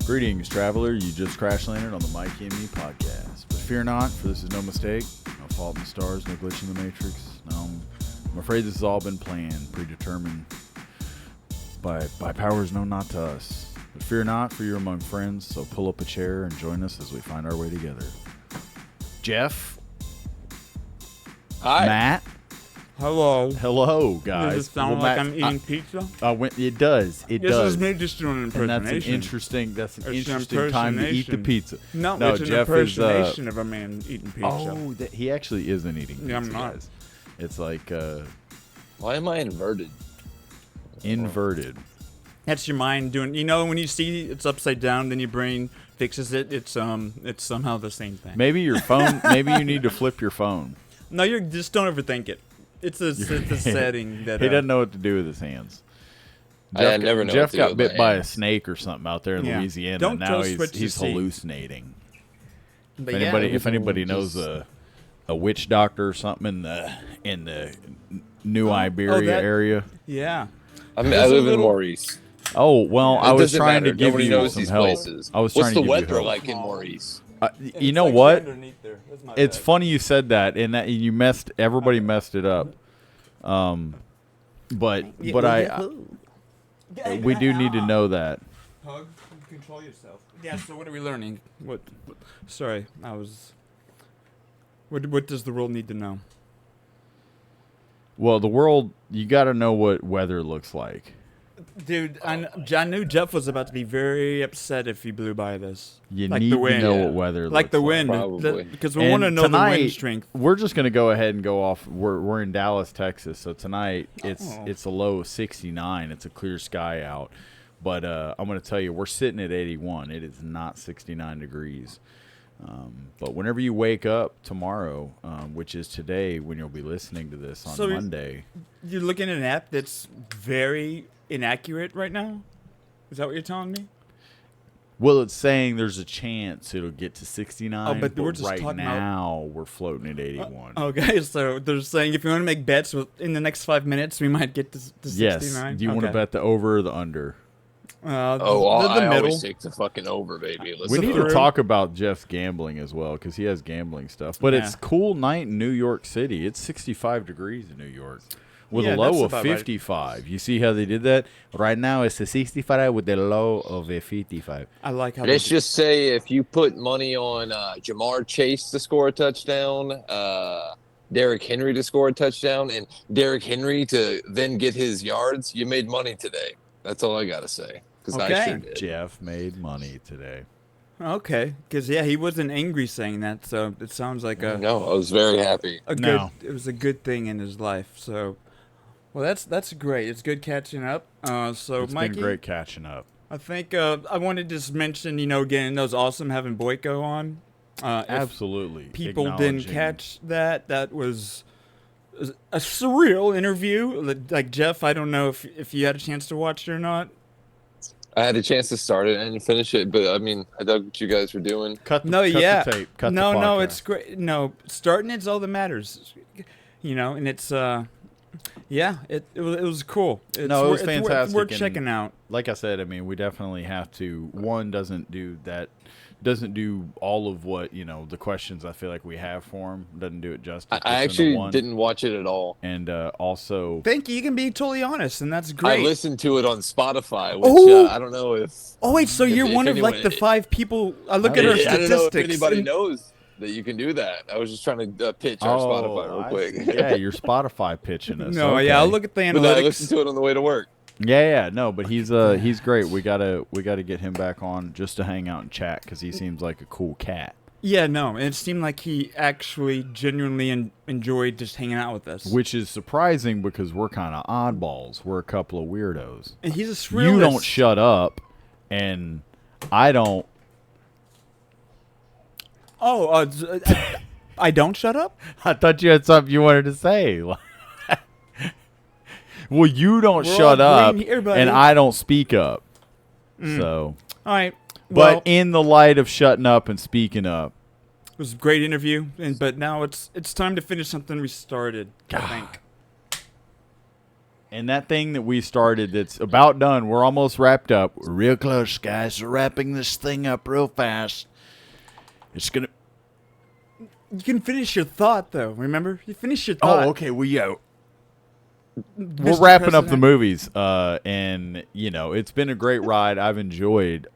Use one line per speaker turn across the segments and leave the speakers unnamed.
Greetings, traveler. You just crash landed on the M&Me podcast. But fear not, for this is no mistake, no fault in the stars, no glitch in the matrix. No, I'm afraid this has all been planned, predetermined by powers known not to us. But fear not, for you're among friends, so pull up a chair and join us as we find our way together. Jeff.
Hi.
Matt.
Hello.
Hello, guys.
Does it sound like I'm eating pizza?
It does. It
this
does.
Is me just doing an impersonation.
And that's an interesting time to eat the pizza.
No, it's
Jeff
an impersonation of a man eating pizza.
Oh, he actually isn't eating pizza,
I'm not.
guys. It's like
Why am I inverted?
inverted.
That's your mind doing. You know, when you see it's upside down, then your brain fixes it. It's somehow the same thing.
Maybe your phone. Maybe you need to flip your phone.
No, you just don't overthink it. It's a setting that
He doesn't know what to do with his hands.
I never know.
Jeff
what to
got
do with
bit
my
by a
hands.
snake or something out there in
Yeah.
Louisiana.
Don't
Now
trust what you
he's
see.
hallucinating.
But
If anybody knows a witch doctor or something in the New Iberia area.
Yeah.
I live in Maurice.
Oh well,
It
I was
doesn't
trying to
matter.
give
Nobody
you
knows
some
these
help.
places.
I was
What's
trying
the
to give you
weather
help.
like in Maurice?
You know what? It's funny you said that, and that you messed. Everybody messed it up. But we do need to know that.
Hug, control yourself. Yeah. So what are we learning? What sorry, I was. What does the world need to know?
Well, the world, you got to know what weather looks like.
Dude, I knew Jeff was about to be very upset if he blew by this.
You
Like
need
the
to
wind.
know
Yeah.
what weather looks
Like the
like.
wind,
Probably.
because we
And
want to know the
tonight,
wind strength.
We're just going to go ahead and go off. We're in Dallas, Texas, so tonight
Oh.
it's a low of 69. It's a clear sky out. But I'm going to tell you, we're sitting at 81. It is not 69 degrees. But whenever you wake up tomorrow, which is today when you'll be listening to this on
So
Monday.
You're looking at an app that's very inaccurate right now? Is that what you're telling me?
Well, it's saying there's a chance it'll get to 69.
Oh, but we're just
right
talking about-
now we're floating at 81.
Okay, so they're saying if you want to make bets in the next 5 minutes, we might get to 69?
Yes. Do you want to bet the over or the under?
The
I
middle.
always take the fucking over, baby. Let's
We
go.
need to talk about Jeff's gambling as well because he has gambling stuff. But it's
Yeah.
cool night in New York City. It's 65 degrees in New York with
Yeah,
a low
that's
of
about right.
55. You see how they did that? Right now it's a 65 with a low of a 55.
I like how
Let's
they-
just say if you put money on Jamar Chase to score a touchdown, Derrick Henry to score a touchdown, and Derrick Henry to then get his yards, you made money today. That's all I got to say. Because I
Okay.
sure did.
Jeff made money today.
Okay, because he wasn't angry saying that, so it sounds like
No, I was very happy.
a good.
No.
It was a good thing in his life. So, well, that's great. It's good catching up. So,
It's
Mikey,
been great catching up.
I think I wanted to just mention, again, that was awesome having Boyko on. If
Absolutely.
people didn't
Acknowledging-
catch that, that was a surreal interview. Like Jeff, I don't know if you had a chance to watch it or not.
I had a chance to start it and finish it, but I mean, I dug what you guys were doing.
Cut the,
No,
cut
yeah.
the tape. Cut
no,
the
no,
podcast.
it's great. No, starting it's all that matters. And it's yeah, it was cool. It's
No, it was
it's
fantastic,
worth
and-
checking out.
Like I said, I mean, we definitely have to. One doesn't do all of what the questions I feel like we have for him. Doesn't do it justice.
I
just in the
actually
one.
didn't watch it at all.
And also,
Thank you. You can be totally honest, and that's
I
great.
listened to it on Spotify, which
Oh!
I don't know if.
Oh wait, so you're
if
one of
anyone-
like the 5 people. I look at
I
our
I don't know if
statistics.
anybody
and-
knows that you can do that. I was just trying to pitch our Spotify real
I
quick.
see. Yeah, you're Spotify pitching us.
No,
Okay.
yeah, I'll look at the
But I listened
analytics.
to it on the way to work.
Yeah, no, but he's great. We gotta get him back on just to hang out and chat because he seems like a cool cat.
Yeah, no, and it seemed like he actually genuinely enjoyed just hanging out with us.
Which is surprising because we're kind of oddballs. We're a couple of weirdos.
And he's a surrealist.
You don't shut up, and I don't.
Oh, I don't shut up?
I thought you had something you wanted to say. Well, you don't
We're
shut
all
up,
green here, buddy.
and I don't speak up. So,
All right.
but
Well,
in the light of shutting up and speaking up,
it was a great interview, but now it's time to finish something we started, I think.
And that thing that we started that's about done, we're almost wrapped up. We're real close, guys. We're wrapping this thing up real fast. It's going to...
You can finish your thought, though. Remember? You finish your thought.
Oh, okay. We're
Mr.
wrapping up the
President.
movies. And, you know, it's been a great ride. I've enjoyed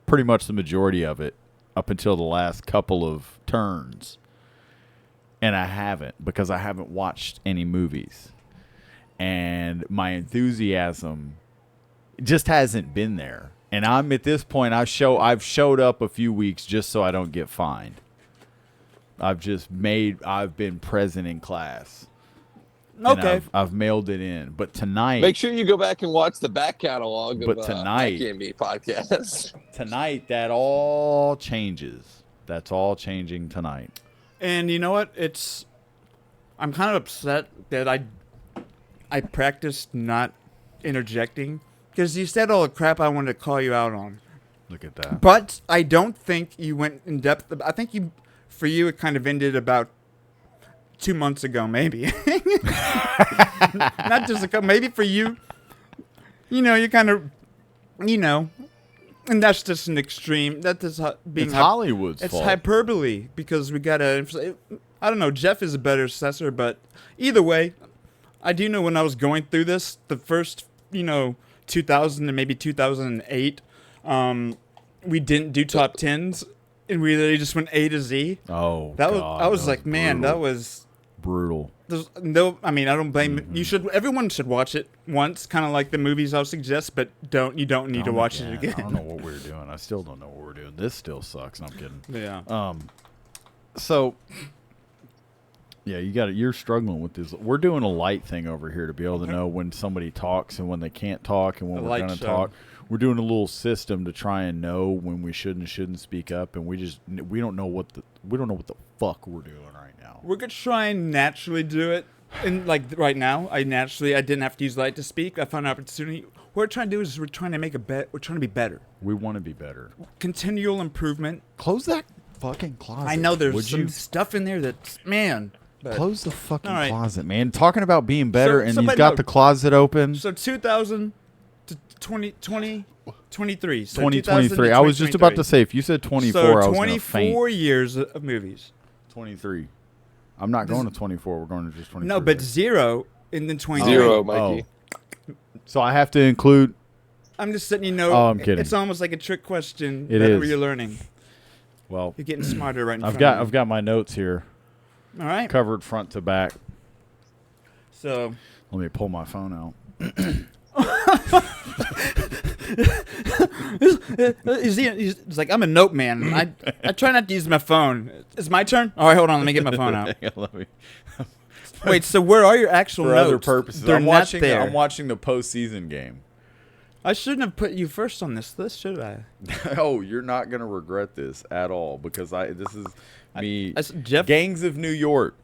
pretty much the majority of it up until the last couple of turns. And I haven't because I haven't watched any movies. And my enthusiasm just hasn't been there. And I'm at this point, I've showed up a few weeks just so I don't get fined. I've been present in class. And
Okay.
I've mailed it in. But tonight,
Make sure you go back and watch the back catalog of
tonight-
M&Me podcast.
tonight that all changes. That's all changing tonight.
And you know what? I'm kind of upset that I practiced not interjecting because you said all the crap I wanted to call you out on.
Look at that.
But I don't think you went in depth. I think for you, it kind of ended about 2 months ago, maybe. Not just a couple. Maybe for you, you kind of, and that's just an extreme. That is being
It's Hollywood's
It's
fault.
hyperbole because we gotta. I don't know. Jeff is a better assessor, but either way, I do know when I was going through this, the first, 2000 and maybe 2008, we didn't do top tens, and we literally just went A to Z.
Oh,
That
God,
I was like, man,
brutal.
that was.
brutal.
There's no, I mean, I don't blame you. Everyone should watch it once, kind of like the movies I'll suggest, but you don't need to watch it again.
I don't know what we're doing. I still don't know what we're doing. This still sucks. I'm kidding.
Yeah.
So, yeah, you're struggling with this. We're doing a light thing over here to be able to know when somebody talks and when they can't talk and when
A
we're
light
going to
show.
talk. We're doing a little system to try and know when we should and shouldn't speak up, and we don't know what the fuck we're doing right now.
We're gonna try and naturally do it, and like right now, I didn't have to use light to speak. I found an opportunity. What we're trying to do is we're trying to make a bet. We're trying to be better.
We want to be better.
Continual improvement.
Close that fucking closet.
I know there's
would
some
you?
stuff in there that's man. but-
Close the fucking
All right.
closet, man. Talking about being better, and
somebody
you've got
know-
the closet open.
So 2000 to 2023. So
2023. I was just about to say, if you said 24,
So
I was going to faint.
24 years of movies.
23. I'm not going to 24. We're going to just 23.
No, but 0 and then 23.
Zero, Mikey.
So I have to include.
I'm just letting you know.
Oh, I'm kidding.
It's almost like a trick question.
It
Whatever
is.
you're learning.
Well,
You're getting smarter right in
I've
front of
got my notes here
you. All right.
covered front to back.
So
Let me pull my phone out.
he's like, I'm a note man. I try not to use my phone. It's my turn? All right, hold on. Let me get my phone out.
Let me,
Wait, so where are your actual
for
notes?
other purposes.
They're
I'm
not
watching.
there.
I'm watching the postseason game.
I shouldn't have put you first on this list, should I?
Oh, you're not gonna regret this at all because this is me.
Jeff
Gangs of New York.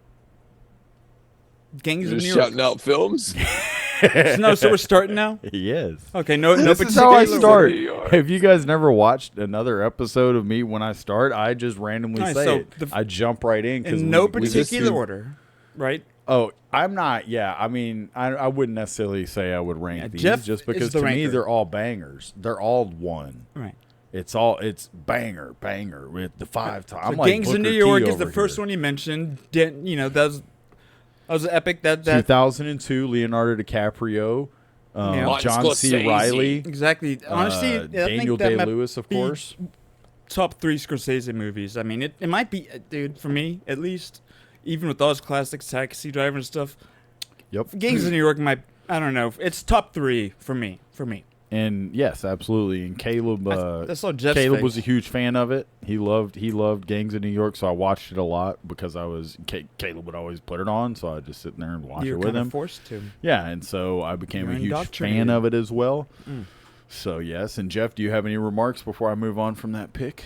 Gangs
You're
of
just
New York.
shouting out films.
No, so we're starting now.
Yes.
Okay, no
This is
particular
how I
order.
start.
New York.
Have you guys never watched another episode of me when I start? I just randomly
Alright,
say
so
it. I jump right in because
In no
we just
particular
do-
order, right?
Oh, I'm not. Yeah, I mean, I wouldn't necessarily say I would rank
Yeah,
these
Jeff
just
is
because
the
to me
ranker.
they're all bangers. They're all one.
Right.
It's banger with the 5 times.
So
I'm like
Gangs of
Booker
New
T
York is
over
the first
here.
one you mentioned. That was epic. That
2002, Leonardo DiCaprio,
Yeah.
John C.
Scorsese.
Riley,
exactly. Honestly, I
Daniel
think that might
Day-Lewis, of
be
course.
top 3 Scorsese movies. I mean, it might be, dude, for me at least. Even with all his classics, Taxi Driver and stuff.
Yep.
Gangs of New York might. I don't know. It's top 3 for me.
And yes, absolutely. And Caleb,
That's all Jeff's
Caleb
face.
was a huge fan of it. He loved Gangs of New York, so I watched it a lot because Caleb would always put it on, so I'd just sit there and watch
You're
it with
kind of
him.
forced to.
Yeah, and so I became
You're
a huge fan
indoctrinated.
of it as well.
Mm.
So yes, and Jeff, do you have any remarks before I move on from that pick?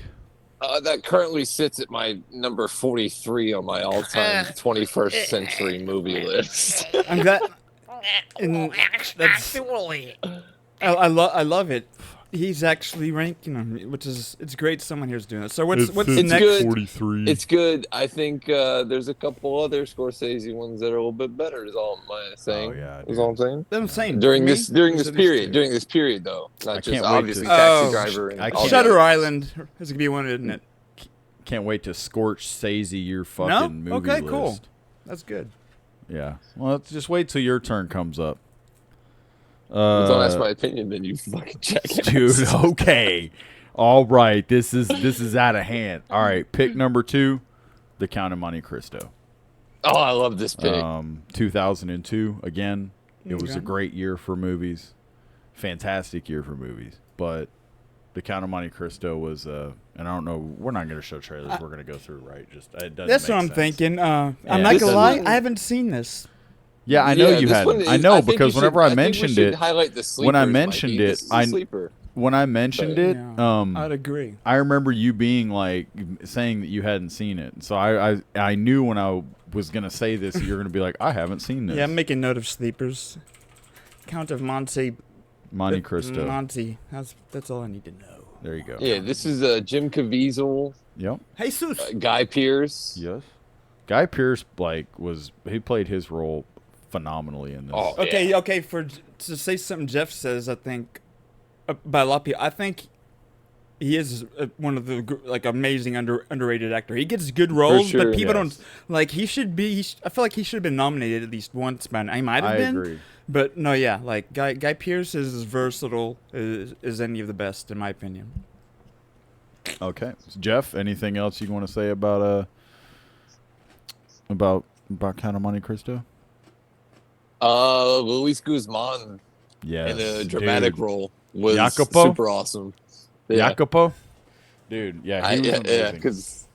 That currently sits at my number 43 on my all-time 21st century movie list.
I'm glad. And that's, I love it. he's actually ranking him, which is it's great. Someone here's doing it. So what's
It's
next?
good.
43.
It's good. I think there's a couple other Scorsese ones that are a little bit better. Is all I'm saying.
yeah,
Is all I'm saying.
I'm saying
During
for me,
this
these are these two.
during this period though, not
I
just
can't wait
obviously
to-
Taxi
Oh,
Driver and
I
all
can't-
the
Shutter
others.
Island is gonna be one, isn't it?
Can't wait to scorch Sazy your fucking
No?
movie
Okay,
list.
cool. That's good.
Yeah. Well, let's just wait till your turn comes up.
Don't ask my opinion, then you fucking check it.
Dude, okay. All right. This is out of hand. All right. Pick number 2, The Count of Monte Cristo.
Oh, I love this pick.
2002. Again, it was a
Okay.
great year for movies. Fantastic year for movies. But The Count of Monte Cristo was, and I don't know, we're not going to show trailers. We're going to go through, right? Just it doesn't
That's
make
what I'm
sense.
thinking. I'm
Yeah,
not
this
gonna
is-
lie. I haven't seen this.
Yeah, I know
Yeah,
you
this
hadn't.
one is-
I know
think
because
we
whenever
should-
I
think
mentioned
we should
it,
highlight the sleepers,
when I
Mikey.
mentioned
This
it,
is a sleeper.
when I mentioned it,
Yeah, I'd agree.
I remember you being like saying that you hadn't seen it. So I knew when I was gonna say this, you're gonna be like, I haven't seen this.
Yeah, I'm making note of sleepers. Count of Monte
Cristo.
Monte. That's all I need to know.
There you go.
Yeah, this is Jim Caviezel,
Yep.
Jesus.
Guy Pearce.
Yes. Guy Pearce he played his role phenomenally in this.
Oh,
Okay,
yeah.
okay. To say something Jeff says, I think by a lot of people, I think he is one of the amazing underrated actor. He gets good roles,
sure,
but people
yes.
don't like. He should be. I feel like he should have been nominated at least once, man. He might have
I
been.
agree.
But no, yeah, like Guy Pearce is as versatile as any of the best, in my opinion.
Okay. Jeff, anything else you want to say about Count of Monte Cristo?
Luis Guzman
Yes.
in a dramatic
dude.
role was
Jacopo?
super awesome. Yeah,
Jacopo? Dude, yeah, he was
yeah,
amazing.
because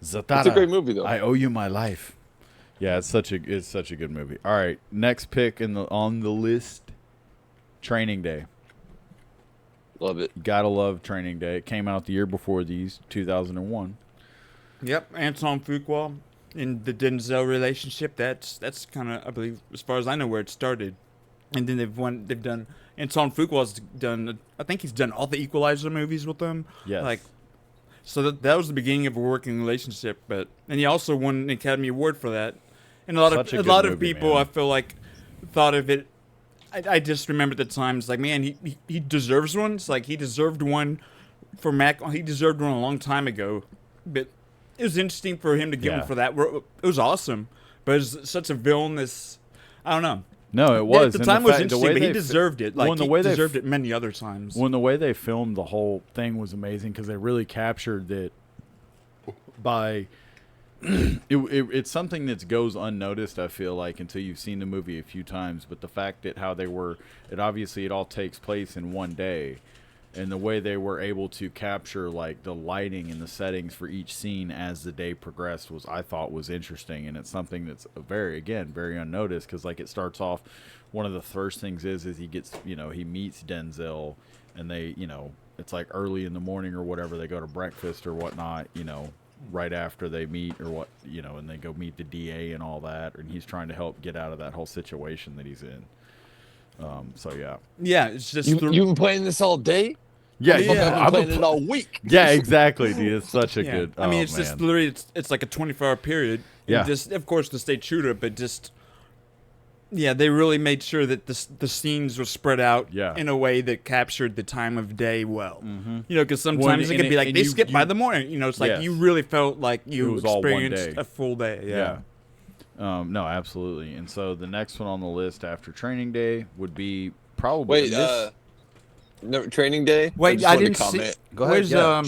Zatara,
it's a great movie though.
I owe you my life. Yeah, it's such a good movie. All right, next pick on the list, Training Day.
Love it.
Gotta love Training Day. It came out the year before these, 2001.
Yep, Anton Fuqua in the Denzel relationship. That's kind of, I believe, as far as I know, where it started. And then they've done. Anton Fuqua's done. I think he's done all the Equalizer movies with them.
Yes.
So that was the beginning of a working relationship. And he also won an Academy Award for that. And a lot
Such a
of
good movie,
people,
man.
I feel like, thought of it. I just remembered the times like, man, he deserves one. It's like he deserved one for Mac. He deserved one a long time ago, but it was interesting for him to get
Yeah.
one for that. It was awesome, but it's such a villainous. I don't know.
No, it was.
At the
And
time was
the
interesting,
way
but he
they
deserved it. Like
when the
he
way they
deserved it many other times.
When the way they filmed the whole thing was amazing because they really captured that by it's something that goes unnoticed, I feel like, until you've seen the movie a few times. But the fact that how they were, it all takes place in one day, and the way they were able to capture like the lighting and the settings for each scene as the day progressed I thought was interesting. And it's something that's very unnoticed because like it starts off, one of the first things is he gets, he meets Denzel, and they, it's like early in the morning or whatever, they go to breakfast or whatnot, right after they meet or what, and they go meet the DA and all that, and he's trying to help get out of that whole situation that he's in. So yeah.
Yeah, it's just
You've been playing this all day?
Yeah,
I've been playing it all week.
Yeah, exactly, dude. It's such a
yeah.
good.
I mean, it's
man.
just literally it's like a 24-hour period.
Yeah.
And just of course to stay true to it, but just they really made sure that the scenes were spread out in a way that captured the time of day well.
Mm-hmm.
Because sometimes it could be like they skip by the morning. It's like you really felt like you
was all one
experienced
day.
a full day. Yeah.
No, absolutely. And so the next one on the list after Training Day would be probably
no, Training Day.
Wait, I didn't see.
Go ahead.
Where's your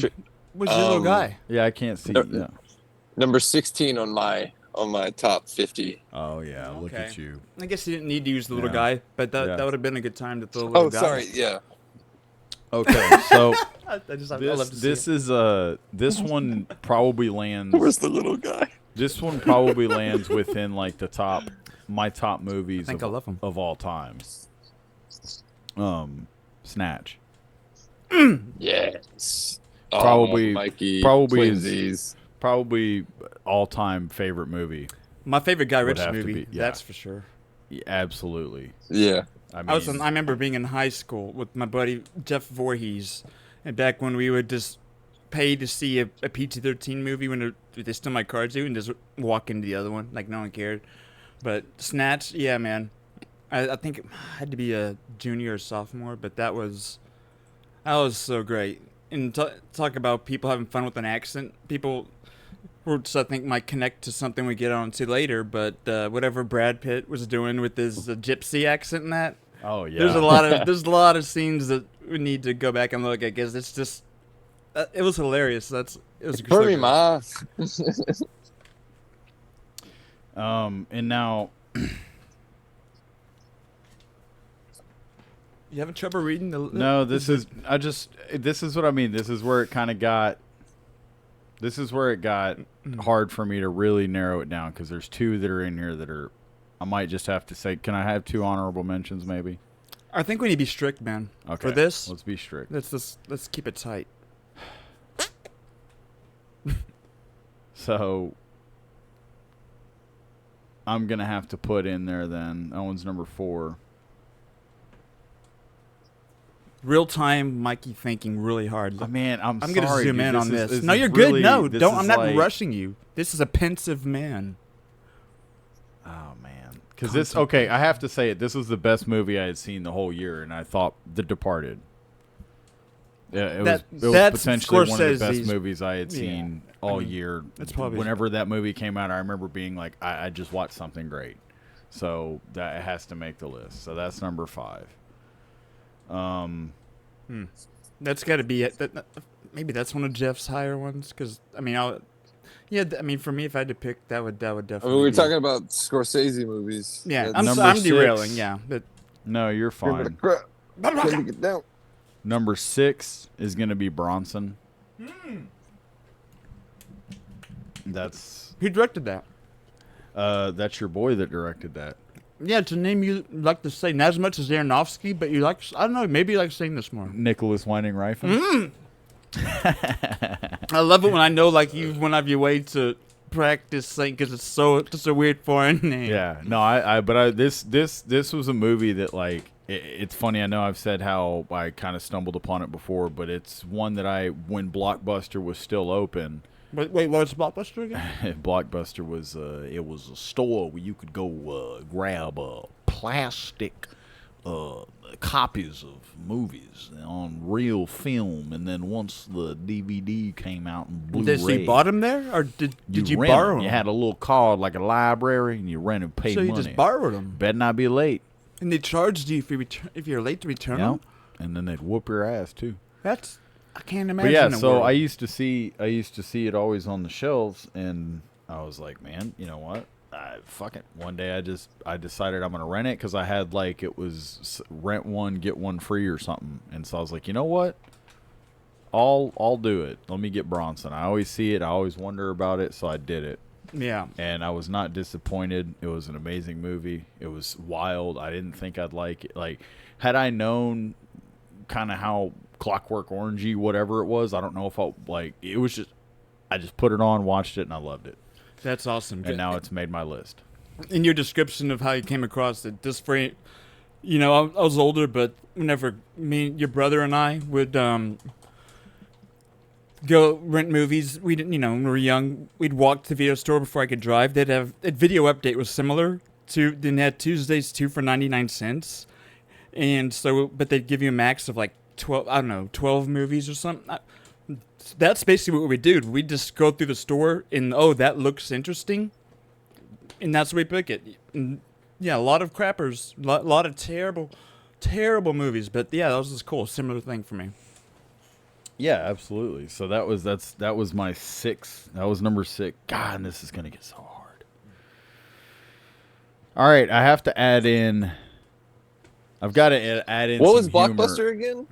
little guy?
Yeah, I can't see. Yeah.
Number 16 on my top 50.
Oh yeah, look at you.
I guess you didn't need to use the little guy, but that would have been a good time to throw a
Oh,
little guy.
sorry. Yeah.
Okay, so
I love to see
this
it.
is this one probably lands.
Where's the little guy?
This one probably lands within like my top movies
I love him.
of all time. Snatch.
Yes.
Probably-
Mikey.
probably
Twinsies.
Probably all-time favorite movie.
My favorite Guy
would
Ritchie
have to
movie.
be, yeah.
That's for sure.
Yeah, absolutely.
Yeah.
I
I
mean,
remember being in high school with my buddy Jeff Voorhees, and back when we would just pay to see a PG-13 movie when they still my cards do, and just walk into the other one like no one cared. But Snatch, yeah, man. I think it had to be a junior or sophomore, but that was so great. And talk about people having fun with an accent. People, which I think might connect to something we get on to later, but whatever Brad Pitt was doing with his gypsy accent and that.
oh yeah.
There's a lot of scenes that we need to go back and look at because it's just it was hilarious. It was so
Pretty
great.
much.
And now
You having trouble reading the?
no, this is what I mean. This is where it kind of got. This is where it got hard for me to really narrow it down because there's two that are in here that are. I might just have to say, can I have two honorable mentions maybe?
I think we need to be strict, man.
Okay.
For this,
Let's be strict.
let's keep it tight.
So I'm gonna have to put in there then. Owen's number 4.
Real time, Mikey thinking really hard.
Man, I'm
gonna
sorry,
zoom
dude.
in on this.
This
No,
is
you're
really-
good. No,
this
don't.
is
I'm not
like-
rushing you. This is a pensive man.
Oh man, because this. Okay, I have to say it. This was the best movie I had seen the whole year, and I thought The Departed. Yeah, it was
that's
potentially one of the best
Scorsese's-
movies I had seen all year.
that's probably-
Whenever that movie came out, I remember being like, I just watched something great. So that has to make the list. So that's number 5.
That's got to be it. Maybe that's one of Jeff's higher ones. Because I mean, for me, if I had to pick, that would definitely.
I mean, we're
be-
talking about Scorsese movies.
Yeah,
That's-
I'm
Number
derailing.
6.
Yeah, but
No, you're
Give it a
fine.
crap. Can we get down?
Number 6 is going to be Bronson. That's
who directed that?
that's your boy that directed that.
Yeah, it's a name you like to say, not as much as Aronofsky, but you like. I don't know. Maybe you like saying this more.
Nicholas Winding Refn.
I love it when I know like you went out of your way to practice saying because it's just a weird foreign name.
Yeah, no, this was a movie that like it's funny. I know I've said how I kind of stumbled upon it before, but it's one that when Blockbuster was still open.
Wait, what's Blockbuster again?
Blockbuster was it was a store where you could go grab plastic copies of movies on real film, and then once the DVD came out in Blu-ray,
So you bought them there, or did you
rent
borrow
'em.
them?
You had a little card like a library, and you rent and paid
so you
money.
just borrowed them,
Better not be late.
and they charged you if you're late to return them.
And then they'd whoop your ass too.
I can't imagine.
But yeah,
a
so
world.
I used to see it always on the shelves, and I was like, man, you know what? Fuck it. One day I decided I'm gonna rent it because I had like it was rent one get one free or something, and so I was like, you know what? I'll do it. Let me get Bronson. I always see it. I always wonder about it, so I did it.
Yeah.
And I was not disappointed. It was an amazing movie. It was wild. I didn't think I'd like it. Like, had I known kind of how Clockwork Orangey, whatever it was, I don't know if it was just, I just put it on, watched it, and I loved it.
That's awesome.
And now it's made my list.
In your description of how you came across it, just for, I was older, but whenever your brother and I would go rent movies, we didn't, when we were young, we'd walk to the video store before I could drive. They'd have a Video Update was similar to, then they had Tuesdays 2 for 99 cents. And so, but they'd give you a max of like 12 movies or something. That's basically what we do. We just go through the store and, that looks interesting. And that's where we pick it. And, yeah, a lot of crappers, a lot of terrible, terrible movies. But yeah, that was just cool. Similar thing for me.
Yeah, absolutely. So that was my 6. That was number 6. God, this is gonna get so hard. All right, I have to add in. I've got to add in.
What
some
was
humor.
Blockbuster again?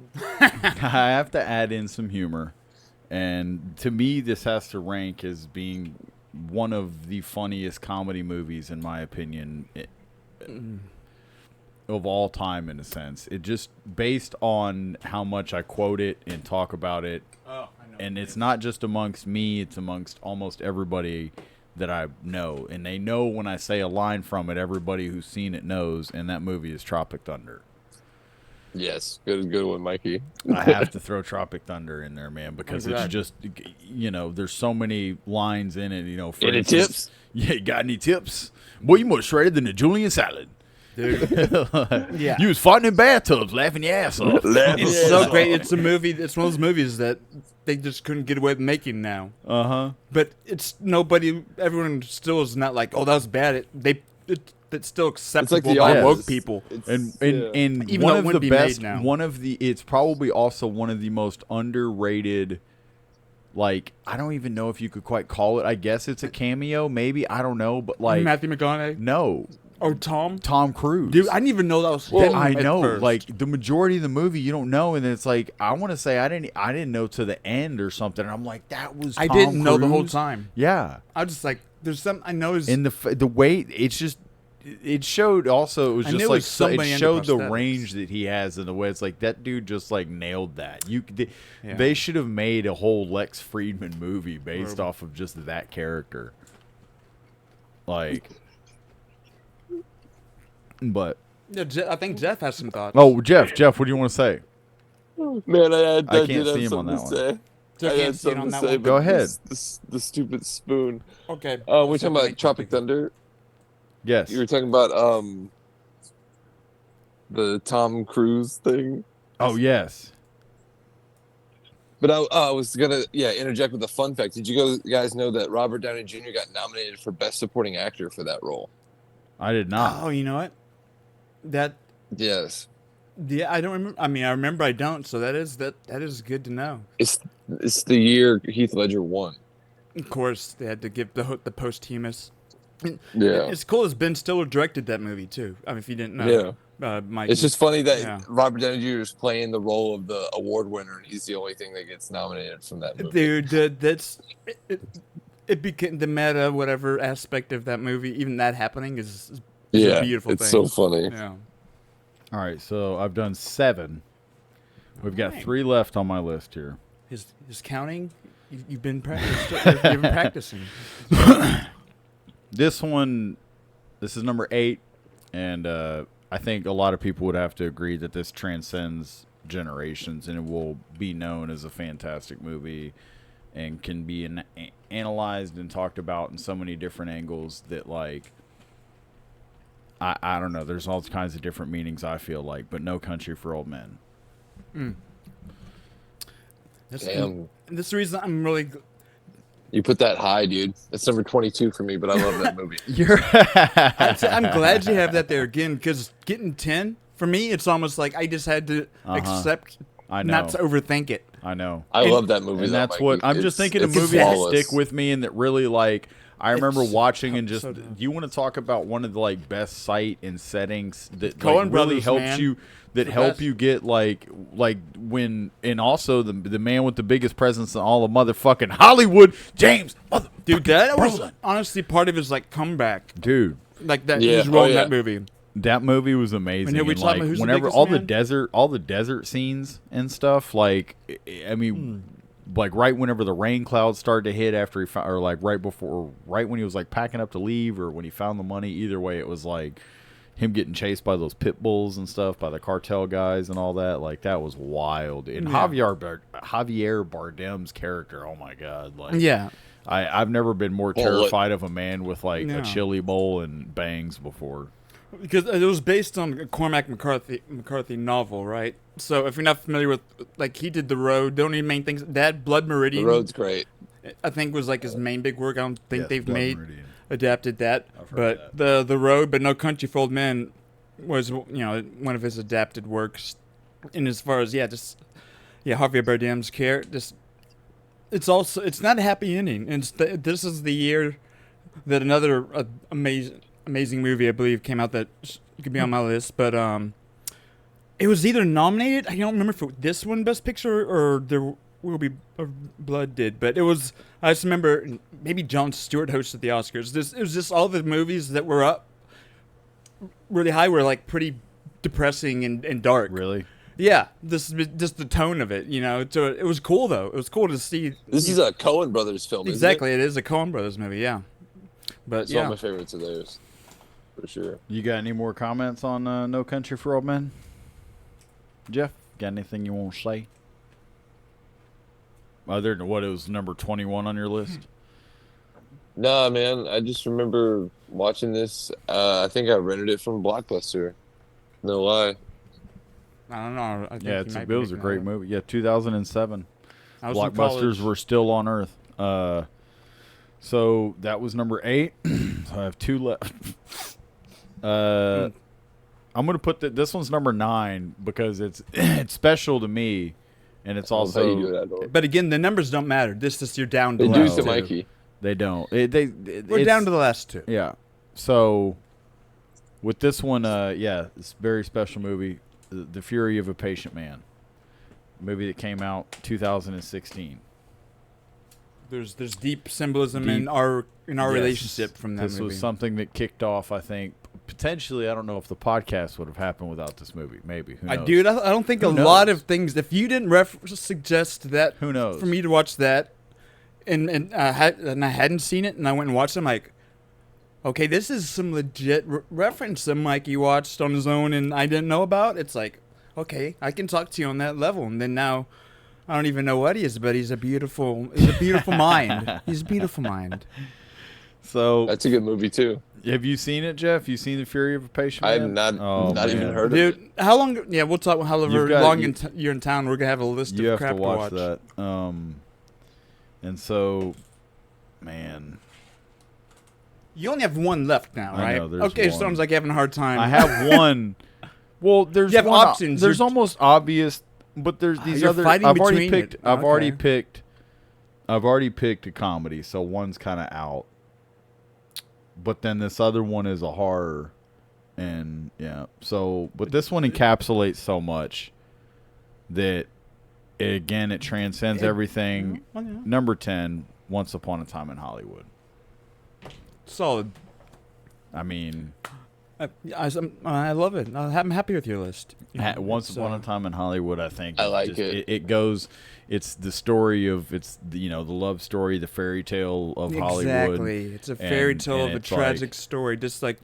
I have to add in some humor, and to me, this has to rank as being one of the funniest comedy movies, in my opinion, of all time. In a sense, it just based on how much I quote it and talk about it.
Oh, I know.
And it's not just amongst me; it's amongst almost everybody that I know, and they know when I say a line from it. Everybody who's seen it knows, and that movie is Tropic Thunder.
Yes, good one, Mikey.
I have to throw Tropic Thunder in there, man, because it's
glad.
just, there's so many lines in it. For
Any
instance,
tips?
Yeah, you got any tips? Boy, you more shredded than a Julian salad.
Dude. Yeah.
You was farting in bathtubs, laughing your ass off.
It's so great. It's a movie. It's one of those movies that they just couldn't get away with making now. But it's nobody. Everyone still is not like, oh, that was bad. It's still acceptable
The
by
Office.
woke people.
And
Even
one
though it
of the
wouldn't be
best,
made now.
it's probably also one of the most underrated. Like, I don't even know if you could quite call it. I guess it's a cameo, maybe. I don't know, but like
Matthew McConaughey
no,
or Tom.
Tom Cruise.
Dude, I didn't even know that was him.
I
at
know,
first.
like the majority of the movie you don't know, and it's like I want to say I didn't know to the end or something. And I'm like, that was
I
Tom
didn't know the whole
Cruise?
time.
Yeah,
I was just like, there's some I know is
and the way it's just. It showed also it was
I
just
knew it
like
was somebody
it
into
showed the
prosthetics.
range that he has in the way it's like that dude just like nailed that.
Yeah.
They should have made a whole Lex Friedman movie based off of just that character. Like, but
Yeah, I think Jeff has some thoughts.
oh Jeff, what do you want to say?
Man, I
can't
did have
see him on
something
that
to say.
Jeff
I
can't
had
see it
something
on
to
that
say,
one.
but
Go ahead.
The stupid spoon.
Okay.
We're talking about Tropic Thunder.
Yes.
You were talking about the Tom Cruise thing.
Oh yes.
But I was gonna interject with a fun fact. Did you guys know that Robert Downey Jr. got nominated for Best Supporting Actor for that role?
I did not.
Oh, you know what? That
Yes.
yeah, I don't remember. I mean, I remember I don't. So that is good to know.
It's the year Heath Ledger won.
Of course, they had to give the posthumous.
Yeah.
It's cool as Ben Stiller directed that movie too. I mean, if you didn't know, Mike.
It's just funny that
Yeah.
Robert Downey Jr. is playing the role of the award winner, and he's the only thing that gets nominated from that movie.
Dude, it became the meta whatever aspect of that movie. Even that happening is a beautiful
it's
thing.
so funny.
Yeah.
All right, so I've done 7. We've got
Alright.
3 left on my list here.
His counting. You've been you've been practicing.
This is number 8, and I think a lot of people would have to agree that this transcends generations, and it will be known as a fantastic movie and can be analyzed and talked about in so many different angles that, like, I don't know. There's all kinds of different meanings, I feel like, but No Country for Old Men.
Damn.
This is the reason I'm really.
You put that high, dude. That's number 22 for me, but I love that movie.
I'm glad you have that there again, because getting 10 for me, it's almost like I just had to accept,
I know.
not to overthink it.
I know.
I love that movie.
And
though,
that's
Mikey.
what I'm just thinking. A
It's
movie that
flawless.
stick with me, and that really, like, I remember
It's
watching and just.
so
Do
dumb.
you want to talk about one of the like best sight and settings that
Coen
like, really
Brothers,
helps
man.
you? That
The
help
best.
you get like when, and also the man with the biggest presence in all of motherfucking Hollywood, James.
Dude, that was
Brolin.
honestly part of his like comeback,
Dude,
like that.
Yeah,
He was rolling
yeah.
that movie.
that movie was amazing.
And we
And,
talking
like,
about who's the
whenever
biggest
all the desert scenes and stuff, like I mean, like right whenever the rain clouds started to hit after he found, or like right before, or right when he was like packing up to leave, or when he found the money. Either way, it was like him getting chased by those pit bulls and stuff, by the cartel guys and all that. Like that was wild. And
Yeah.
Javier Bardem's character, oh my god, like
Yeah,
I've never been more
Bullet.
terrified of a man with like
No.
a chili bowl and bangs before.
because it was based on a Cormac McCarthy novel, right? So if you're not familiar with, like, he did The Road. The only main things that Blood
The
Meridian,
Road's great.
I think, was like his main big work. I don't think
Yes,
they've
Blood
made
Meridian.
adapted that.
I've heard
But the Road, but No Country for Old Men was one of his adapted works. And as far as Javier Bardem's character, it's not a happy ending. And this is the year that another amazing movie I believe came out that could be on my list, but it was either nominated. I don't remember if this one Best Picture or There Will Be Blood did, but it was. I just remember maybe Jon Stewart hosted the Oscars. It was just all the movies that were up really high were like pretty depressing and dark.
Really?
Yeah, this is just the tone of it. So it was cool though. It was cool to see.
This is a Coen Brothers film.
Exactly,
Isn't
it is a Coen Brothers movie. Yeah, but
It's one
yeah.
of my favorites of theirs, for sure.
You got any more comments on No Country for Old Men? Jeff, got anything you want to say? Other than what, it was number 21 on your list?
Nah, man. I just remember watching this. I think I rented it from Blockbuster. No lie.
I don't know. I think
Yeah, it was a great movie. Yeah, 2007. Blockbusters were still on Earth. So that was number 8. So I have 2 left. I'm gonna put this one's number 9 because it's special to me, and it's also.
But again, the numbers don't matter. This is you're down to
They
the
do
last
to
two.
Mikey.
They don't.
We're down to the last 2.
Yeah. So with this one, it's a very special movie, The Fury of a Patient Man, movie that came out 2016.
There's deep symbolism in our relationship from that
This
movie.
was something that kicked off, I think, potentially. I don't know if the podcast would have happened without this movie. Maybe. Who knows?
Dude, I don't think
Who
a
knows?
lot of things. If you didn't suggest that,
Who knows?
for me to watch that, and I hadn't seen it, and I went and watched it, I'm like, okay, this is some legit reference that Mikey watched on his own, and I didn't know about. It's like, okay, I can talk to you on that level, and then now, I don't even know what he is, but he's a beautiful mind. He's a beautiful mind.
So
That's a good movie too.
have you seen it, Jeff? You seen The Fury of a Patient
I've
Man?
not even heard of
Dude,
it.
how long? Yeah, we'll talk. However long
you-
you're in town, we're gonna have a list
You
of
have
crap
to watch
watch.
that. And so, man,
You only have one left now,
I
right?
know, there's
Okay,
one.
sounds like you're having a hard time.
I have one. Well, there's
You have
one,
options.
There's
You're-
almost obvious, but there's these
You're
other.
fighting
I've already
between
picked.
it.
I've already
Okay.
picked. I've already picked a comedy, so one's kind of out. But then this other one is a horror, and yeah. So, but this one encapsulates so much that, it transcends everything.
Well, yeah.
Number 10, Once Upon a Time in Hollywood.
Solid.
I mean,
I love it. I'm happy with your list.
Once Upon a Time in Hollywood, I think.
I
is
like
just,
it.
It goes. It's the story of the love story, the fairy tale of Hollywood.
Exactly. It's a fairy
and-
tale
and
of a
it's
tragic
like-
story. Just like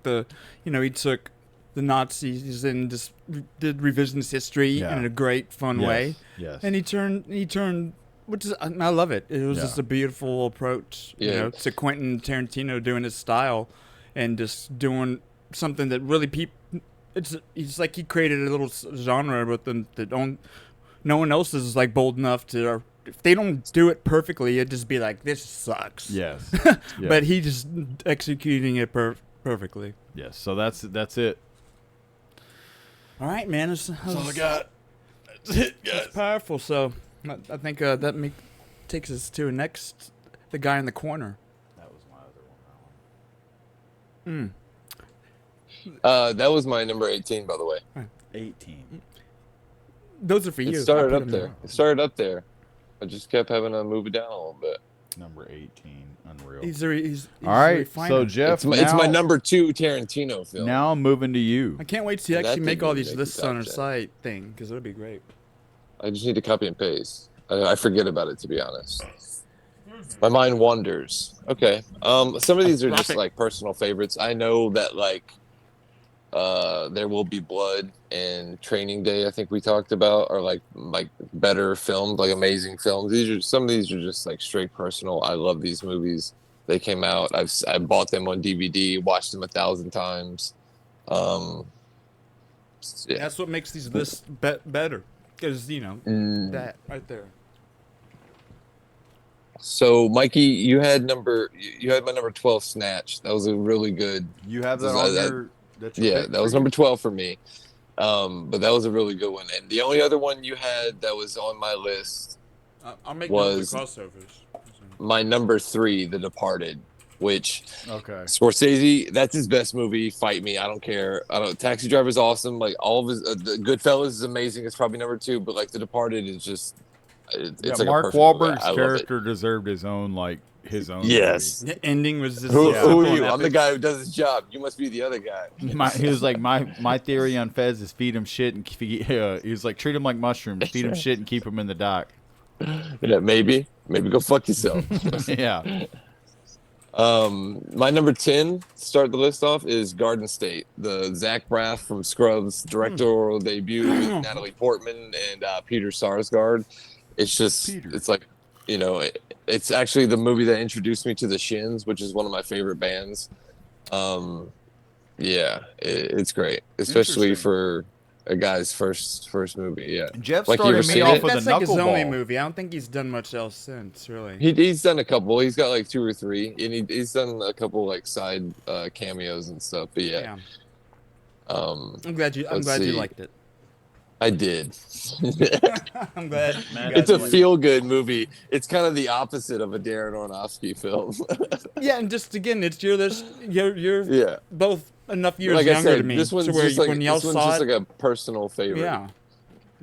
he took the Nazis and just did revisionist history
Yeah.
in a great, fun way.
Yes.
And he turned, which is, I love it. It was
Yeah.
just a beautiful approach,
Yeah.
to Quentin Tarantino doing his style and just doing something that really it's like he created a little genre with them that no one else is like bold enough to, or if they don't do it perfectly, it'd just be like, this sucks.
Yes.
But he just executing it perfectly.
Yes. So that's it.
All right, man.
That's all I got. That's it, guys.
It's powerful. So I think that takes us to the guy in the corner.
That was my other one.
That was my number 18, by the way.
18.
Those are for you.
It
I
started
put
up
them
there.
down.
It started up there. I just kept having to move it down a little bit.
Number 18. Unreal.
He's
all right.
a
So
refiner.
Jeff,
It's my
now-
number 2 Tarantino film.
Now I'm moving to you.
I can't wait to
That
actually make
thing
all
would
these
make
lists
you
on our
top 10.
site thing because it'll be great.
I just need to copy and paste. I forget about it, to be honest. My mind wanders. Okay. Some of these are just
Profit.
like personal favorites. I know that There Will Be Blood and Training Day, I think we talked about, are like better filmed, like amazing films. Some of these are just like straight personal. I love these movies. They came out. I bought them on DVD, watched them 1,000 times. Yeah.
That's what makes these lists better because that right there.
So Mikey, you had my number 12, Snatch. That was a really good.
You have that
That-
on
that-
your. That's your
Yeah,
pick
that
for
was
you?
number 12 for me. But that was a really good one. And the only other one you had that was on my list,
I'll make
Was-
notes of crossovers.
my number 3, The Departed, which
Okay.
Scorsese, that's his best movie. Fight me, I don't care. Taxi Driver's awesome. Like all of his, the Goodfellas is amazing. It's probably number 2, but like The Departed is just, it's
Yeah,
like a
Mark
perfect movie.
Wahlberg's
I love it.
character deserved his own
Yes.
The ending was just
Who,
so
who
simple
are
and
you? I'm the
epic.
guy who does his job. You must be the other guy.
He was like, my theory on Fez is feed him shit and he was like, treat him like mushrooms, feed him shit and keep him in the dock.
Yeah, maybe go fuck yourself.
Yeah.
My number 10, start the list off, is Garden State, the Zach Braff from Scrubs directorial debut with Natalie Portman and Peter Sarsgaard. It's just,
Peter.
it's like, it's actually the movie that introduced me to the Shins, which is one of my favorite bands. Yeah, it's great, especially
Interesting.
for a guy's first movie. Yeah,
Jeff
Like, you ever
started me
seen
off
it?
with
That's
the
like his only
knuckleball.
movie. I don't think he's done much else since, really.
He's done a couple. He's got like 2 or 3, and he's done a couple like side cameos and stuff. But yeah,
I'm glad you
let's see.
liked it.
I did.
I'm glad.
It's a feel-good movie. It's kind of the opposite of a Darren Aronofsky film.
Yeah, and just again, it's you're
Yeah.
both enough years
Like I
younger
said,
than me.
this one's
to where
just like
when y'all
this one's
saw
just
it,
like a personal favorite.
yeah,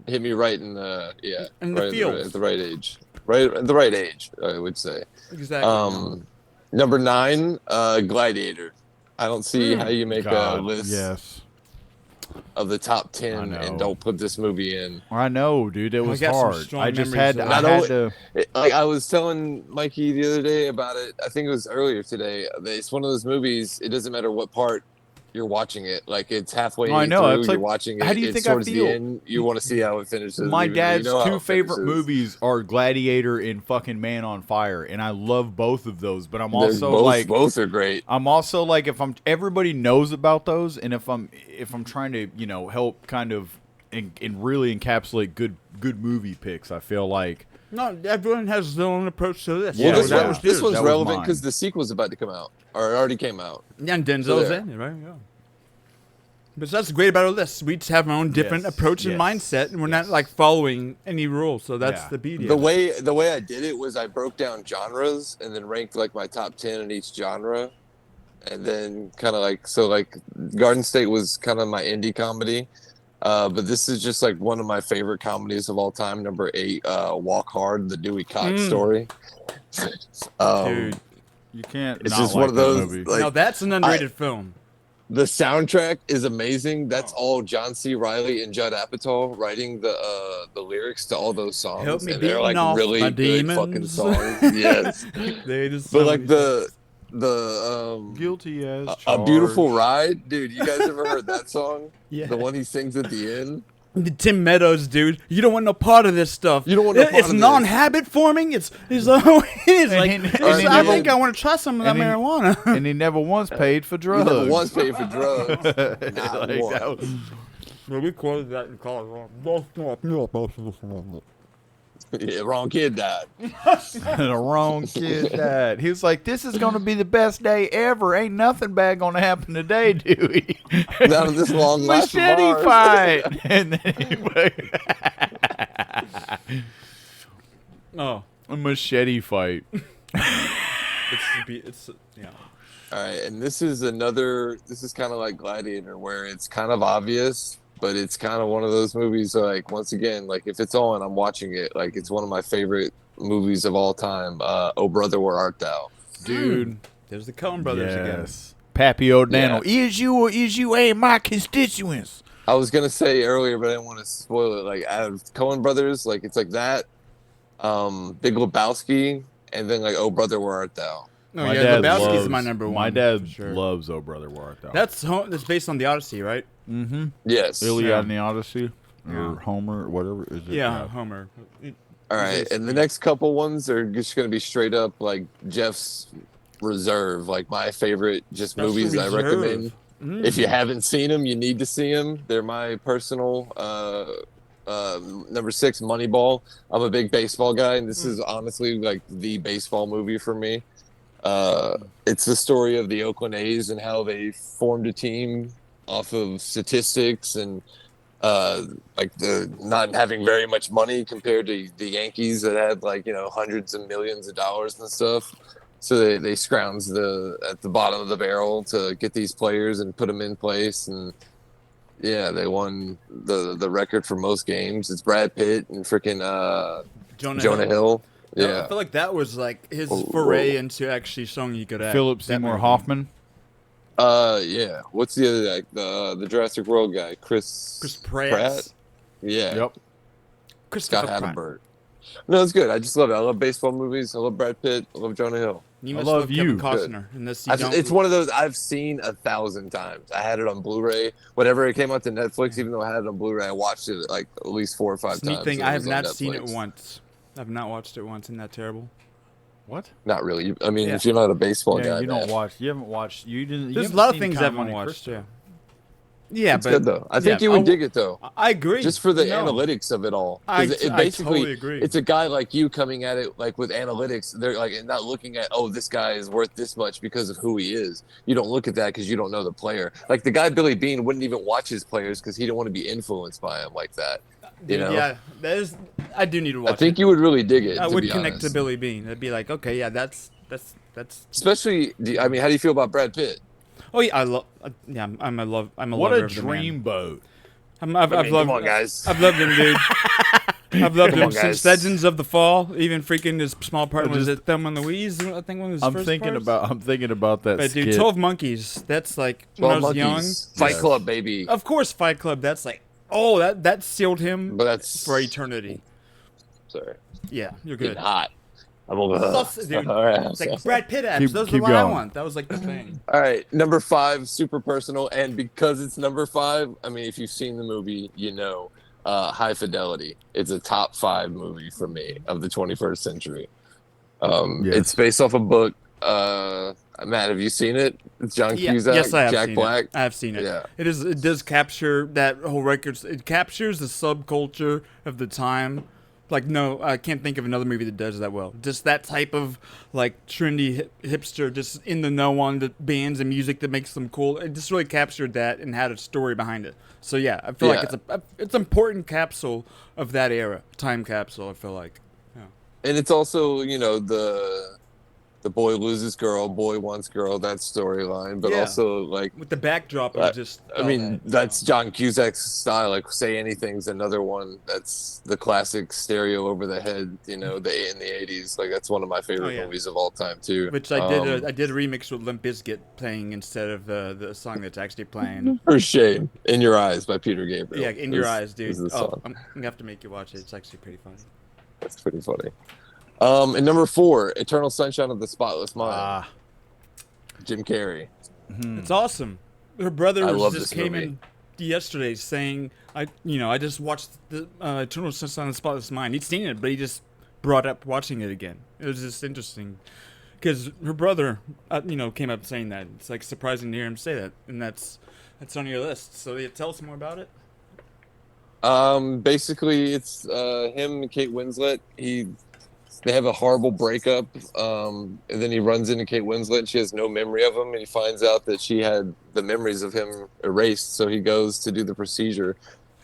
Hit me right in the
In the
right
feels.
at the right age. Right at the right age, I would say.
exactly.
Number 9, Gladiator. I don't see how you make a list
Yes.
of the top
I
10
know.
and don't put this movie in.
I know, dude. It was
got some
hard.
strong
I just
memories
had
of
to. I
that.
had to.
Like I was telling Mikey the other day about it. I think it was earlier today. It's one of those movies. It doesn't matter what part you're watching it. Like it's halfway
I know,
through.
it's
You're
like,
watching it.
how do you
it's
think I
towards
feel?
the end. You want to see how it finishes.
My
even though you
dad's
know how
2
it
favorite
finishes.
movies are Gladiator and fucking Man on Fire, and I love both of those. But I'm
They're
also
both,
like,
both are great.
I'm also like, if I'm everybody knows about those, and if I'm trying to help kind of and really encapsulate good movie picks, I feel like
No, everyone has their own approach to this.
Well,
Yeah,
this,
yeah.
one, this one's
That was
relevant
mine.
because the sequel's about to come out, or it already came out.
Yeah, and Denzel's
there.
in it, right? Yeah. But that's great about our list. We just have our own different
Yes,
approach and
yes,
mindset, and we're not
yes.
like following any rules. So that's
Yeah.
the beauty.
The
of it.
way I did it was I broke down genres and then ranked like my top 10 in each genre, and then kind of like Garden State was kind of my indie comedy, but this is just like one of my favorite comedies of all time. Number 8, Walk Hard, the Dewey Cox story.
Dude,
you can't.
It's
not
just
like
one of
that
those.
movie.
Like,
no, that's an underrated film.
the soundtrack is amazing. That's all John C. Reilly and Judd Apatow writing the lyrics to all those songs.
Help me
and they're
beating
like
off
really
my
good fucking
demons.
songs. Yes.
They just
But
so
like
many
the
Guilty as
A Beautiful Ride, dude. You guys ever heard that song?
Yeah.
The one he sings at the end.
The Tim Meadows, dude. You don't want no part of this stuff.
You don't want no part
It's
of this.
non-habit forming. It's I think I want to try some of that
and he-
marijuana.
and he never once paid for
He
drugs.
never once paid for drugs. Not
Like,
one.
that was-
We quoted that in college.
Yeah, wrong kid died.
the wrong kid died. He was like, "This is gonna be the best day ever. Ain't nothing bad gonna happen today, Dewey."
Not in this long life of
Machete
ours.
fight. And then
Oh,
a machete fight.
it's yeah.
All right, and this is kind of like Gladiator, where it's kind of obvious, but it's kind of one of those movies that, like, once again, like if it's on, I'm watching it. Like it's one of my favorite movies of all time. Oh Brother, Where Art Thou?
Dude.
There's the Coen brothers again.
Yes. Pappy O'Daniel. Is you ain't my constituents.
I was gonna say earlier, but I didn't want to spoil it. Like out of Coen Brothers, like it's like that, Big Lebowski, and then like Oh Brother, Where Art Thou?
Oh
My
yeah,
dad
Lebowski's
loves-
my number one.
My dad
for sure.
loves Oh Brother, Where Art Thou.
That's based on the Odyssey, right?
Mm-hmm.
Yes.
Iliad
Yeah.
and the Odyssey. Or
Yeah.
Homer, or whatever. Is it?
Yeah, Homer.
All right, and the next couple ones are just gonna be straight up like Jeff's Reserve, like my favorite just
Special
movies I
Reserve.
recommend. If you haven't seen them, you need to see them. They're my personal number 6, Moneyball. I'm a big baseball guy, and this is honestly like the baseball movie for me. It's the story of the Oakland A's and how they formed a team off of statistics and like the not having very much money compared to the Yankees that had like hundreds of millions of dollars and stuff. So they scrounge at the bottom of the barrel to get these players and put them in place, and yeah, they won the record for most games. It's Brad Pitt and freaking Jonah Hill. Yeah,
I feel like that was like his foray into actually showing you could act.
Philip
That
Seymour
movie.
Hoffman.
yeah. What's the other guy? The Jurassic World guy, Chris
Chris Pratt.
Yeah.
Yep.
Christopher
Scott
Pratt.
Hatteberg. No, it's good. I just love it. I love baseball movies. I love Brad Pitt. I love Jonah Hill.
You
I
must
love
love
you.
Kevin Costner. Unless you don't.
It's one of those I've seen 1,000 times. I had it on Blu-ray. Whenever it came out to Netflix, even though I had it on Blu-ray, I watched it like at least 4 or 5
It's a neat
times.
thing.
when
I
it
have
was on
not seen it
Netflix.
once. I've not watched it once. Isn't that terrible?
What?
Not really. I mean,
Yeah.
if you're not a baseball
Yeah,
guy,
you don't
man.
watch. You haven't watched. You didn't. You
There's a
haven't
lot of
seen
things I
Count
haven't
Monte
watched.
Cristo.
Yeah. Yeah,
It's
but
good though. I think
yeah,
you would dig it though.
I agree.
Just for the
No.
analytics of it all.
I
'Cause it
I
basically,
totally agree.
it's a guy like you coming at it like with analytics. They're like not looking at, oh, this guy is worth this much because of who he is. You don't look at that because you don't know the player. Like the guy Billy Bean wouldn't even watch his players because he didn't want to be influenced by him like that.
Dude,
You know?
yeah, that is. I do need to watch
I think
it.
you would really dig it.
I
to
would
be
connect to
honest.
Billy Bean. I'd be like, okay, yeah, that's.
Especially, I mean, how do you feel about Brad Pitt?
Oh yeah, I love. Yeah, I'm a
What
lover
a
of the man.
dreamboat!
I've
I mean,
loved.
come on, guys.
I've loved him, dude. I've loved
Come
him
on,
since
guys.
Legends of the Fall. Even freaking his small part was
just-
it Thelma and Louise. I think one of his
I'm
first
thinking
parts.
about. I'm thinking about that
But dude,
skit.
12 Monkeys. That's like when I
12
was young.
Monkeys, Fight
Yes.
Club, baby.
Of course, Fight Club. That's like, oh, that sealed him
But that's
for eternity.
Sorry,
Yeah, you're
getting
good.
hot. I'm over.
Dude,
All right.
it's like Brad Pitt abs.
Keep-
Those are
keep
what I
going.
want. That was like the thing.
All right, number 5, super personal, and because it's number 5, I mean, if you've seen the movie, you know, High Fidelity. It's a top 5 movie for me of the 21st century.
Yes.
It's based off a book. Matt, have you seen it? It's John Cusack,
yes, I have
Jack
seen
Black.
it. I have seen it.
Yeah.
It does capture that whole record. It captures the subculture of the time. Like, no, I can't think of another movie that does that well. Just that type of like trendy hipster, just in the know on the bands and music that makes them cool. It just really captured that and had a story behind it. So yeah, I feel like it's an important capsule of that era, time capsule. I feel like. Yeah.
And it's also, you know, the boy loses girl, boy wants girl, that storyline, but
Yeah.
also like
With the backdrop of just.
I mean, that's John Cusack's style. Like, Say Anything's another one that's the classic stereo over the head. You know, in the '80s. Like, that's one of my favorite
yeah.
movies of all time too.
Which I did a remix with Limp Bizkit playing instead of the song that's actually playing.
For Shame, In Your Eyes by Peter Gabriel.
Yeah, In Your Eyes, dude.
is the
Oh,
song.
I'm gonna have to make you watch it. It's actually pretty funny.
That's pretty funny. And number 4, Eternal Sunshine of the Spotless Mind.
Ah,
Jim Carrey.
It's awesome. Her brother
I love
just
this
came
movie.
in yesterday saying, I just watched the Eternal Sunshine of the Spotless Mind. He'd seen it, but he just brought up watching it again. It was just interesting because her brother, came up saying that. It's like surprising to hear him say that, and that's on your list. So yeah, tell us more about it.
Basically, it's him and Kate Winslet. They have a horrible breakup, and then he runs into Kate Winslet, and she has no memory of him, and he finds out that she had the memories of him erased, so he goes to do the procedure,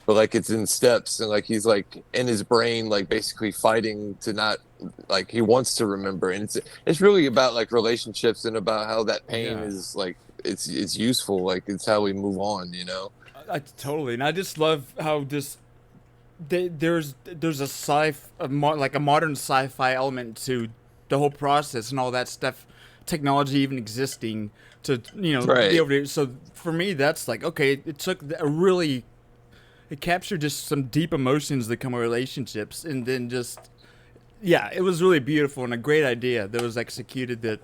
but like it's in steps, and like he's like in his brain, like basically fighting to not, like he wants to remember, and it's really about like relationships and about how that pain
Yeah.
is like it's useful, like it's how we move on, you know.
I totally, and I just love how there's a modern sci-fi element to the whole process and all that stuff, technology even existing to
Right.
be able to. So for me, that's like okay, it captured just some deep emotions that come with relationships, and then it was really beautiful and a great idea that was executed. That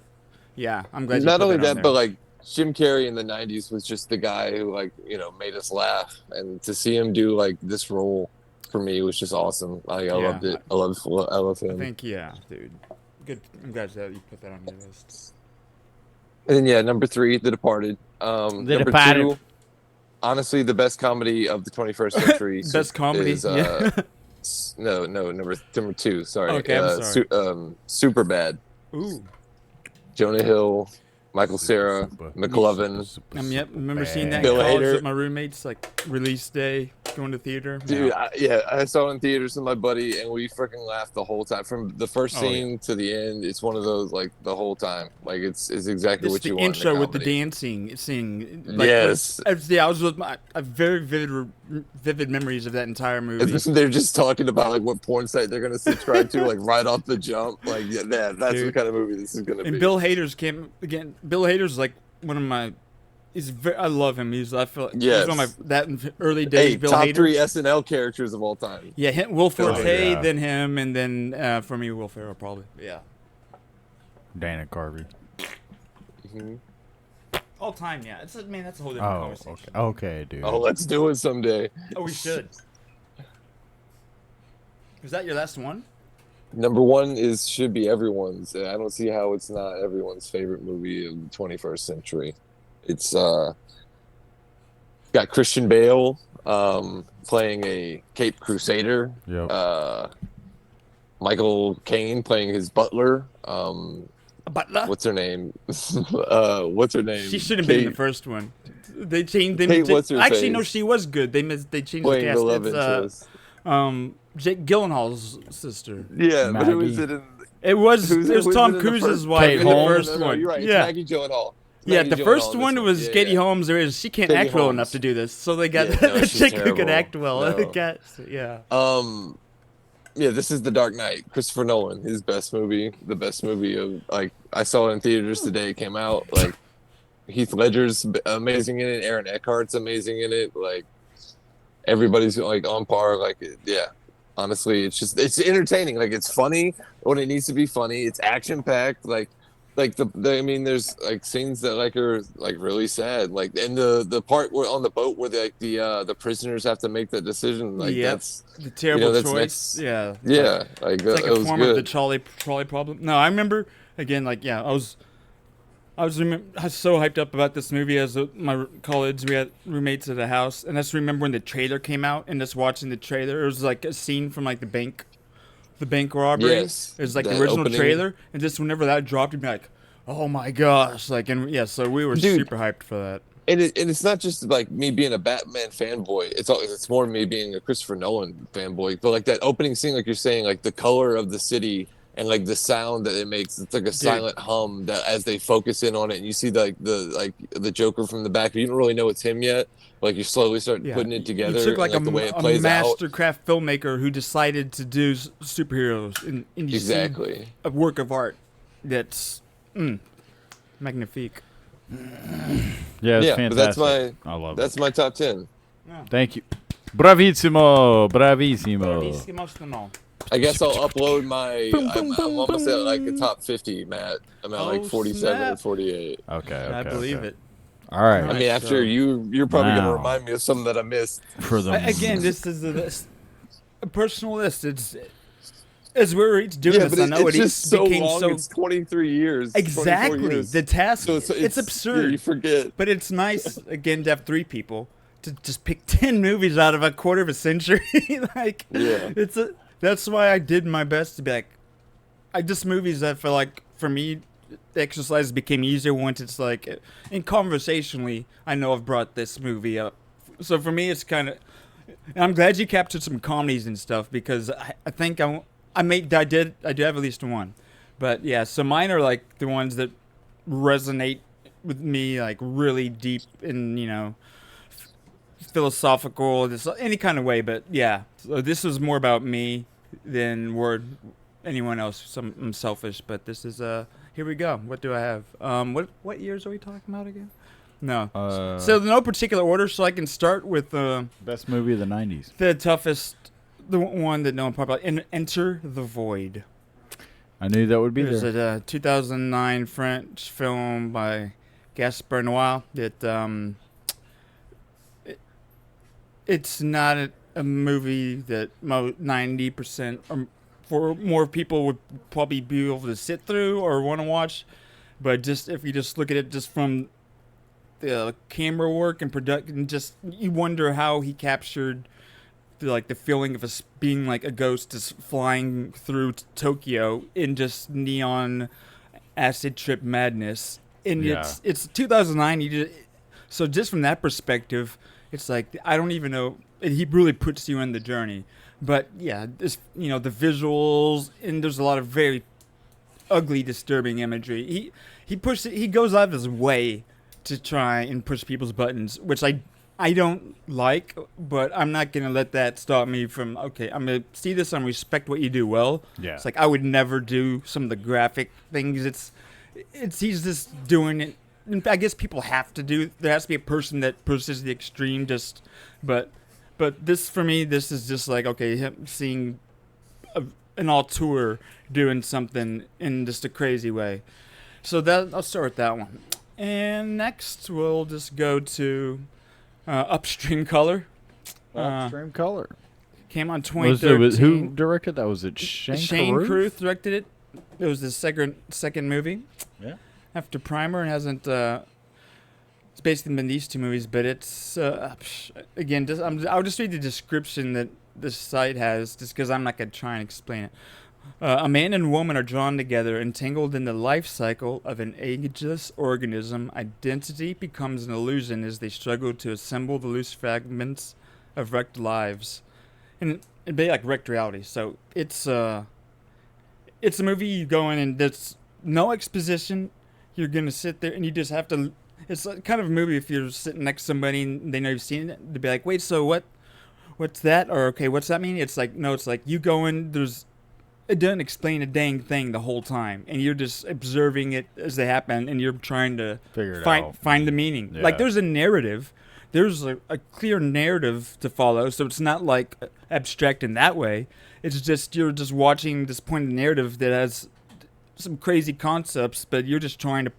I'm glad.
Not
you
only
put that, on
that,
there.
but like Jim Carrey in the '90s was just the guy who like made us laugh, and to see him do like this role for me was just awesome. I loved it. I love him.
I think dude. Good. I'm glad that you put that on your list.
And then number 3, The Departed. Number
Departed.
2, honestly, the best comedy of the 21st century.
Best comedy?
is,
Yeah.
no, number 2. Sorry.
Okay, I'm sorry.
Super Bad.
Ooh.
Jonah Hill, Michael Cera, McLovin.
Remember seeing that in
Bill
college
Hader.
with my roommates, like release day, going to theater.
Dude, I saw it in theaters with my buddy, and we freaking laughed the whole time. From the first
Oh, yeah.
scene to the end, it's one of those like the whole time. Like it's exactly
Just
what you
the
want.
intro
in a
with the
comedy.
dancing, singing.
Yes.
I was with I have very vivid memories of that entire movie.
They're just talking about like what porn site they're gonna subscribe to, like right off the jump. Like that's
Dude.
the kind of movie this is gonna
And
be.
Bill Hader's came again. Bill Hader's like one of my. I love him. I feel like
Yes.
he's one of that early days.
Hey,
Bill
top
Hader.
3 SNL characters of all time.
Yeah, Will Forte,
yeah.
then him, and then for me, Will Ferrell probably. Yeah.
Dana Carvey.
hmm
All time, yeah. That's a whole different
Oh,
conversation.
okay, dude.
Oh, let's do it someday.
Oh, we should. Is that your last one?
Number 1 should be everyone's. I don't see how it's not everyone's favorite movie of the 21st century. It's got Christian Bale playing a Cape Crusader.
Yep.
Michael Caine playing his butler.
Butler.
What's her name? What's her name?
She shouldn't have been in the first one. They changed.
What's her
Actually,
face?
no, she was good. They changed
Playing
the
the love
cast.
interest.
Jake Gyllenhaal's sister.
Yeah, but who is
Maggie.
it in?
It was
Who's
Tom
it in the
Cruise's
first-
wife
Kate
in the
Holmes?
first
No,
one.
you're right.
Yeah.
It's Maggie Gyllenhaal.
Yeah,
Maggie
the first
Gyllenhaal,
one
this
was
Yeah,
Katie
yeah.
Holmes. She can't
Katie
act well
Holmes.
enough to do this, so they got
Yeah, no,
a
she's
chick who could
terrible.
act well.
No.
Yeah.
Yeah, this is The Dark Knight. Christopher Nolan, his best movie, the best movie of I saw it in theaters today. It came out Heath Ledger's amazing in it. Aaron Eckhart's amazing in it. Everybody's on par. Yeah. Honestly, it's entertaining. It's funny when it needs to be funny. It's action packed. There's scenes that are really sad. And the part where on the boat where the prisoners have to make that decision.
Yep.
That's
The terrible
that's
choice. Yeah.
yeah.
It's
That
like a
was
form of the
good.
trolley problem. No, I remember again. I was so hyped up about this movie as my college. We had roommates at the house, and I just remember when the trailer came out and just watching the trailer. It was like a scene from the bank robbery.
Yes,
It was the
that
original
opening.
trailer, and just whenever that dropped, you'd be like, "Oh my gosh!" So we were
Dude.
super hyped for that.
And it's not just me being a Batman fanboy. It's more me being a Christopher Nolan fanboy. But that opening scene, you're saying, the color of the city and the sound that it makes, it's like a silent hum that as they focus in on it, and you see the Joker from the back, you don't really know it's him yet. You slowly start putting it together.
You took
and, the way it
a
plays out.
mastercraft filmmaker who decided to do superheroes, and you
Exactly.
see a work of art that's magnifique.
Yeah, it's
Yeah,
fantastic.
but that's
I love
That's
it.
my top 10.
Thank you. Bravissimo.
I guess I'll upload my. I'm almost at a top 50, Matt. I'm at 47
snap.
or 48.
Okay.
I believe it.
All right.
I
Right,
mean, after
so-
you're probably
Now.
gonna remind me of something that I missed.
For the
Again, this is a personal list. As we're each doing this, I know
it's
it
just so
became
long.
so
It's 23 years. 24
exactly
years.
the task.
So
it's absurd.
Yeah, you forget.
But it's nice again to have 3 people to just pick 10 movies out of a quarter of a century.
Yeah.
That's why I did my best to be just movies that feel for me, the exercise became easier once it's and conversationally, I know I've brought this movie up. So for me, it's kind of, and I'm glad you captured some comedies and stuff because I think I do have at least one. But yeah, so mine are the ones that resonate with me really deep in philosophical, any kind of way. But yeah, so this is more about me than anyone else. I'm selfish, but this is here we go. What do I have? What years are we talking about again? No. So no particular order, so I can start with
best movie of the 90s.
the toughest, the one that no one probably Enter the Void.
I knew that would be
It was
there.
a 2009 French film by Gaspar Noé that it's not a movie that 90% or for more people would probably be able to sit through or want to watch, but just if you just look at it just from the camera work and production, just you wonder how he captured the feeling of being like a ghost just flying through Tokyo in just neon acid trip madness. And
Yeah.
it's 2009. So just from that perspective, it's I don't even know. He really puts you in the journey. But yeah, this the visuals, and there's a lot of very ugly, disturbing imagery. He goes out of his way to try and push people's buttons, which I don't like, but I'm not gonna let that stop me from I'm gonna see this and respect what you do well.
Yeah.
It's I would never do some of the graphic things. It's he's just doing it I guess people have to do. There has to be a person that pushes the extreme. But this for me, this is just like okay, him seeing an auteur doing something in just a crazy way. So that I'll start with that one. And next we'll just go to Upstream Color.
Upstream Color.
Came on 2013.
Who directed that? Was it Shane
Carruth directed it. It was the second movie.
Yeah.
After Primer, it hasn't. It's basically been these two movies, but it's again. I'll just read the description that this site has, just because I'm not gonna try and explain it. A man and woman are drawn together, entangled in the life cycle of an ageless organism. Identity becomes an illusion as they struggle to assemble the loose fragments of wrecked lives, and it'd be like wrecked reality. So it's a movie you go in and there's no exposition. You're gonna sit there and you just have to. It's like kind of a movie if you're sitting next to somebody and they know you've seen it. They'd be like, "Wait, so what? What's that?" Or okay, what's that mean? It's like no, it's like you go in. It doesn't explain a dang thing the whole time, and you're just observing it as they happen, and you're trying to
Figure it out.
find the meaning.
Yeah.
Like there's a narrative, there's a clear narrative to follow, so it's not like abstract in that way. It's just you're just watching this point of narrative that has some crazy concepts, but you're just trying to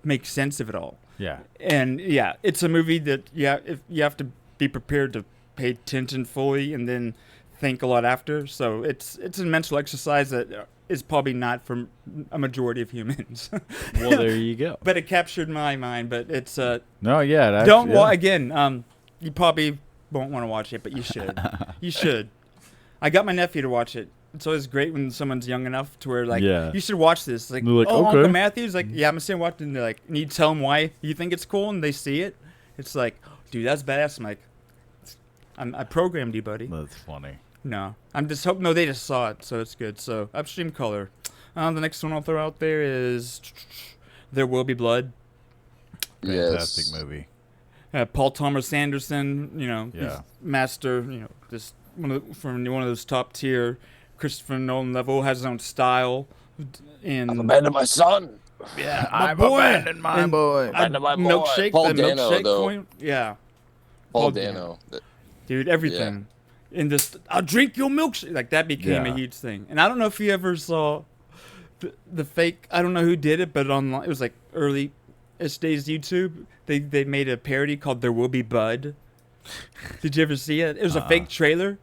make sense of it all.
Yeah.
And yeah, it's a movie that if you have to be prepared to pay attention fully and then think a lot after. So it's a mental exercise that is probably not for a majority of humans.
Well, there you go.
But it captured my mind. But it's
No, yeah. That's,
don't
yeah.
again. You probably won't want to watch it, but you should. You should. I got my nephew to watch it. It's always great when someone's young enough to where like you should watch this. Like,
They're like,
oh,
okay.
Uncle Matthew's like, yeah, I'm gonna sit and watch it. And they're like, and you tell them why you think it's cool, and they see it. It's like, dude, that's badass. I'm like, I programmed you, buddy.
That's funny.
No, I'm just hoping. No, they just saw it, so it's good. So Upstream Color. The next one I'll throw out there is There Will Be Blood.
Fantastic
Yes.
movie.
Paul Thomas Anderson, he's master, just from one of those top tier Christopher Nolan level, has his own style. And
I'm abandoned my son.
Yeah,
my
I've
boy.
abandoned my
And
boy.
Abandoned my boy.
Milkshake,
Paul
the
Dano,
milkshake
though.
point. Yeah.
Paul
Dano.
Dano.
Dude, everything. And this, I'll drink your milkshake. Like, that became a huge thing. And I don't know if you ever saw the fake, I don't know who did it, but online, it was like early-ish days YouTube. They made a parody called There Will Be Bud. Did you ever see it? It was a fake trailer.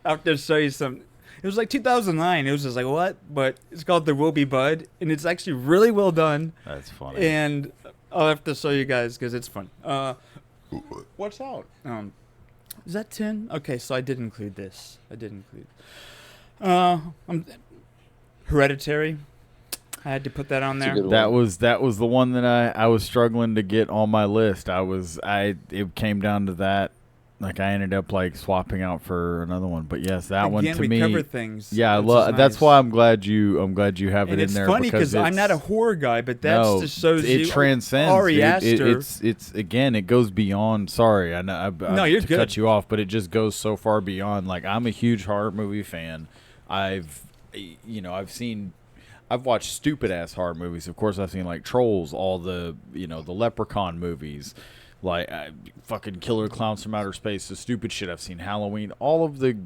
Out there to show you some. It was like 2009. It was just like, what? But it's called There Will Be Bud. And it's actually really well done.
That's funny.
And I'll have to show you guys because it's fun. What's out? Is that 10? Okay, so I did include this. Hereditary. I had to put that on
That's a
there.
good
That was the one that I was struggling to get on my list. It came down to that. Like I ended up like swapping out for another one. But yes, that one to
we
me.
cover things.
Yeah,
which is
that's
nice.
why I'm glad you have
And
it
it's
in there.
funny
because
I'm not a horror guy, but that's just shows
it
you.
transcends.
Ari
Dude.
Aster.
It's again, it goes beyond. Sorry, I know.
No, you're
to
good.
cut you off, but it just goes so far beyond. Like I'm a huge horror movie fan. I've watched stupid ass horror movies. Of course, I've seen like Trolls, all the the Leprechaun movies, like fucking Killer Clowns from Outer Space, the stupid shit I've seen. Halloween, all of the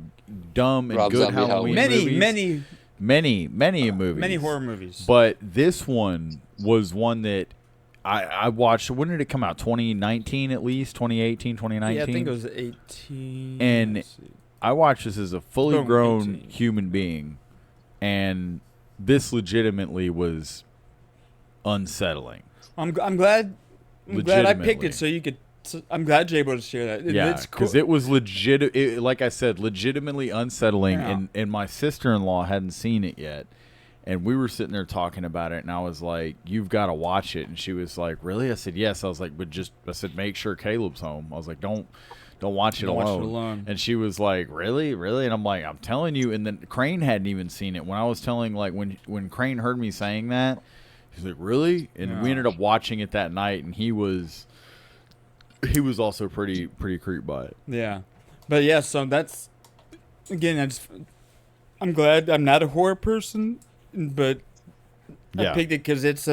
dumb and
Rob
good
Zombie
Halloween
Halloween.
movies. Many movies,
Many horror movies.
But this one was one that I watched. When did it come out? 2019 at least? 2018, 2019?
Yeah, I think it was 18.
And
Let's see.
I watched this as a fully
Boom,
grown
18.
human being, and this legitimately was unsettling.
I'm glad I picked
Legitimately.
it so you could. I'm glad you're able to share that.
Yeah,
It's cool.
because it was like I said, legitimately unsettling,
Yeah.
and my sister-in-law hadn't seen it yet, and we were sitting there talking about it, and I was like, "You've got to watch it," and she was like, "Really?" I said, "Yes." I was like, I said, make sure Caleb's home. I was like, Don't watch it
Don't watch it
alone.
alone.
And she was like, "Really, really?" And I'm like, "I'm telling you." And then Crane hadn't even seen it. When I was telling, like, when Crane heard me saying that, he's like, "Really?" And we
Yeah.
ended up watching it that night, and he was also pretty creeped by it.
Yeah, but yeah. So that's again. I'm glad I'm not a horror person, but I
Yeah.
picked it because it's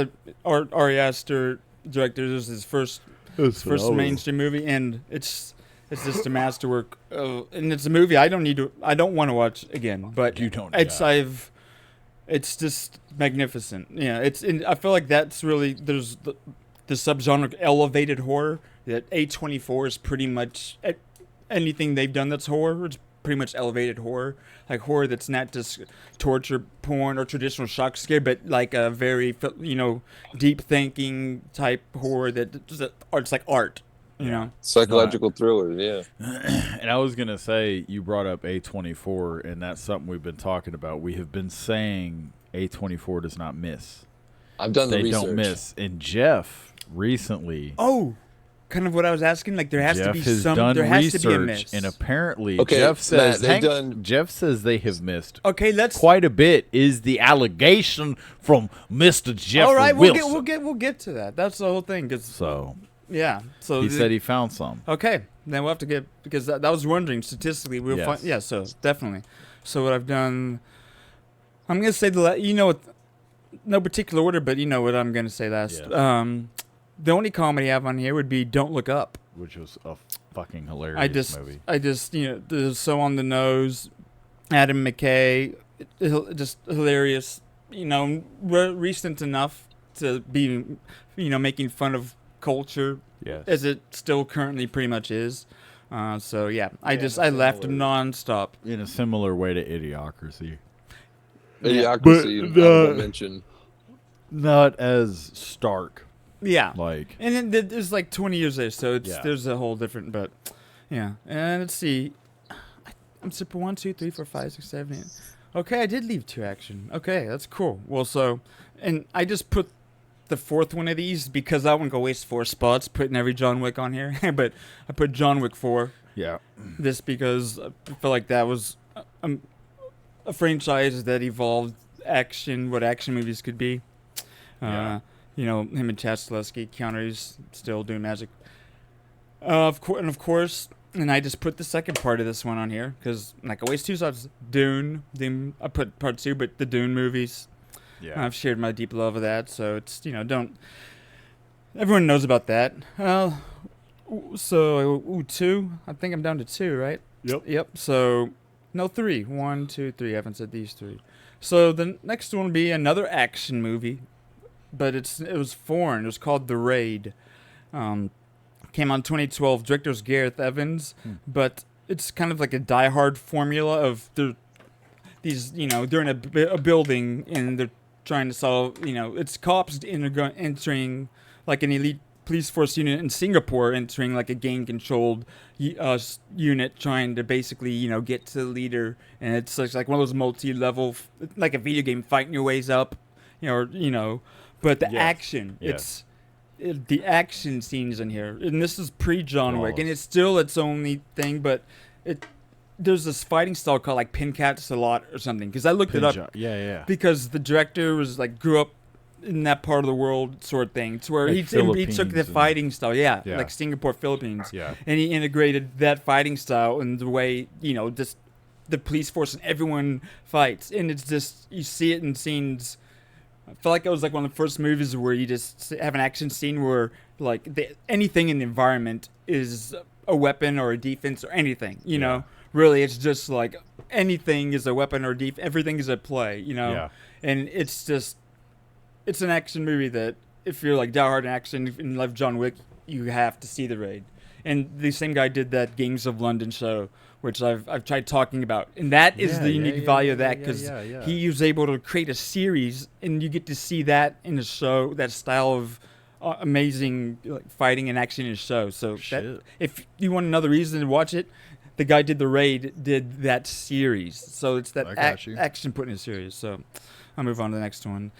Ari Aster. director. This is his first mainstream movie, and it's just a masterwork. And it's a movie I don't want to watch again. But
You don't,
it's just magnificent. Yeah, I feel like that's really there's the subgenre of elevated horror that A24 is pretty much anything they've done that's horror. It's pretty much elevated horror, like horror that's not just torture porn or traditional shock scare, but like a very deep thinking type horror it's like art. You know,
psychological thrillers. Yeah.
And I was gonna say, you brought up A24, and that's something we've been talking about. We have been saying A24 does not miss.
I've done the research.
They don't miss. And Jeff recently.
Oh, kind of what I was asking. Like there has to be a miss.
And apparently,
okay,
Jeff says
Jeff
says they have missed.
Okay,
quite a bit. Is the allegation from Mr. Jeffrey
All right,
Wilson.
we'll get to that. That's the whole thing. Yeah. So
he said he found some.
Okay, then we'll have to get because I was wondering statistically we'll find. Yeah, so definitely. So what I've done, I'm gonna say no particular order, but you know what I'm gonna say last.
Yes.
The only comedy I have on here would be Don't Look Up,
which was a fucking hilarious movie.
I just so on the nose, Adam McKay, just hilarious. Recent enough to be making fun of culture,
yes,
as it still currently pretty much is. So yeah, I laughed nonstop.
In a similar way to Idiocracy.
Idiocracy, honorable mention.
Not as stark.
Yeah,
and
then there's like 20 years there, so there's a whole different. But yeah, and let's see. I'm super 1, 2, 3, 4, 5, 6, 7, 8. Okay, I did leave 2 action. Okay, that's cool. Well, and I just put the 4th one of these because I wouldn't go waste 4 spots putting every John Wick on here. But I put John Wick 4.
Yeah.
This because I feel like that was a franchise that evolved what action movies could be. Him and Chad Stahelski, Keanu Reeves still doing magic. Of course, and I just put the second part of this one on here because I waste 2 spots. Dune. I put part 2, but the Dune movies.
Yeah.
I've shared my deep love of that, so it's everyone knows about that. So 2. I think I'm down to 2, right? Yep. So no 3. 1, 2, 3. I haven't said these 3. So the next one will be another action movie, but it was foreign. It was called The Raid. Came out in 2012. Director's Gareth Evans, but it's kind of like a Die Hard formula of they're in a building and they're trying to solve, it's cops entering like an elite police force unit in Singapore, entering like a gang-controlled unit, trying to basically, get to the leader. And it's like one of those multi-level, like a video game, fighting your ways up, but the action, the action scenes in here. And this is pre-John Wick, and it's still its only thing, but there's this fighting style called like Pincat Salat or something, because I looked it up. Because the director was like grew up in that part of the world sort of thing, to where he took the fighting style, like Singapore, Philippines, and he integrated that fighting style in the way just the police force and everyone fights, and it's just you see it in scenes. I feel like it was like one of the first movies where you just have an action scene where like anything in the environment is a weapon or a defense or anything, you know. Really, it's just like anything is a weapon or everything is a play, And it's an action movie that if you're like diehard in action and love John Wick, you have to see The Raid. And the same guy did that Gangs of London show, which I've tried talking about, and that is the unique value of that, because he was able to create a series, and you get to see that in a show, that style of amazing fighting and action in a show. So if you want another reason to watch it, the guy did The Raid, did that series. So it's that action put in a series. So I'll move on to the next one.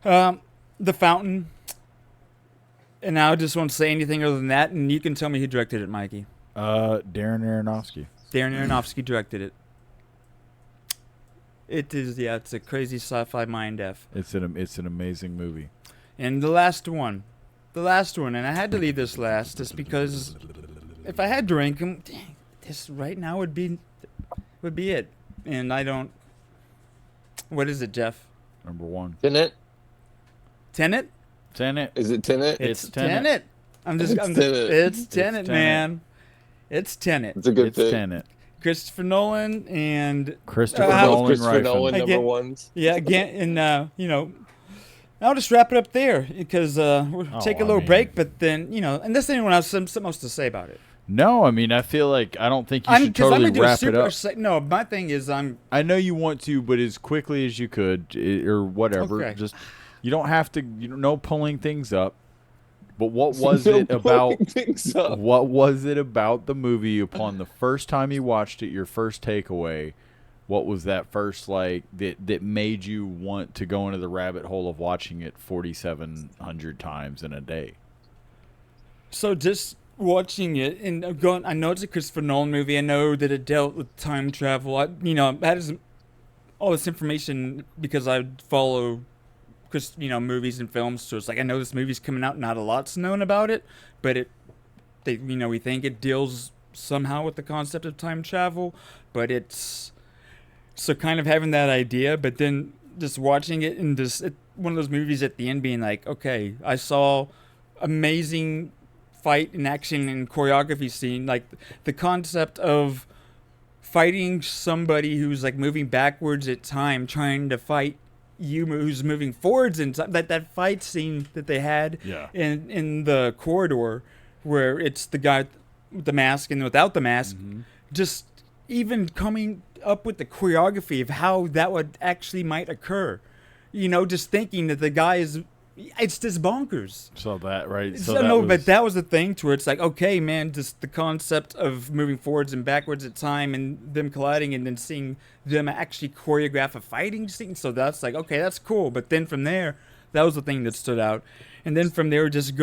The Fountain. And now I just won't say anything other than that, and you can tell me who directed it, Mikey.
Darren Aronofsky.
Darren Aronofsky directed it. It is, it's a crazy sci-fi mind F.
It's an amazing movie.
And the last one, and I had to leave this last just because if I had to rank them, this right now would be it. And I don't. What is it, Jeff?
Number 1.
Tenet.
Tenet?
Tenet.
Is it Tenet?
It's
Tenet.
Tenet. It's Tenet,
Tenet.
man. It's Tenet.
It's a good
It's
pick.
Tenet.
Christopher Nolan and
Christopher
Both
Nolan
Christopher
Rifen.
Nolan number
Again-
ones.
yeah, again, and I'll just wrap it up there because we'll take a little break. But then unless anyone has something else to say about it.
No, I mean, I feel like I don't think you should totally wrap it up.
No, my thing is
I know you want to, but as quickly as you could, or whatever.
Okay.
Just you don't have to. No pulling things up. But what was it about? What was it about the movie? Upon the first time you watched it, your first takeaway, what was that first that made you want to go into the rabbit hole of watching it 4,700 times in a day?
So just watching it and going, I know it's a Christopher Nolan movie. I know that it dealt with time travel. I had all this information because I follow movies and films. So it's like I know this movie's coming out. Not a lot's known about it, but we think it deals somehow with the concept of time travel. But it's so kind of having that idea, but then just watching it and one of those movies at the end being like, okay, I saw amazing fight and action and choreography scene, like the concept of fighting somebody who's like moving backwards at time, trying to fight you who's moving forwards, and that fight scene that they had in the corridor where it's the guy with the mask and without the mask, just even coming up with the choreography of how that would actually might occur, just thinking that the guy is. It's just bonkers.
So that right.
But that was the thing to where it's like, okay, man, just the concept of moving forwards and backwards at time and them colliding and then seeing them actually choreograph a fighting scene. So that's like, okay, that's cool. But then from there, that was the thing that stood out. And then from there, just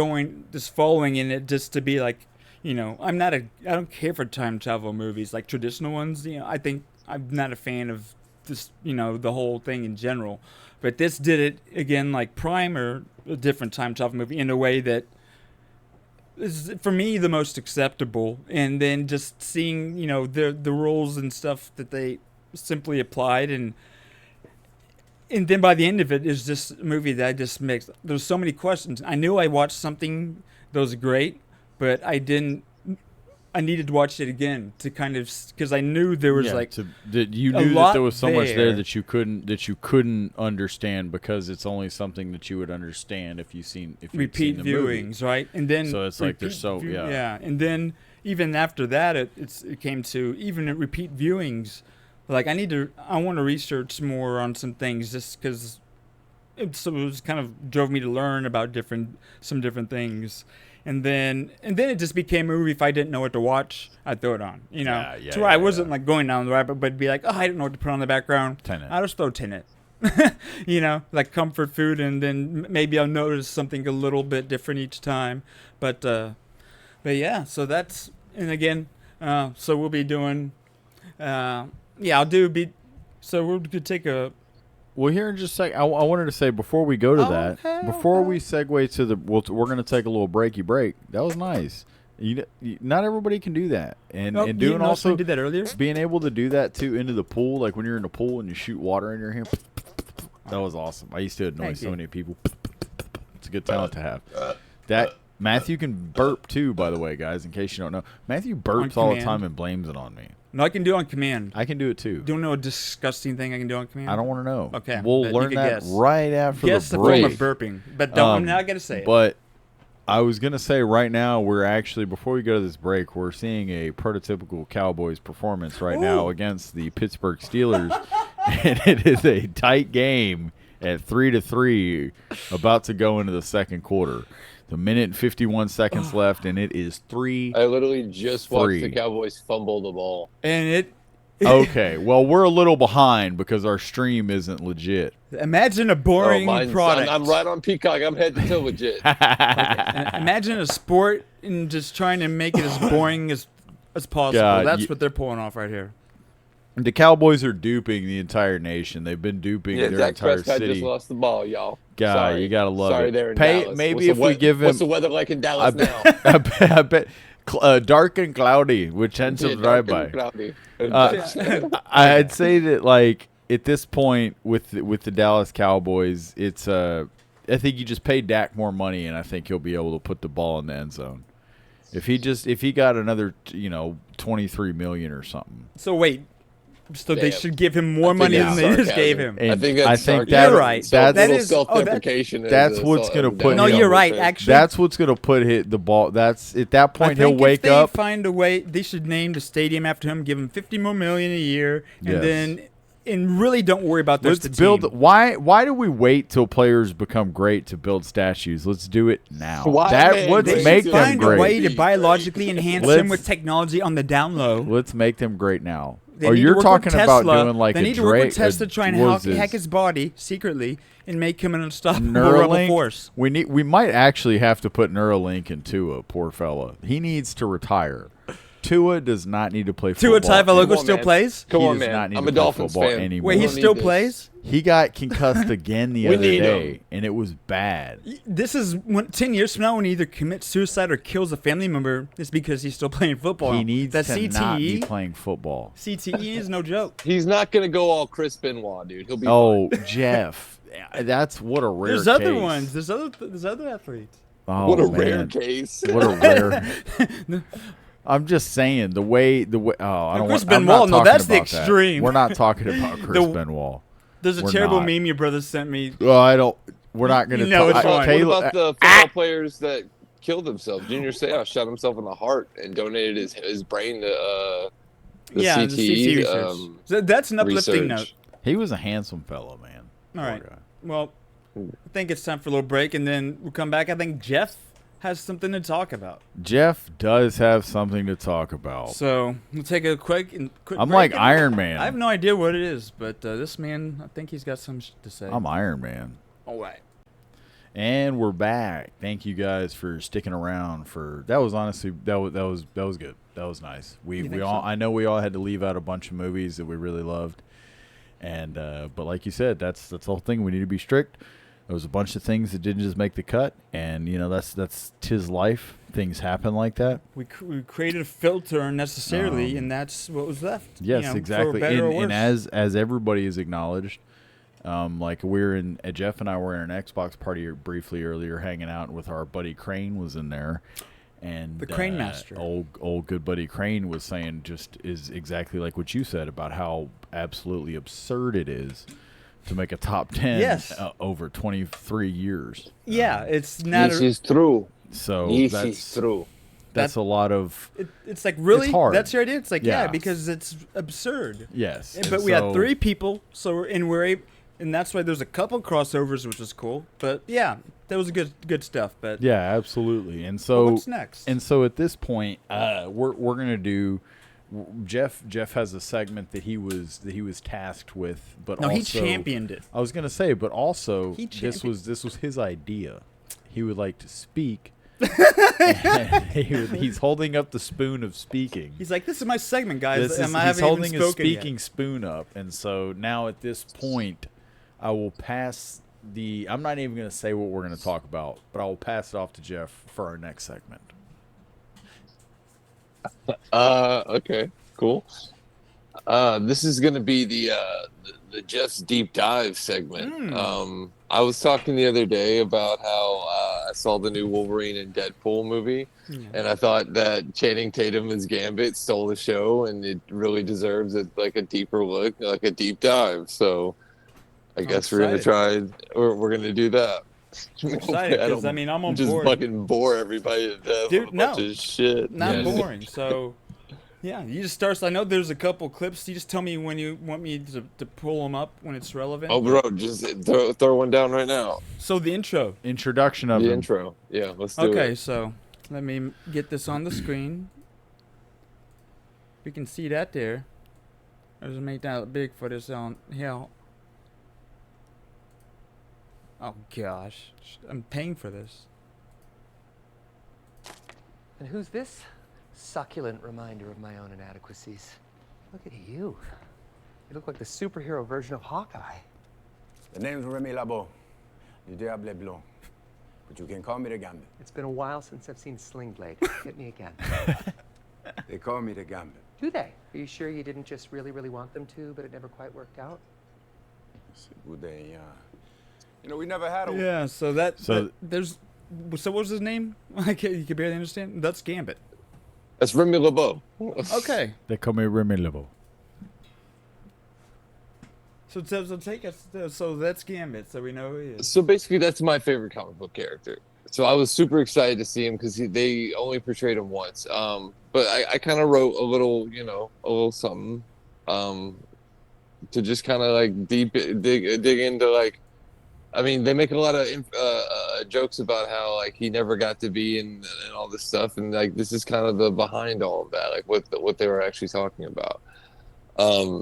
following in it, just to be like, I don't care for time travel movies like traditional ones. I think I'm not a fan of this, the whole thing in general. But this did it again, like Primer, a different time travel movie, in a way that is, for me, the most acceptable. And then just seeing, the rules and stuff that they simply applied. And then by the end of it is just a movie that just makes, there's so many questions. I knew I watched something that was great, but I needed to watch it again to kind of, because I knew there was that
there was so much there that you couldn't understand because it's only something that you would understand if you've seen
repeat
the
viewings,
movie.
Right? And then
so it's like there's
and then even after that, it came to even at repeat viewings. Like I want to research more on some things just because it was kind of drove me to learn about some different things. And then it just became a movie. If I didn't know what to watch, I'd throw it on. To where I wasn't like going down the rabbit, but be like, oh, I don't know what to put on the background.
Tenet.
I'll just throw Tenet. Like comfort food, and then maybe I'll notice something a little bit different each time. But yeah. So that's, and again, so we'll be doing. So we're gonna take a.
Well, here in just a sec, I wanted to say before we go to that, before we segue to we're going to take a little breaky break. That was nice. Not everybody can do that, and doing also
did that earlier.
Being able to do that too into the pool, like when you're in the pool and you shoot water in your hand. That was awesome. I used to annoy so many people. It's a good talent to have. That Matthew can burp too, by the way, guys. In case you don't know, Matthew burps all the time and blames it on me.
No, I can do it on command.
I can do it too.
Do you know a disgusting thing I can do on command?
I don't want to know.
Okay.
We'll learn that right after
guess
the break.
Guess the form of burping. But I'm not going to say it.
But I was going to say right now, we're actually, before we go to this break, we're seeing a prototypical Cowboys performance right now against the Pittsburgh Steelers. And it is a tight game at 3-3, about to go into the second quarter. The minute and 51 seconds left, and it is 3.
I literally just watched the Cowboys fumble the ball.
And
okay, well, we're a little behind because our stream isn't legit.
Imagine a boring product.
I'm right on Peacock. I'm head to toe legit.
Imagine a sport and just trying to make it as boring as possible. That's what they're pulling off right here.
The Cowboys are duping the entire nation. They've been duping their
Dak
entire
Prescott
city.
just lost the ball, y'all.
God, you gotta love it.
There in Dallas.
Maybe if we give him.
What's the weather like in Dallas now?
I bet dark and cloudy with chance of drive-by. I'd say that, like, at this point with the Dallas Cowboys, it's you just pay Dak more money, and I think he'll be able to put the ball in the end zone. If he got another, $23 million or something.
So wait. So they
Damn.
should give him more money than they just gave him.
And
I think that's
that,
You're right.
So
That
that
is-
is self-deprecation.
that's what's gonna put
No,
him-
you're right. Actually,
that's what's gonna put the ball. That's at that
I
point he'll
think
wake
if they
up.
find a way, they should name the stadium after him, give him $50 more million a year, and
Yes.
really don't worry about the
Let's
rest of the
build.
team.
Why do we wait till players become great to build statues? Let's do it now.
Why, man?
Let's
They
make
should
them
find
great.
a way to biologically enhance
Let's-
him with technology on the down low.
Let's make them great now.
They
Or
need to
you're
work
talking
with
about
Tesla.
doing like
they
a
need to work with
Drake.
Tesla to try and hack his body secretly and make him an unstoppable rebel
Neuralink.
force.
We might actually have to put Neuralink in Tua. Poor fella. He needs to retire. Tua does not need to play
Tua
football.
Tagovailoa
Come on,
still
man.
plays?
Come
He
on,
does not
man.
need
I'm
to
a
play
Dolphins
football
fan.
anymore.
Wait, he
We don't
still
need this.
plays?
He got concussed again the
We
other
need
day,
him.
and it was bad.
This is 10 years from now when he either commits suicide or kills a family member. It's because he's still playing football.
He needs
that
to not be
CTE.
playing football.
CTE is no joke.
He's not gonna go all Chris Benoit, dude. He'll be
Oh, Jeff, that's what a rare.
There's other
case.
ones. There's other athletes.
Oh,
what a
man.
rare case.
What a rare. I'm just saying the way. Oh, I don't
Chris
want. I'm not
Benoit, no,
talking
that's the
about that.
extreme.
We're not talking about Chris
The-
Benoit.
There's a
We're
terrible
not.
meme your brother sent me.
Well, I don't. We're not going to.
You know it's
What
fine.
about,
Taylor,
what about the football players that killed themselves? Junior Seau shot himself in the heart and donated his brain to the
Yeah,
CTE,
the CTE research. So that's an uplifting
research.
note.
he was a handsome fellow, man.
All
Poor
right.
guy.
Well, I think it's time for a little break, and then we'll come back. I think Jeff has something to talk about.
Jeff does have something to talk about.
So we'll take a quick
I'm
break
like
and-
Iron Man.
I have no idea what it is, but this man, I think he's got some to say.
I'm Iron Man.
All right.
And we're back. Thank you guys for sticking around. That was honestly that was good. That was nice.
You
We
think
all
so?
I know we all had to leave out a bunch of movies that we really loved, and but like you said, that's the whole thing. We need to be strict. There was a bunch of things that didn't just make the cut, and that's 'tis life. Things happen like that.
We created a filter unnecessarily, and that's what was left.
Yes,
you know,
exactly.
For better or
And
worse.
as everybody has acknowledged, like Jeff and I were in an Xbox party briefly earlier, hanging out with our buddy Crane was in there, and
The Crane Master.
old good buddy Crane was saying just is exactly like what you said about how absolutely absurd it is to make a top 10
Yes.
over 23 years.
Yeah, it's not.
This is true.
So
This
that's
is true.
that's a lot of
It's like really.
It's hard.
That's your idea. It's like yeah,
Yeah.
because it's absurd.
yes.
But
And
we had
so-
3 people, and that's why there's a couple crossovers, which is cool. But yeah, that was good stuff. But
Yeah, absolutely. And
well,
so
what's next?
And so at this point, we're gonna do. Jeff has a segment that he was tasked with, but
no,
also,
he championed it.
I was gonna say, but also
He
this was his idea. He would like to speak. He's holding up the spoon of speaking.
He's like, "This is my segment, guys.
He's
haven't
holding
even
his
spoken yet."
speaking spoon up, and so now at this point, I will pass the. I'm not even gonna say what we're gonna talk about, but I will pass it off to Jeff for our next segment.
Okay, cool. This is gonna be the Jeff's deep dive segment. I was talking the other day about how I saw the new Wolverine and Deadpool movie, and I thought that Channing Tatum as Gambit stole the show, and it really deserves a deeper look, like a deep dive. So I guess we're gonna try, or we're gonna do that.
I'm excited because I'm on
just
board.
fucking bore everybody to death
Dude,
with a bunch of shit.
Not
Yeah.
boring. So, yeah, you just start. I know there's a couple clips. You just tell me when you want me to pull them up when it's relevant.
Oh, bro, just throw one down right now.
So the intro.
Introduction of
The
him.
intro. Yeah, let's do
Okay,
it.
so let me get this on the screen. We can see that there. Let's make that look big for this on here. Oh gosh, I'm paying for this.
And who's this succulent reminder of my own inadequacies? Look at you. You look like the superhero version of Hawkeye.
The name's Remy Labo, du Diable Blanc. But you can call me the Gambit.
It's been a while since I've seen Sling Blade. Hit me again.
They call me the Gambit.
Do they? Are you sure you didn't just really want them to, but it never quite worked out?
Would they, You know, we never had a.
Yeah, so what was his name? You can barely understand. That's Gambit.
That's Remy LeBeau.
Okay.
They call me Remy Level.
So take us. So that's Gambit. So we know who he is.
So basically, that's my favorite comic book character. So I was super excited to see him because they only portrayed him once. But I kind of wrote a little something, to just kind of like dig into like. I mean, they make a lot of jokes about how like he never got to be and all this stuff, and like this is kind of the behind all of that, like what they were actually talking about.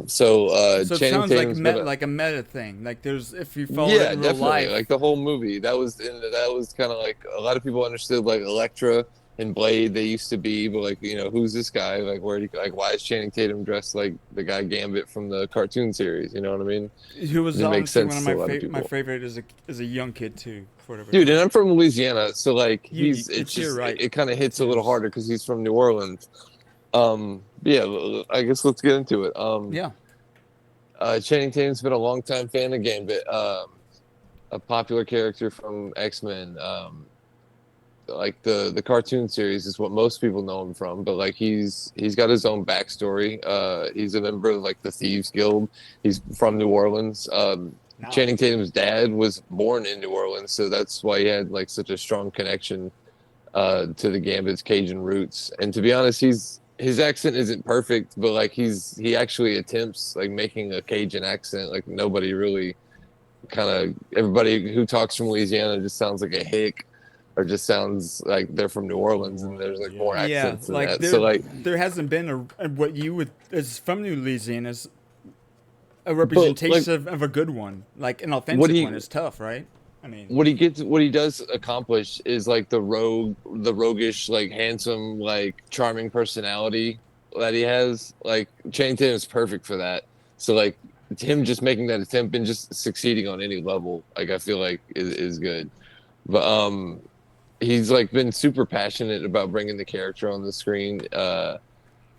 So
it
Channing
sounds
Tatum's
like a meta thing. Like there's if you follow
yeah,
it in real
definitely.
life.
Like the whole movie, that was kind of like a lot of people understood like Elektra and Blade they used to be, but like who's this guy? Like why is Channing Tatum dressed like the guy Gambit from the cartoon series? You know what I mean?
Who was
It makes
honestly one
sense
of
to a lot of
my
people.
favorite as a young kid too. For whatever
Dude, and I'm from Louisiana, so like
you're right.
it kind of hits a little harder because he's from New Orleans. Yeah, I guess let's get into it.
Yeah.
Channing Tatum's been a longtime fan of Gambit, a popular character from X-Men. Like the cartoon series is what most people know him from, but like he's got his own backstory. He's a member of like the Thieves Guild. He's from New Orleans. Channing Tatum's dad was born in New Orleans, so that's why he had like such a strong connection to the Gambit's Cajun roots. And to be honest, his accent isn't perfect, but like he actually attempts like making a Cajun accent. Like nobody really everybody who talks from Louisiana just sounds like a hick or just sounds like they're from New Orleans, and there's like more accents than that. So like
there hasn't been what you would is from New Louisiana is a representation of a good one, like an authentic one is tough, right? I mean, what
he does accomplish is like the roguish, like handsome, like charming personality that he has. Like Channing Tatum is perfect for that. So like him just making that attempt and just succeeding on any level, like I feel like is good. But he's like been super passionate about bringing the character on the screen.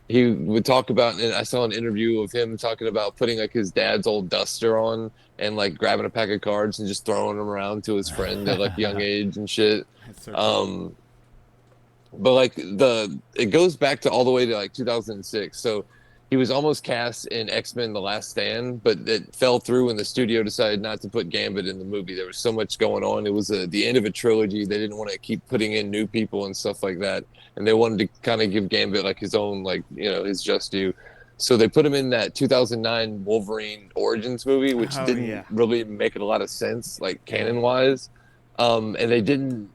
He would talk about, and I saw an interview of him talking about putting like his dad's old duster on and like grabbing a pack of cards and just throwing them around to his friend at like young age and shit.
That's so cool.
But like it goes back to all the way to like 2006. So he was almost cast in X-Men: The Last Stand, but it fell through when the studio decided not to put Gambit in the movie. There was so much going on. It was the end of a trilogy. They didn't want to keep putting in new people and stuff like that. And they wanted to kind of give Gambit like his own, like, his just due. So they put him in that 2009 Wolverine Origins movie, which didn't really make a lot of sense, like canon-wise. And they didn't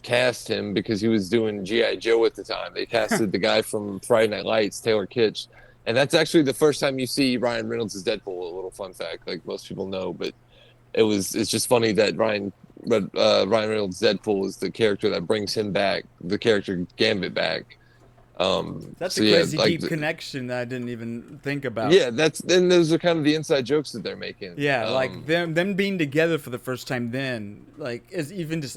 cast him because he was doing G.I. Joe at the time. They casted the guy from Friday Night Lights, Taylor Kitsch. And that's actually the first time you see Ryan Reynolds as Deadpool. A little fun fact, like most people know, but it's just funny that Ryan Reynolds' Deadpool is the character that brings him back, the character Gambit back.
That's a crazy deep connection that I didn't even think about.
Yeah, then those are kind of the inside jokes that they're making.
Yeah, like them being together for the first time. Then, like, is even just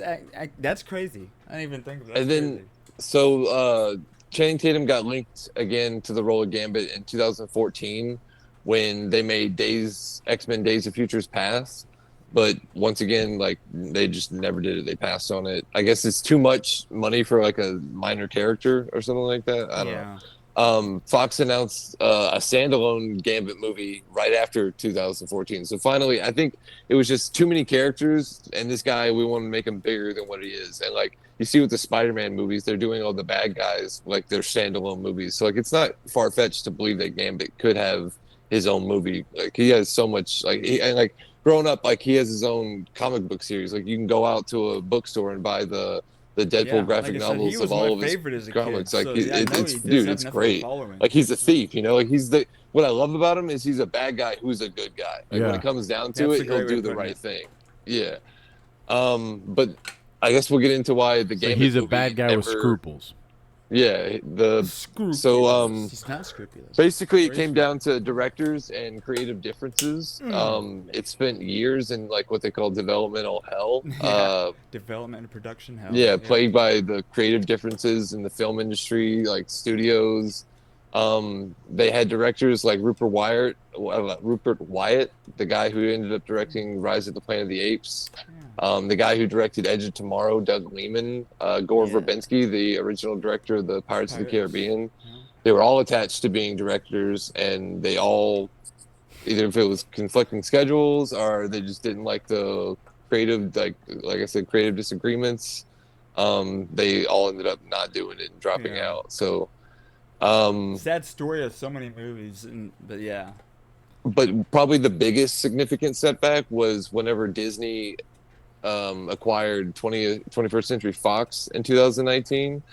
that's crazy. I didn't even think of that.
And then, so Channing Tatum got linked again to the role of Gambit in 2014 when they made X-Men: Days of Futures Past. But once again, like they just never did it. They passed on it. I guess it's too much money for like a minor character or something like that. I don't know. Fox announced a standalone Gambit movie right after 2014. So finally, I think it was just too many characters, and this guy, we want to make him bigger than what he is. And like you see with the Spider-Man movies, they're doing all the bad guys like they're standalone movies. So like it's not far-fetched to believe that Gambit could have his own movie. Like he has so much like growing up, like he has his own comic book series. Like you can go out to a bookstore and buy the Deadpool graphic novels of all of his comics. Like it's great. Like he's a thief, Like what I love about him is he's a bad guy who's a good guy. Like when it comes down to it, he'll do the right thing. Yeah. But I guess we'll get into why the game.
He's a bad guy with scruples.
Yeah, he's
not scrupulous.
Basically, it came down to directors and creative differences. It spent years in like what they call developmental hell.
Development and production hell.
Yeah, plagued by the creative differences in the film industry, like studios. They had directors like Rupert Wyatt, the guy who ended up directing Rise of the Planet of the Apes, the guy who directed Edge of Tomorrow, Doug Liman, Gore Verbinski, the original director of the Pirates of the Caribbean. They were all attached to being directors, and they all, either if it was conflicting schedules or they just didn't like the creative, like I said, creative disagreements, they all ended up not doing it and dropping out. So
sad story of so many movies, but yeah.
But probably the biggest significant setback was whenever Disney acquired 21st Century Fox in 2019.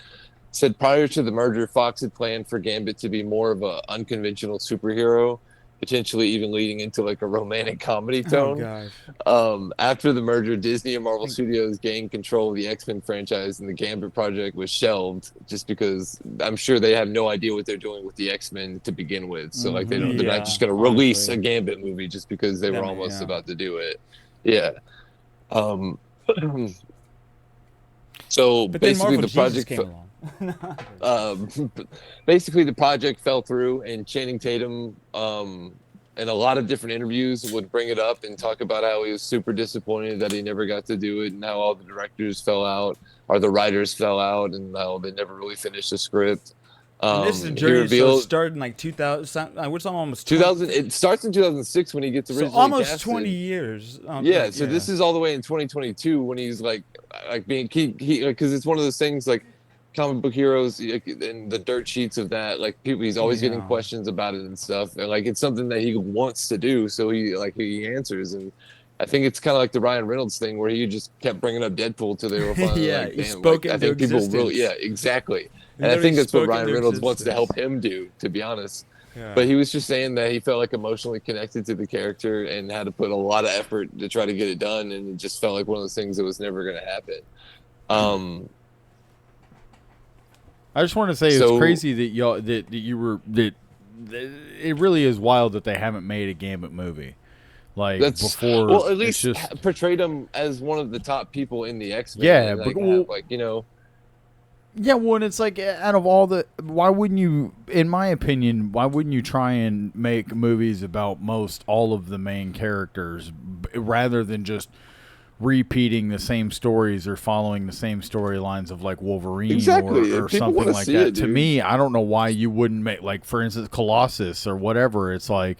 Said prior to the merger, Fox had planned for Gambit to be more of a unconventional superhero, potentially even leading into like a romantic comedy tone. After the merger, Disney and Marvel Studios gained control of the X-Men franchise, and the Gambit project was shelved just because I'm sure they have no idea what they're doing with the X-Men to begin with. So like they're not just going to release a Gambit movie just because they were almost about to do it. Yeah. So
but
basically the project
came along.
Basically the project fell through, and Channing Tatum in a lot of different interviews would bring it up and talk about how he was super disappointed that he never got to do it, and how all the directors fell out or the writers fell out, and how they never really finished the script.
And this is a journey, so it started in like 2000. Which almost
2000. It starts in 2006 when he gets originally
almost
casted.
20 years.
So this is all the way in 2022 when he's like being because it's one of those things like comic book heroes and the dirt sheets of that, like people, he's always getting questions about it and stuff, and like it's something that he wants to do, so he answers. And I think it's kind of like the Ryan Reynolds thing where he just kept bringing up Deadpool till they were finally like, damn, like, I think people really, exactly. And I think that's what Ryan Reynolds wants to help him do, to be honest. But he was just saying that he felt like emotionally connected to the character and had to put a lot of effort to try to get it done, and it just felt like one of those things that was never going to happen.
I just want to say it's crazy that y'all that it really is wild that they haven't made a Gambit movie like before.
Well, at least portrayed him as one of the top people in the X-Men.
Yeah,
but
Yeah, well, and it's like out of all the, why wouldn't you? In my opinion, why wouldn't you try and make movies about all of the main characters rather than just repeating the same stories or following the same storylines of like Wolverine or something like that. To me, I don't know why you wouldn't make, like, for instance, Colossus or whatever. It's like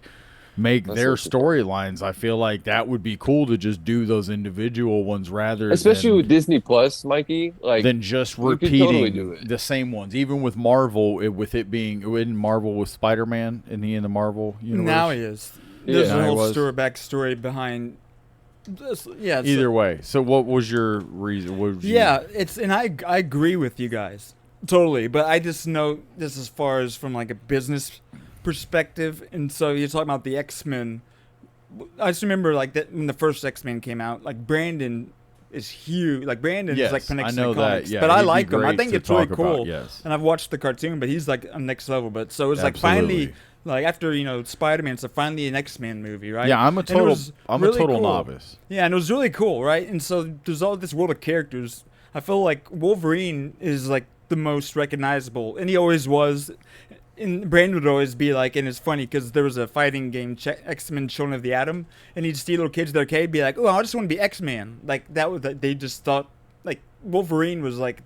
make their storylines. I feel like that would be cool to just do those individual ones
especially with Disney Plus, Mikey, like
than just repeating the same ones. Even with Marvel, with it being in Marvel with Spider-Man, in the Marvel universe.
Now he is. There's a whole backstory behind. Either
way. So what was your reason?
I agree with you guys totally, but I just know this as far as from like a business perspective. And so you're talking about the X-Men. I just remember like that when the first X-Men came out, like Brandon is huge. Like Brandon is like connected to comics, but I like him. I think it's really cool. And I've watched the cartoon, but he's like on next level. But so it's like finally. Like after Spider-Man, so finally an X-Men movie, right?
Yeah, I'm a total novice.
Yeah, and it was really cool, right? And so there's all this world of characters. I feel like Wolverine is like the most recognizable, and he always was. And Brandon would always be like, and it's funny because there was a fighting game, X-Men: Children of the Atom, and he'd see little kids at the arcade, be like, "Oh, I just want to be X-Man." Like that was they just thought like Wolverine was like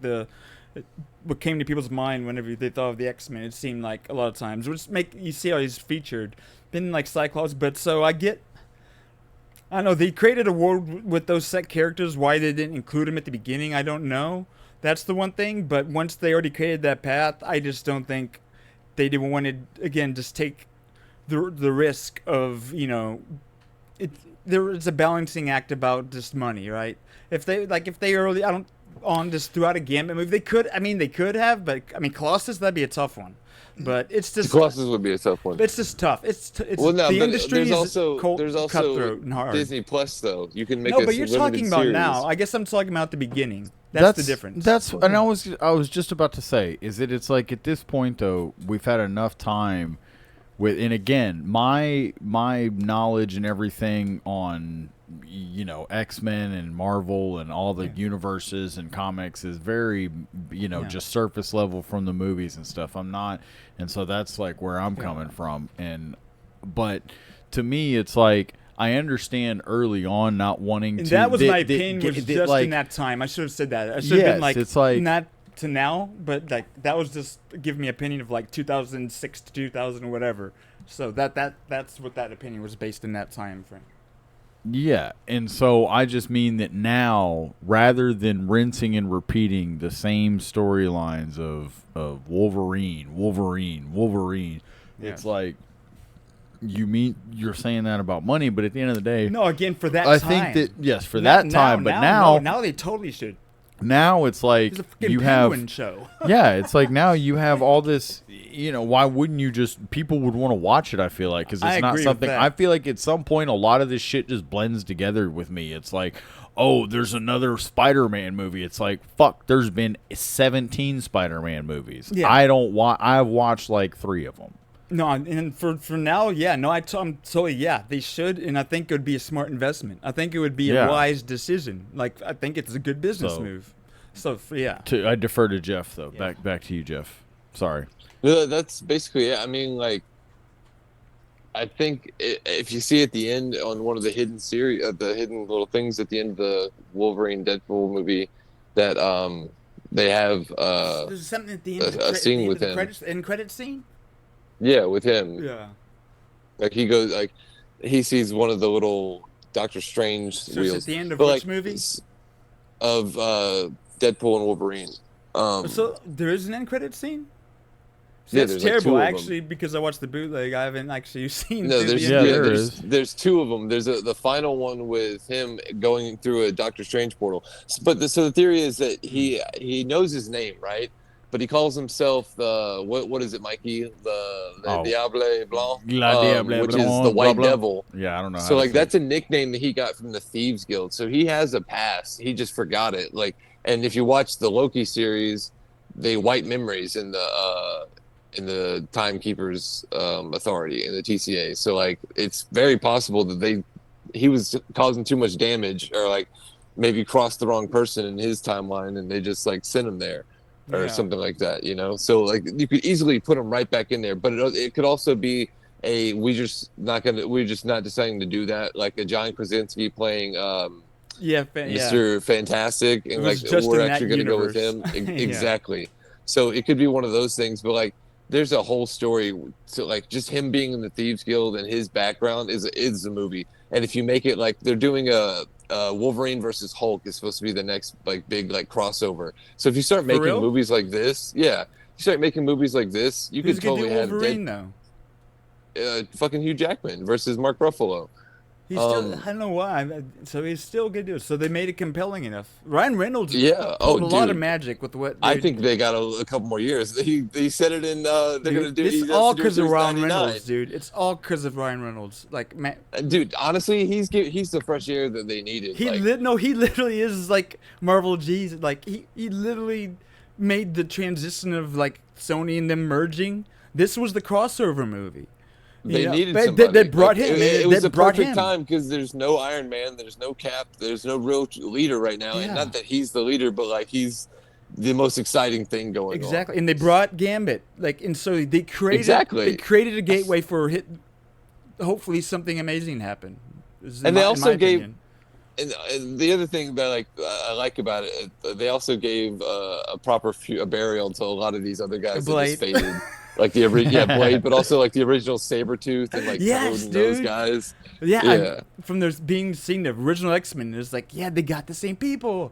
what came to people's mind whenever they thought of the X-Men. It seemed like a lot of times, which make you see how he's featured, been like Cyclops. But so I don't know, they created a world with those set characters. Why they didn't include them at the beginning, I don't know. That's the one thing. But once they already created that path, I just don't think they didn't want to again just take the risk of there is a balancing act about just money, right? If they early, I don't. On just throughout a Gambit movie, they could have, but I mean, Colossus, that'd be a tough one. But it's just
Colossus would be a tough one.
It's just tough. It's
well, no,
the
but
industry
there's
is
also Disney Plus though. You can make
but you're talking about
series.
now. I guess I'm talking about the beginning. That's the difference.
And I was just about to say, it's like at this point though, we've had enough time and again, my knowledge and everything on X-Men and Marvel and all the universes and comics is very just surface level from the movies and stuff. I'm not, and so that's like where I'm coming from. But to me, it's like I understand early on not wanting
And
to.
that was my opinion. Was just in that time. I should have said that. I should have been like,
it's like
not to now, but like that was just give me opinion of like 2006 to 2000 or whatever. So that's what that opinion was based in that time frame.
Yeah, and so I just mean that now, rather than rinsing and repeating the same storylines of Wolverine, it's like you're saying that about money, but at the end of the day,
no. Again, for that
I
time,
think that yes, for that time, but
now they totally should.
Now it's like
It's a fucking
you have
Penguin show.
yeah, it's like now you have all this. Why wouldn't you just? People would want to watch it. I feel like because
I
it's not
agree with
something.
that.
I feel like at some point a lot of this shit just blends together with me. It's like, oh, there's another Spider-Man movie. It's like, fuck, there's been 17 Spider-Man movies.
Yeah.
I've watched like 3 of them.
No, and for now, I'm totally they should, and I think it would be a smart investment. I think it would be a wise decision. Like I think it's a good business move. So yeah,
I defer to Jeff though. Back to you, Jeff. Sorry.
No, that's basically it. I mean, like, I think if you see at the end on one of the hidden the hidden little things at the end of the Wolverine Deadpool movie, that they have
there's something at the end
a scene with him.
End credit scene.
Yeah, with him.
Yeah.
Like he goes, like he sees one of the little Doctor Strange
So
wheels.
it's at the end of
But,
which
like,
movie?
Of Deadpool and Wolverine.
So there is an end credit scene. So
Yeah,
that's
there's, like,
terrible.
2 of them.
Actually, because I watched the bootleg, I haven't actually seen.
No,
the
there's
end
there
credit.
is.
there's 2 of them. There's the final one with him going through a Doctor Strange portal. But so the theory is that he knows his name, right? But he calls himself the what is it, Mikey? The Diable Blanc, which is the White Devil.
Yeah, I don't know.
So like that's a nickname that he got from the Thieves Guild. So he has a past. He just forgot it. Like, and if you watch the Loki series, they wipe memories in the Timekeepers Authority in the TCA. So like it's very possible that he was causing too much damage, or like maybe crossed the wrong person in his timeline, and they just like sent him there. Or something like that, So like you could easily put them right back in there, but it could also be we're just not deciding to do that, like a John Krasinski playing Mr. Fantastic, and like we're actually going to go with him. Exactly. So it could be one of those things, but like there's a whole story to like just him being in the Thieves Guild and his background is the movie. And if you make it like they're doing a Wolverine versus Hulk is supposed to be the next like big like crossover. So if you start making movies like this, you
Who's
could totally
gonna do
have
Wolverine though?
Fucking Hugh Jackman versus Mark Ruffalo.
He's still, I don't know why. So he's still gonna do it. So they made it compelling enough. Ryan Reynolds pulled a lot of magic with what.
I think they got a couple more years. He said it in. They're gonna do.
It's all because of Ryan Reynolds, dude. It's all because of Ryan Reynolds. Like, man,
dude, honestly, he's the fresh air that they needed.
He literally is like Marvel G's. Like he literally made the transition of like Sony and them merging. This was the crossover movie.
They needed somebody.
That brought him.
It was a perfect time because there's no Iron Man, there's no Cap, there's no real leader right now. And not that he's the leader, but like he's the most exciting thing going on.
Exactly. And they brought Gambit. Like, and so they created a gateway for hopefully something amazing happen.
And they also gave. And the other thing that I like about it, they also gave a proper burial to a lot of these other guys that just faded. Like the Blade, but also like the original Sabretooth and like Toad and those guys.
Yeah. From their being seen the original X-Men, it's like, they got the same people.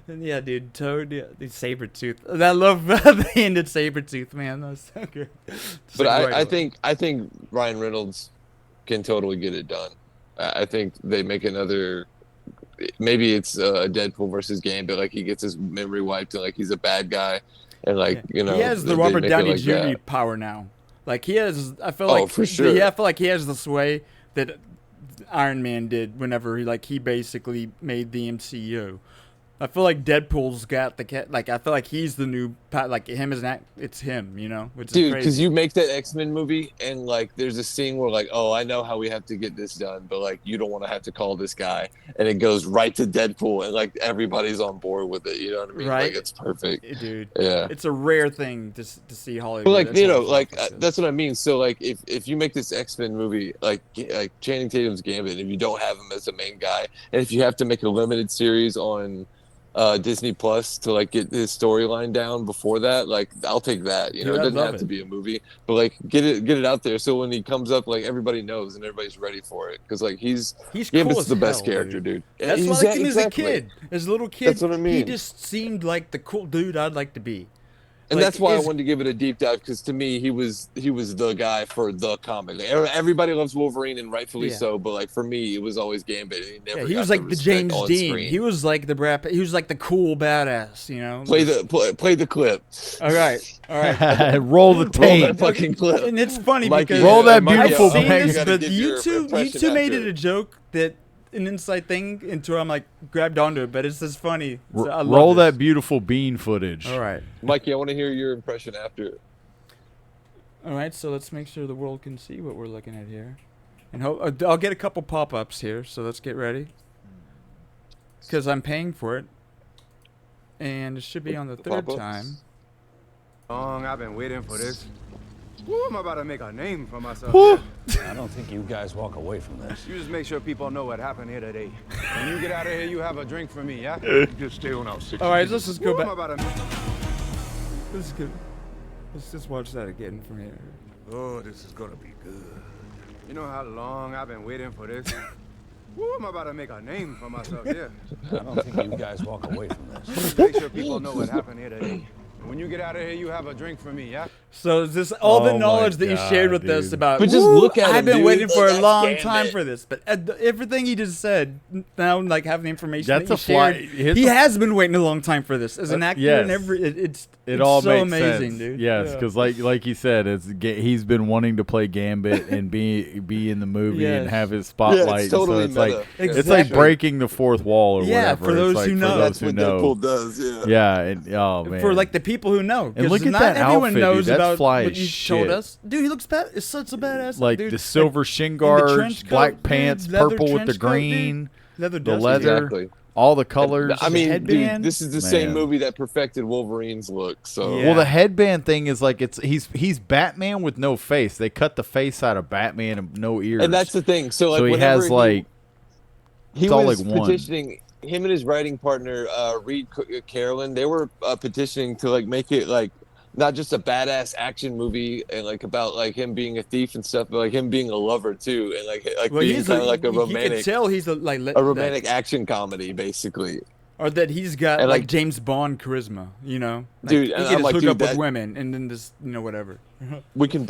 And dude, Toad, the Sabretooth. I love the ended Sabretooth, man. That was so good.
But I think Ryan Reynolds can totally get it done. I think they make another. Maybe it's Deadpool versus Gambit. Like he gets his memory wiped and like he's a bad guy. And he
has the Robert Downey Jr. power now. Like he has, I feel like
for sure.
I feel like he has the sway that Iron Man did whenever he basically made the MCU. I feel like Deadpool's got the cat. Like I feel like he's the new like him as an act. It's him, you know. Which
Dude,
is
because
crazy.
you make that X-Men movie and like there's a scene where like, oh, I know how we have to get this done, but like you don't want to have to call this guy, and it goes right to Deadpool, and like everybody's on board with it. You know what I mean?
Right.
Like it's perfect,
Dude.
Yeah.
It's a rare thing to see Hollywood.
But like
That's
you know,
what's
like
awesome, dude.
that's what I mean. So like if you make this X-Men movie like Channing Tatum's Gambit, if you don't have him as the main guy, and if you have to make a limited series on Disney Plus to like get his storyline down before that, like I'll take that. You know,
Dude,
it
I'd
doesn't
love
have to
it.
be a movie, but like get it out there so when he comes up, like everybody knows and everybody's ready for it. Because like
He's
Gambit's
cool as
the best
hell,
character, dude.
That's why I liked him as a
Exactly.
kid. As a little kid,
That's what I
he
mean.
just seemed like the cool dude I'd like to be.
And
Like,
that's why I
is-
wanted to give it a deep dive because to me he was the guy for the comic. Like, everybody loves Wolverine and rightfully
Yeah.
so, but like for me it was always Gambit. And he never
Yeah, he
got
was
the
like the
respect
James
on
Dean.
screen.
He was like the rap. He was like the cool badass. You know.
Play the clip.
All right.
Roll the
Roll
tape.
that fucking clip.
And it's funny
Mikey,
because
Roll that
Mikey,
beautiful
I've seen
bang.
this,
You gotta
but
give
you
your
two
impression
made it
after.
a joke that an inside thing until I'm like grabbed onto it. But it's just funny. So I love
Roll
this.
that beautiful bean footage.
All right.
Mikey, I want to hear your impression after.
All right. So let's make sure the world can see what we're looking at here, and I'll get a couple pop-ups here. So let's get ready, because I'm paying for it, and it should be on the third
Pop-ups?
time.
Long I've been waiting for this. Woo, I'm about to make a name for myself.
Whew.
here.
I don't think you guys walk away from this.
You just make sure people know what happened here today. When you get out of here, you have a drink for me, yeah?
Just stay on our 60.
All right. Let's just go
Woo, I'm
back.
about to...
This is good. Let's just watch that again from here.
Oh, this is gonna be good.
You know how long I've been waiting for this? Woo, I'm about to make a name for myself here.
I don't think you guys walk away from this.
Just make sure people know what happened here today. When you get out of here, you have a drink for me, yeah?
So is this all
Oh
the
my
knowledge that you shared
God,
with us
dude.
about?
But just
"Woo,
look at
I've
him,
been
dude.
waiting for a
That's
long
Gambit."
time for this. But everything he just said, now like having the information
That's
that
a
you
fly-
shared,
hits
he
a-
has been waiting a long time for this as an actor.
yes.
And it's
All
so
makes
amazing,
sense.
dude.
Yes,
Yeah.
because like you said, he's been wanting to play Gambit and be in the movie and
Yes.
have his spotlight.
totally
so it's like
meta.
it's
Exactly.
like breaking the fourth wall or
Yeah,
whatever.
for
It's
those
like,
who know.
For
That's
those who
what
know.
Deadpool does. Yeah.
Yeah, and oh man.
For like the people who know,
And look
'cause
at
not
that
everyone
outfit,
knows
dude. That's
about
fly
what
as
you
shit.
told us. Dude, he looks bad. It's such a badass.
like
dude.
the silver shin
in the
guards,
trench coat,
black
dude,
pants,
leather
purple with the
trench coat, dude.
green,
Leather
the
dust.
leather,
Exactly.
all the colors.
I mean,
the
dude,
headband.
this is the same
Man.
movie that perfected Wolverine's look. So
Yeah.
Well, the headband thing is like he's Batman with no face. They cut the face out of Batman and no ears.
and that's the thing. So like
so he
whenever
has like
he
it's all
was
like one.
petitioning him and his writing partner Reed Carolyn. They were petitioning to like make it like not just a badass action movie and like about like him being a thief and stuff, but like him being a lover too, and like
Well,
being
he's
kind of like a
You can
romantic
tell he's
a romantic action comedy basically.
or that he's got
And,
like,
like-
James Bond charisma, you know, like,
Dude,
he
and
can
I'm
just
like,
hook
dude,
up with
that-
women and then just whatever.
We can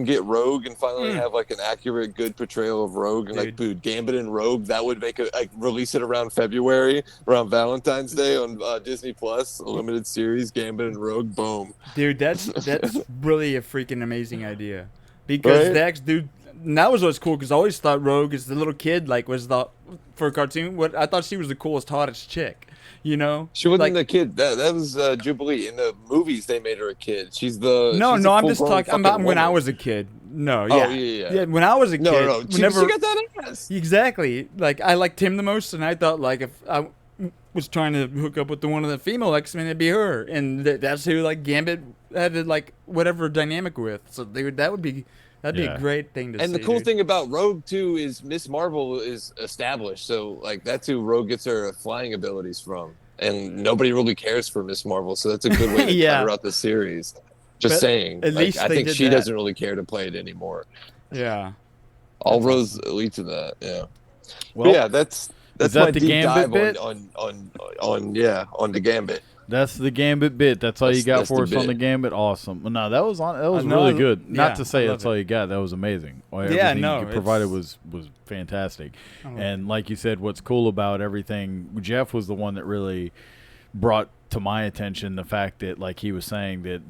get Rogue and finally have like an accurate, good portrayal of Rogue and like, dude, Gambit and Rogue. That would make it like release it around February, around Valentine's Day on Disney Plus, a limited series, Gambit and Rogue. Boom.
Dude, that's really a freaking amazing idea because
Right?
that's dude. And that was what's cool because I always thought Rogue as the little kid like was the for a cartoon. What I thought she was the coolest, hottest chick. You know,
She wasn't
like,
a kid. That was Jubilee. In the movies, they made her a kid. She's the
No,
she's
no,
a
I'm just
full-grown
talking about
fucking
when I
woman.
was a kid. No,
Oh,
yeah.
yeah.
When I was a kid,
No.
whenever
She got that ass.
exactly, like I liked him the most, and I thought like if I was trying to hook up with one of the female X-Men, it'd be her, and that's who like Gambit had to like whatever dynamic with. So that'd be a
Yeah.
great thing to see.
And the cool
dude.
thing about Rogue too is Miss Marvel is established, so like that's who Rogue gets her flying abilities from, and nobody really cares for Miss Marvel, so that's a good way to
Yeah.
cut her out the series. Just
But
saying,
at
like,
least
I
they
think
did
she
that.
doesn't really care to play it anymore.
Yeah.
All roads lead to that. Yeah.
well,
But yeah, that's
that
my
the
deep
Gambit
dive
bit?
on the Gambit.
that's the Gambit bit. That's all you got
That's
for
the
us on
bit.
the Gambit. Awesome. Well, no, that was
know,
really good.
yeah,
Not to say
I love
that's all you got. That was amazing.
Yeah,
Everything
no,
you provided
it's-
was fantastic.
Oh.
And like you said, what's cool about everything, Jeff was the one that really brought to my attention the fact that like he was saying that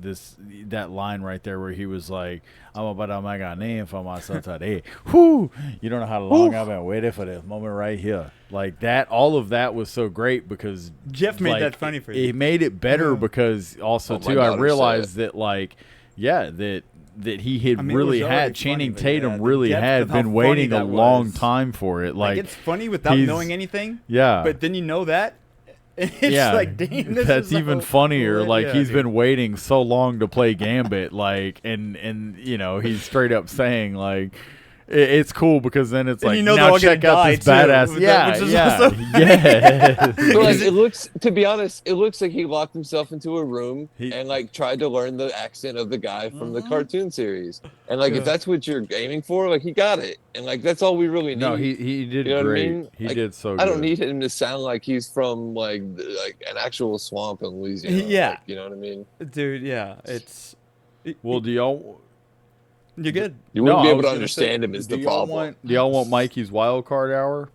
that line right there where he was like, I'm about to make a name for myself today. Whoo! You don't know how long I've been waiting for this moment right here. Like that, all of that was so great because
Jeff made
like,
that funny for you.
It made it better because also
my
too I
daughter
realized
said
that like that he had
I mean, it
really
was already
had
funny,
Channing
but
Tatum
yeah, the
really
depth
had
of how
been
funny
waiting a
that
long
was.
time for it. Like
it's funny without
he's-
knowing anything.
Yeah.
But then you know that. It's
yeah,
like, damn, this
that's
is
even
like,
funnier. Like
yeah,
he's
dude.
been waiting so long to play Gambit, like, and you know he's straight up saying like, it's cool because then it's
And
like
you know they're
now
all gonna
check out this
die, too,
badass,
which
yeah,
is
yeah,
also funny.
yeah.
But like it looks, to be honest, it looks like he locked himself into a room and like tried to learn the accent of the guy from the cartoon series. And like if that's what you're aiming for, like he got it. And like that's all we really need.
No, he did
You know
great.
what I mean?
He
Like,
did so.
I don't
good.
need him to sound like he's from like an actual swamp in Louisiana.
Yeah.
Like, you know what I mean?
Dude, yeah, it's
Well, do y'all?
you're good.
You wouldn't
No,
be
I
able
was
to
gonna
understand
say,
him is
do
the
y'all
problem.
Do y'all want Mikey's wild card hour,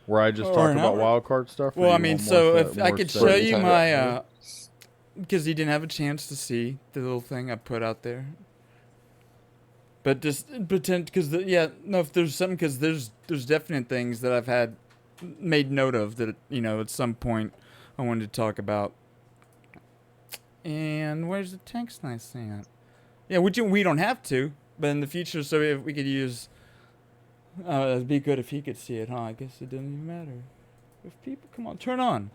where I just
Or
talk
an
about
hour?
wild card stuff? or
Well,
do
I
you
mean,
want
so
more
if I
more
could
stuff?
show you
Time
my,
out.
because you didn't have a chance to see the little thing I put out there. But just pretend, because if there's something, because there's definite things that I've had made note of that at some point I wanted to talk about. And where's the text I sent? Yeah, we don't have to, but in the future, so if we could use, it'd be good if he could see it, huh? I guess it doesn't even matter. If people, come on, turn on.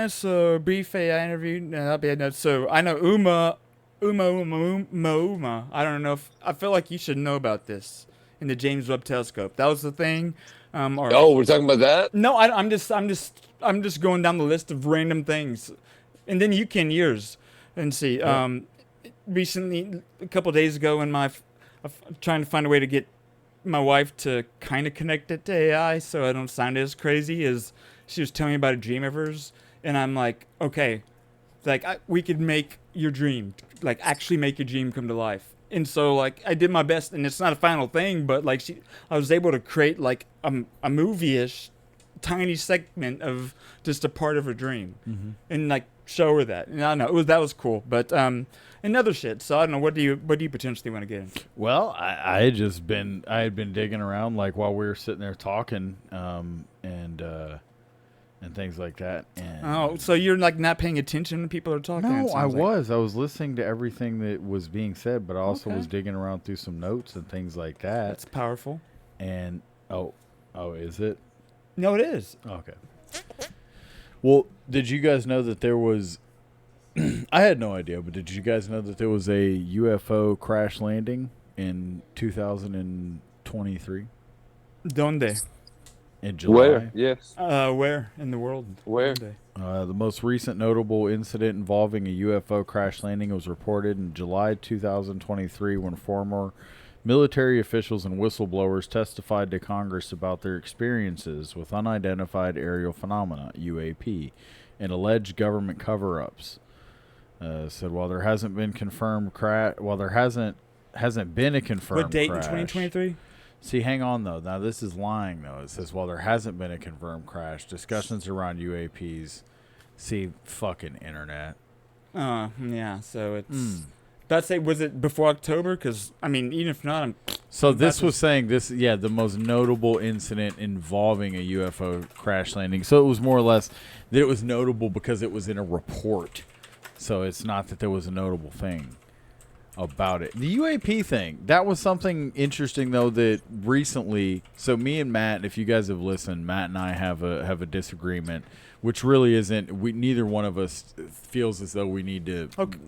So brief AI interview. No, that'll be a note. So I know Uma. I don't know if I feel like you should know about this in the James Webb Telescope. That was the thing.
Oh, we're talking about that?
No, I'm just going down the list of random things, and then you can yours and see. Recently, a couple days ago, in I'm trying to find a way to get my wife to kind of connect it to AI, so I don't sound as crazy as she was telling me about a dream of hers, and I'm like, okay, like we could make your dream, like actually make your dream come to life. And so like I did my best, and it's not a final thing, but like I was able to create like a movie-ish tiny segment of just a part of her dream, and like show her that. And I don't know, that was cool, but and other shit. So I don't know, what do you potentially want to get into?
Well, I had been digging around like while we were sitting there talking, and things like that. And
Oh, so you're like not paying attention when people are talking?
no,
it sounds like.
I was listening to everything that was being said, but I also
Okay.
was digging around through some notes and things like that.
That's powerful.
And oh, is it?
No, it is.
Okay. Well, did you guys know that there was? I had no idea, but did you guys know that there was a UFO crash landing in 2023
Donde?
in July?
Where? Yes.
Where in the world?
Where?
Donde?
The most recent notable incident involving a UFO crash landing was reported in July 2023 when former military officials and whistleblowers testified to Congress about their experiences with unidentified aerial phenomena, UAP, and alleged government cover-ups. Said while there hasn't been confirmed hasn't been a confirmed
What date
crash.
in 2023?
See, hang on though. Now this is lying though. It says while there hasn't been a confirmed crash, discussions around UAPs. See, fucking internet.
Yeah. So it's. Did I say, was it before October? Because I mean, even if not,
So this was saying this, the most notable incident involving a UFO crash landing. So it was more or less that it was notable because it was in a report. So it's not that there was a notable thing about it. The UAP thing, that was something interesting though that recently. So me and Matt, if you guys have listened, Matt and I have a disagreement, which really isn't. Neither one of us feels as though we need to.
Okay.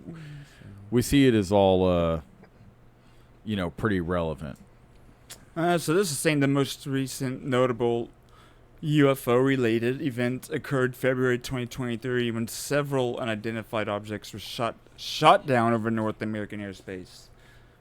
We see it as all, pretty relevant.
So this is saying the most recent notable UFO-related event occurred February 2023 when several unidentified objects were shot down over North American airspace.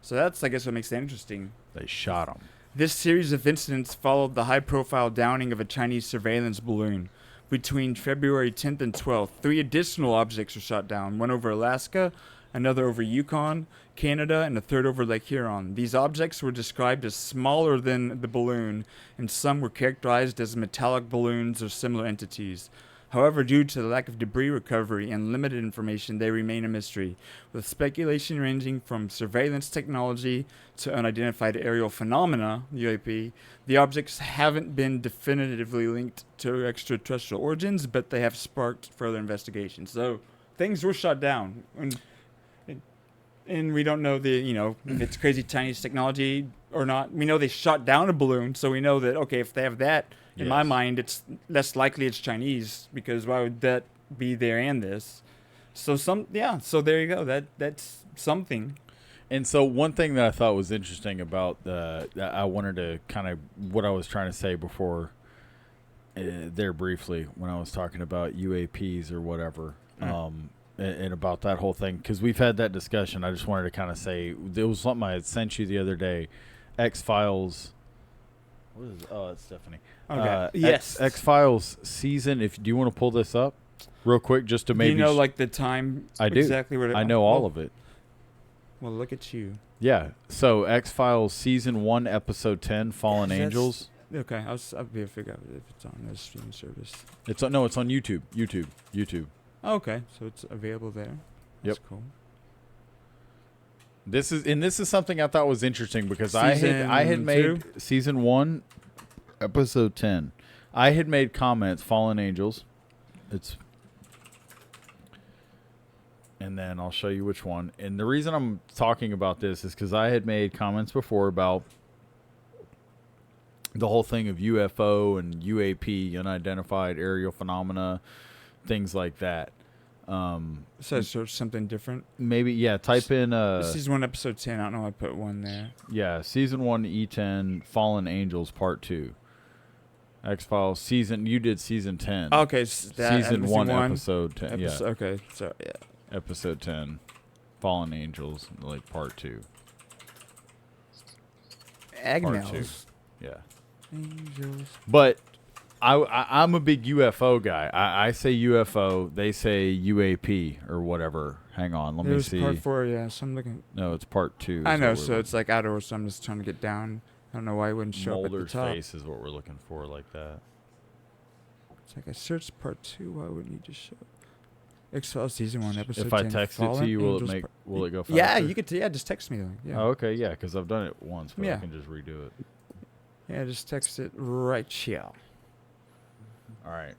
So that's, I guess, what makes it interesting.
They shot him.
This series of incidents followed the high-profile downing of a Chinese surveillance balloon. Between February 10th and 12th, 3 additional objects were shot down, one over Alaska, another over Yukon, Canada, and a third over Lake Huron. These objects were described as smaller than the balloon, and some were characterized as metallic balloons or similar entities. However, due to the lack of debris recovery and limited information, they remain a mystery, with speculation ranging from surveillance technology to unidentified aerial phenomena, UAP. The objects haven't been definitively linked to extraterrestrial origins, but they have sparked further investigation. So things were shut down. And we don't know if it's crazy Chinese technology or not. We know they shot down a balloon, so we know that, okay, if they have that, in my mind, it's less likely it's Chinese, because why would that be there and this? So so there you go. That's something.
And so one thing that I thought was interesting about I wanted to kind of what I was trying to say before there briefly when I was talking about UAPs or whatever. And about that whole thing, because we've had that discussion. I just wanted to kind of say there was something I had sent you the other day. X-Files. What is? Oh, it's Stephanie.
Okay. Yes.
X-Files season. Do you want to pull this up real quick, just to maybe?
Do you know like the time?
I do.
Exactly what
I know all of it.
Well, look at you.
Yeah. So X-Files season 1, episode 10, Fallen Angels.
Okay. I'll be able to figure out if it's on a streaming service.
It's on YouTube. YouTube.
Okay, so it's available there. That's cool.
This is something I thought was interesting, because I had made season 1, episode 10. I had made comments. Fallen Angels. And then I'll show you which one. And the reason I'm talking about this is because I had made comments before about the whole thing of UFO and UAP, unidentified aerial phenomena, things like that.
So search something different.
Maybe, yeah. Type in
season 1, episode 10. I don't know. I put 1 there.
Yeah, season 1, E10, Fallen Angels, part 2. X-Files season. You did season 10.
Okay,
season 1, episode 10. Yeah.
Okay, so yeah.
Episode 10, Fallen Angels, like part 2.
Agnells.
Yeah.
Angels.
But I'm a big UFO guy. I say UFO. They say UAP or whatever. Hang on. Let me see.
Part 4, yeah. So I'm looking.
No, it's part 2.
I know. So it's like outdoors. So I'm just trying to get down. I don't know why it wouldn't show up at the top.
Mulder's face is what we're looking for, like that.
It's like I searched part 2. Why wouldn't you just show up? X-Files season 1, episode 10.
If I text it to you, will it go faster?
Yeah, you could. Yeah, just text me though. Yeah.
Oh, okay, yeah, because I've done it once, but I can just redo it.
Yeah, just text it right here.
All right.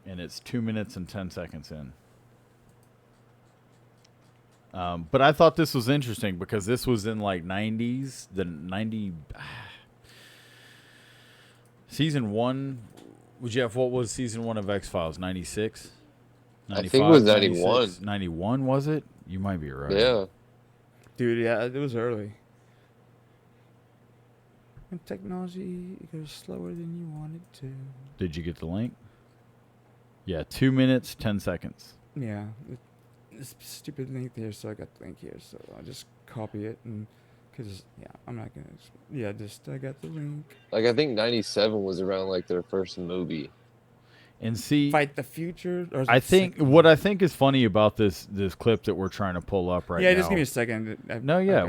And it's 2 minutes and 10 seconds in. But I thought this was interesting because this was in like 90s, season 1. Jeff, what was season 1 of X-Files? 96?
I think it was 91.
91, was it? You might be right.
Yeah.
Dude, yeah, it was early. And technology goes slower than you want it to.
Did you get the link? Yeah, 2 minutes, 10 seconds.
Yeah. This stupid link there, so I got the link here. So I'll just copy it and... Because, yeah, I'm not going to... Yeah, I got the link.
Like, I think 97 was around, like, their first movie.
And see...
Fight the Future? Or
what I think is funny about this clip that we're trying to pull up right now...
Yeah, just give me a second.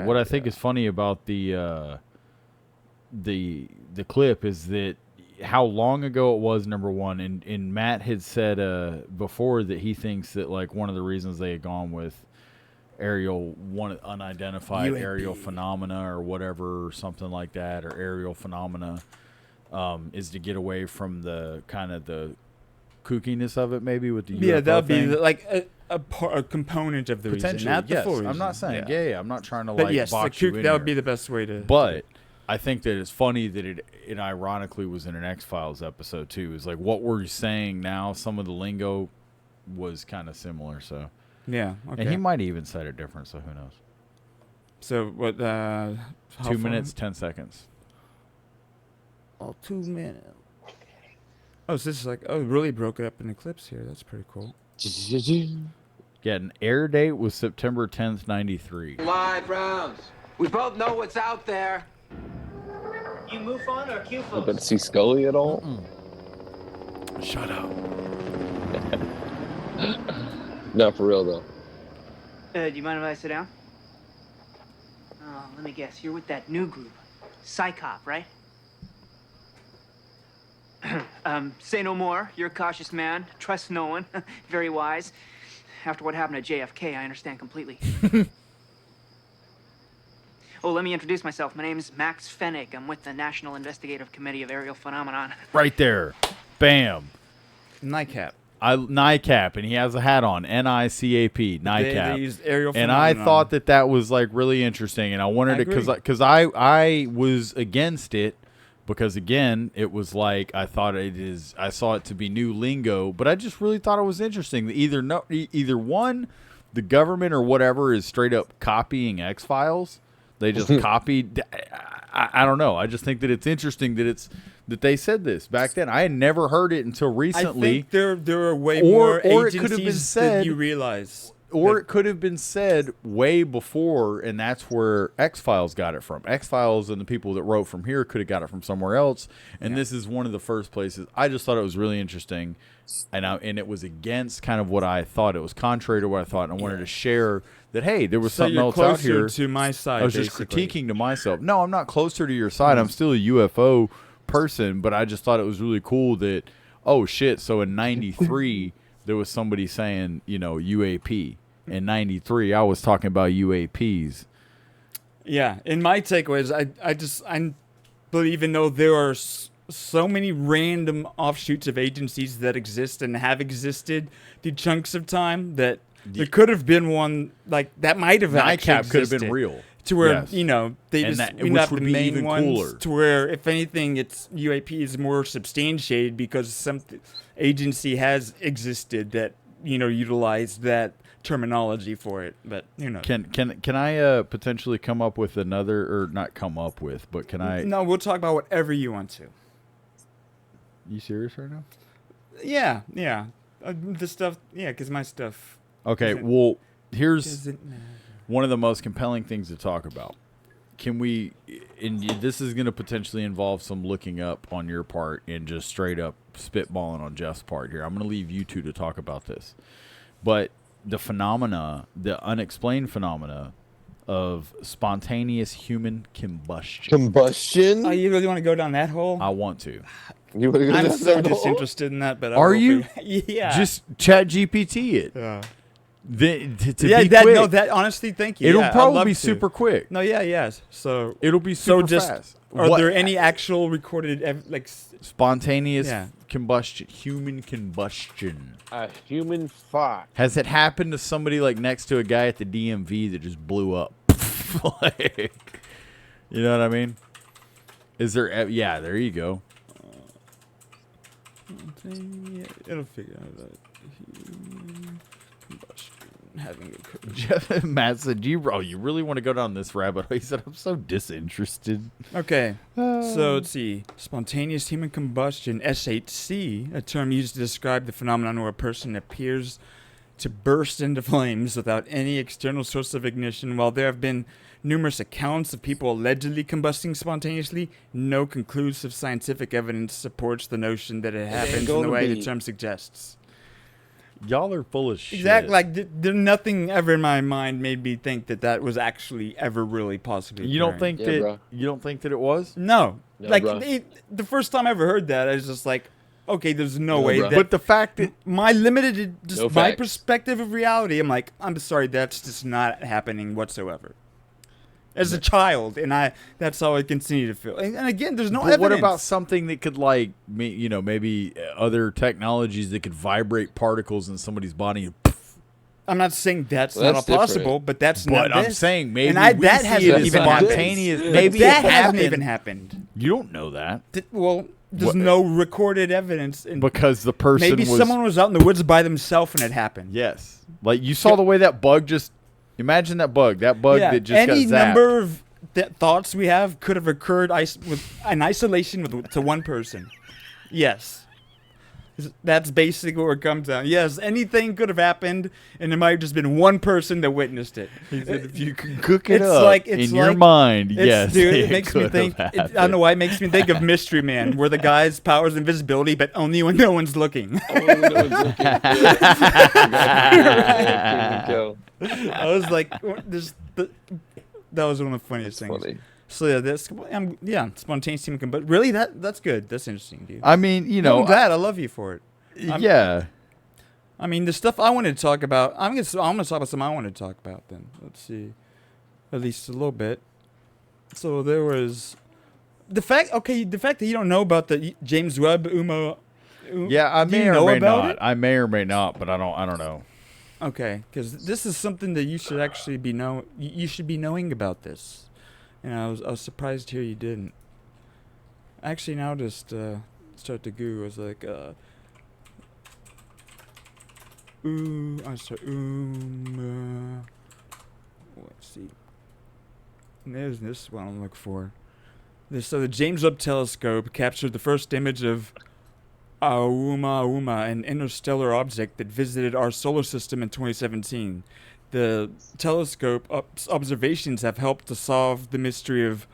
What I think is funny about the clip is that how long ago it was, number one, and Matt had said before that he thinks that, like, one of the reasons they had gone with unidentified
UAP.
aerial phenomena or whatever, or something like that, or aerial phenomena, is to get away from the kind of the kookiness of it, maybe with the UFO
that would be
thing.
like a component of the reason, not the full reason.
I'm not saying, I'm not trying to
but
like
yes,
box you in
that would
here.
be the best way to.
But I think that it's funny that it ironically was in an X-Files episode too. Is like what we're saying now. Some of the lingo was kind of similar, so.
Yeah. Okay.
And he might even said it different, so who knows?
So what?
2 minutes, 10 seconds.
Oh, 2 minutes. Oh, so this is like really broke it up in clips here. That's pretty cool.
Yeah, an air date was September 10th, 93.
Live rounds. We both know what's out there.
You move on or Q
I bet see Scully at all?
Shut up.
No, for real though.
Do you mind if I sit down? Oh, let me guess. You're with that new group, Psychop, right? Say no more. You're a cautious man. Trust no one. Very wise. After what happened to JFK, I understand completely. Oh, let me introduce myself. My name is Max Fennig. I'm with the National Investigative Committee of Aerial Phenomenon.
Right there. Bam.
NICAP.
NICAP, and he has a hat on. NICAP. NICAP.
They use aerial
and I
phenomenon.
thought that was like really interesting, and I wanted it because I was against it because again it was like I saw it to be new lingo, but I just really thought it was interesting. Either one, the government or whatever is straight up copying X-Files. They just copied. I don't know. I just think that it's interesting that they said this back then. I had never heard it until recently.
I think there are way more
or
agencies
it could have been said,
than you realize.
Or it could have been said way before, and that's where X-Files got it from. X-Files and the people that wrote from here could have got it from somewhere else, and this is one of the first places. I just thought it was really interesting, and it was against kind of what I thought. It was contrary to what I thought, and I wanted to share that, hey, there was something else out here.
Closer to my side,
I was just critiquing to myself. No, I'm not closer to your side. I'm still a UFO person, but I just thought it was really cool that, oh, shit, so in 93, there was somebody saying, UAP. In 93, I was talking about UAPs.
Yeah, and my takeaway is I believe even though there are so many random offshoots of agencies that exist and have existed through chunks of time that there could have been one like that might have actually
NICAP could have
existed.
been real.
To where,
Yes.
They
And
just,
that-
we
which
have
would
the
be
main
even
ones
cooler.
to where, if anything, it's UAP is more substantiated because some agency has existed that, utilized that terminology for it. But,
Can I potentially come up with another, or not come up with, but can I?
No, we'll talk about whatever you want to.
You serious right now?
Yeah. The stuff, because my stuff.
Okay,
doesn't-
well, here's
doesn't matter.
one of the most compelling things to talk about. Can we, and this is going to potentially involve some looking up on your part and just straight up spitballing on Jeff's part here. I'm going to leave you two to talk about this. But the unexplained phenomena of spontaneous human combustion.
Combustion?
Oh, you really want to go down that hole?
I want to.
You wanna go
I'm
down
so
that hole?
disinterested in that, but
Are you?
Yeah.
Just chat GPT it.
Yeah.
Quick.
Honestly, thank you.
It'll
Yeah, I'd
probably
love
be
to.
super quick.
No, yes. So
It'll be super fast.
Are
What-
there any actual recorded
spontaneous
Yeah.
combustion, human combustion?
A human fart.
Has it happened to somebody like next to a guy at the DMV that just blew up? Like, you know what I mean? Is there? Yeah, there you go.
It'll figure out that human combustion having occurred.
Jeff Matt said, you really want to go down this rabbit hole? He said, I'm so disinterested.
Okay, so let's see. Spontaneous human combustion, SHC, a term used to describe the phenomenon where a person appears to burst into flames without any external source of ignition. While there have been numerous accounts of people allegedly combusting spontaneously, no conclusive scientific evidence supports the notion that it happens in the way the term suggests.
Y'all are full of shit.
Exactly. Like, nothing ever in my mind made me think that was actually ever really possibly
You don't
occurring.
think you don't think that it was?
No.
Yeah,
like,
bro.
the first time I ever heard that, I was just like, okay, there's no
Yeah,
way
bro.
that...
But the fact that
my limited, just
No
my
facts.
perspective of reality, I'm like, I'm sorry, that's just not happening whatsoever. As a child, and that's how I continue to feel. And again, there's no
But
evidence.
what about something that could, like, maybe other technologies that could vibrate particles in somebody's body?
I'm not saying that's
Well,
not
that's
possible, but that's not
But I'm
this.
saying maybe
and
we
that
see
hasn't
it as
even
spontaneous.
happened.
Maybe
that
it
hasn't
happened.
even happened.
You don't know that
Well, there's
What-
no recorded evidence. And
because the person
maybe
was
someone was out in the woods by themselves and it happened.
yes, like you saw the way that bug just. Imagine that bug. That bug that just
any
got zapped.
number of thoughts we have could have occurred with an isolation to one person. Yes. That's basically where it comes down. Yes, anything could have happened, and there might have just been one person that witnessed it.
He said if you could cook it
It's
up
like-
in
it's
your
like-
mind,
It's-
yes,
dude, it makes me
could
think.
have
I don't know why it makes me think of Mystery Man, where the guy's powers invisibility, but only when no one's looking. I was like, that was one of the funniest things.
Funny.
So yeah, spontaneous team combustion. But really, that's good. That's interesting, dude.
I mean, you know,
I'm glad. I love you for it.
yeah.
I mean, the stuff I wanted to talk about. I'm gonna talk about something I wanted to talk about. Then let's see, at least a little bit. So there was the fact. Okay, the fact that you don't know about the James Webb
Yeah, I
do you
may or
know
may
about
not.
it?
I may or may not, but I don't know.
Okay, because this is something that you should actually be You should be knowing about this, and I was surprised to hear you didn't. Actually, now just start to Google. I was like, let's see. And there's this one I'm looking for. So the James Webb Telescope captured the first image of Oumuamua, an interstellar object that visited our solar system in 2017. The telescope observations have helped to solve the mystery of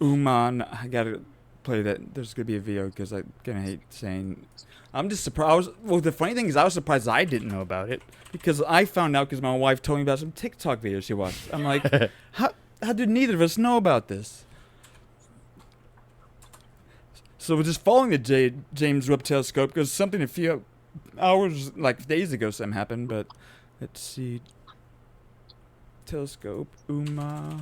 I gotta play that. There's gonna be a video because I kind of hate saying. I'm just surprised. Well, the funny thing is, I was surprised I didn't know about it because I found out because my wife told me about some TikTok videos she watched. I'm like, how did neither of us know about this? So we're just following the James Webb Telescope because something a few hours, like days ago, something happened. But let's see. Telescope, OU.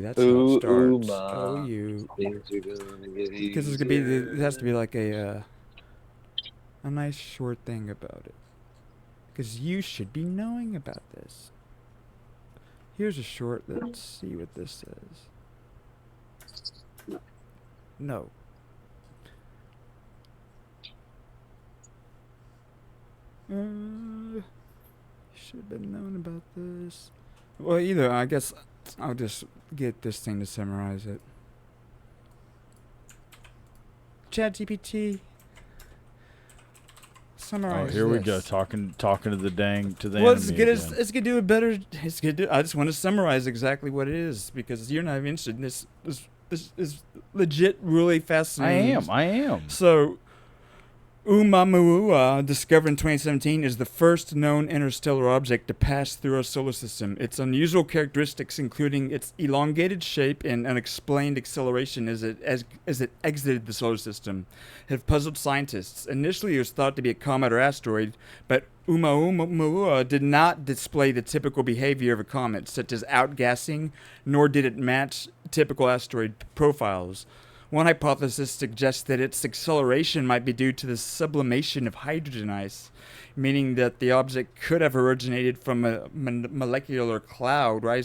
That's how it starts. OU. Because it's gonna be. It has to be like a nice short thing about it. Because you should be knowing about this. Here's a short. Let's see what this says. No. Should have been known about this. Well, I guess I'll just get this thing to summarize it. ChatGPT. Summarize.
Oh, here we go.
this.
Talking to the
Well, it's
enemy
good.
again.
It's gonna do it better. It's good. I just want to summarize exactly what it is because you're not even interested in this. This is legit, really fascinating.
I am.
So, Oumuamua, discovered in 2017, is the first known interstellar object to pass through our solar system. Its unusual characteristics, including its elongated shape and unexplained acceleration as it exited the solar system, have puzzled scientists. Initially, it was thought to be a comet or asteroid, but Oumuamua did not display the typical behavior of a comet, such as outgassing, nor did it match typical asteroid profiles. One hypothesis suggests that its acceleration might be due to the sublimation of hydrogen ice, meaning that the object could have originated from a molecular cloud where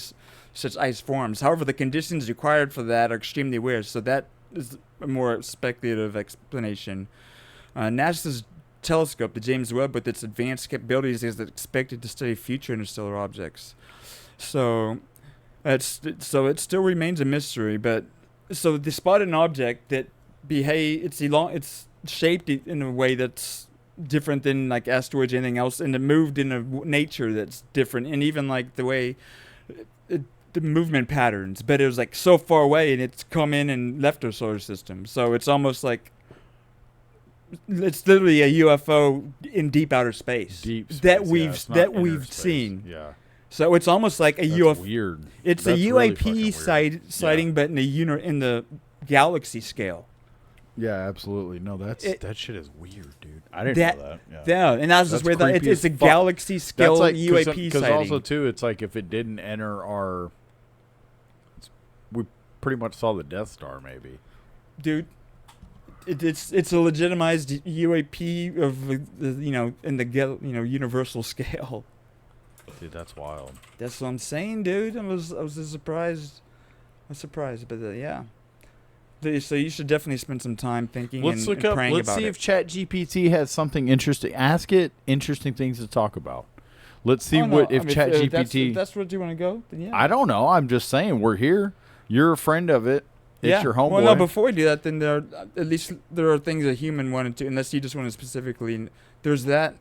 such ice forms. However, the conditions required for that are extremely weird, so that is a more speculative explanation. NASA's telescope, the James Webb, with its advanced capabilities, is expected to study future interstellar objects. So it still remains a mystery, but so they spotted an object that it's shaped in a way that's different than like asteroids or anything else, and it moved in a nature that's different, and even like the way the movement patterns. But it was like so far away, and it's come in and left our solar system. So it's almost like it's literally a UFO in deep outer space. That we've seen.
Yeah.
So it's almost like a UFO.
Weird.
It's
That's
a
really
UAP
fucking weird.
sighting, but in the galaxy scale.
Yeah, absolutely. No, that shit is weird, dude. I didn't know that.
Yeah, and that's just where it's a galaxy scale UAP sighting.
Because also too, it's like if it didn't enter we pretty much saw the Death Star, maybe.
Dude, it's a legitimized UAP of in the universal scale.
Dude, that's wild.
That's what I'm saying, dude. I was just surprised. I'm surprised, but yeah. So you should definitely spend some time thinking and praying about it.
Let's see if ChatGPT has something interesting. Ask it interesting things to talk about. Let's see if ChatGPT.
If that's what you want to go, then yeah.
I don't know. I'm just saying we're here. You're a friend of it. It's your homeboy.
Well, no. Before we do that, then there are things a human wanted to, unless you just want to specifically. There's that.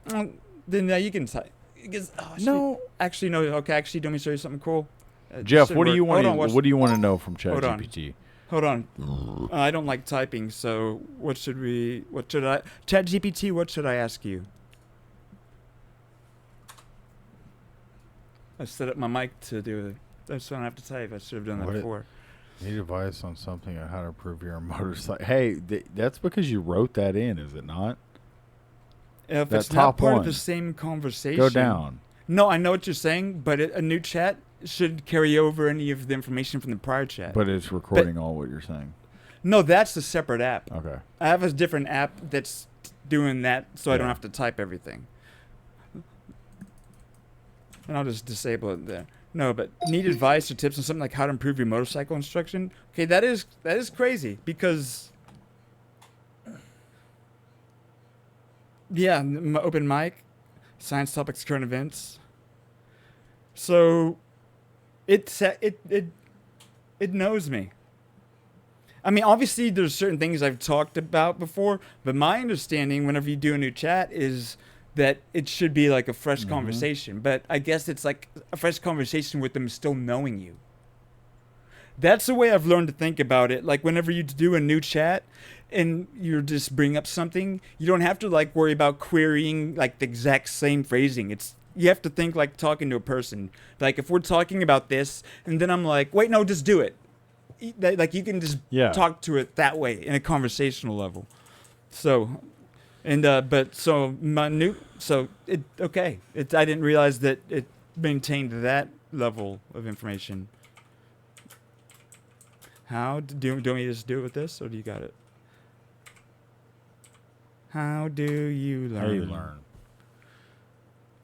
Then yeah, you can type. No, actually, no. Okay, actually, do you want me to show you something cool?
Jeff, what do you want to know from ChatGPT?
Hold on. I don't like typing, so ChatGPT, what should I ask you? I set up my mic to do it. That's what I have to type. I should have done that before.
Need advice on something on how to improve your motorcycle. Hey, that's because you wrote that in, is it not?
If
that
it's
top
not part
one.
of the same conversation.
Go down.
No, I know what you're saying, but a new chat should carry over any of the information from the prior chat.
But it's recording all what you're saying.
No, that's a separate app.
Okay.
I have a different app that's doing that, so I don't have to type everything. And I'll just disable it there. No, but need advice or tips on something like how to improve your motorcycle instruction? Okay, that is crazy because yeah, open mic, science topics, current events. So it knows me. I mean, obviously there's certain things I've talked about before, but my understanding whenever you do a new chat is that it should be like a fresh conversation. But I guess it's like a fresh conversation with them still knowing you. That's the way I've learned to think about it. Like whenever you do a new chat and you just bring up something, you don't have to like worry about querying like the exact same phrasing. You have to think like talking to a person. Like if we're talking about this and then I'm like, wait, no, just do it. Like you can just talk to it that way in a conversational level. So, and but so my new I didn't realize that it maintained that level of information. How do you want me to just do it with this, or do you got it? How do you learn?
How do you learn?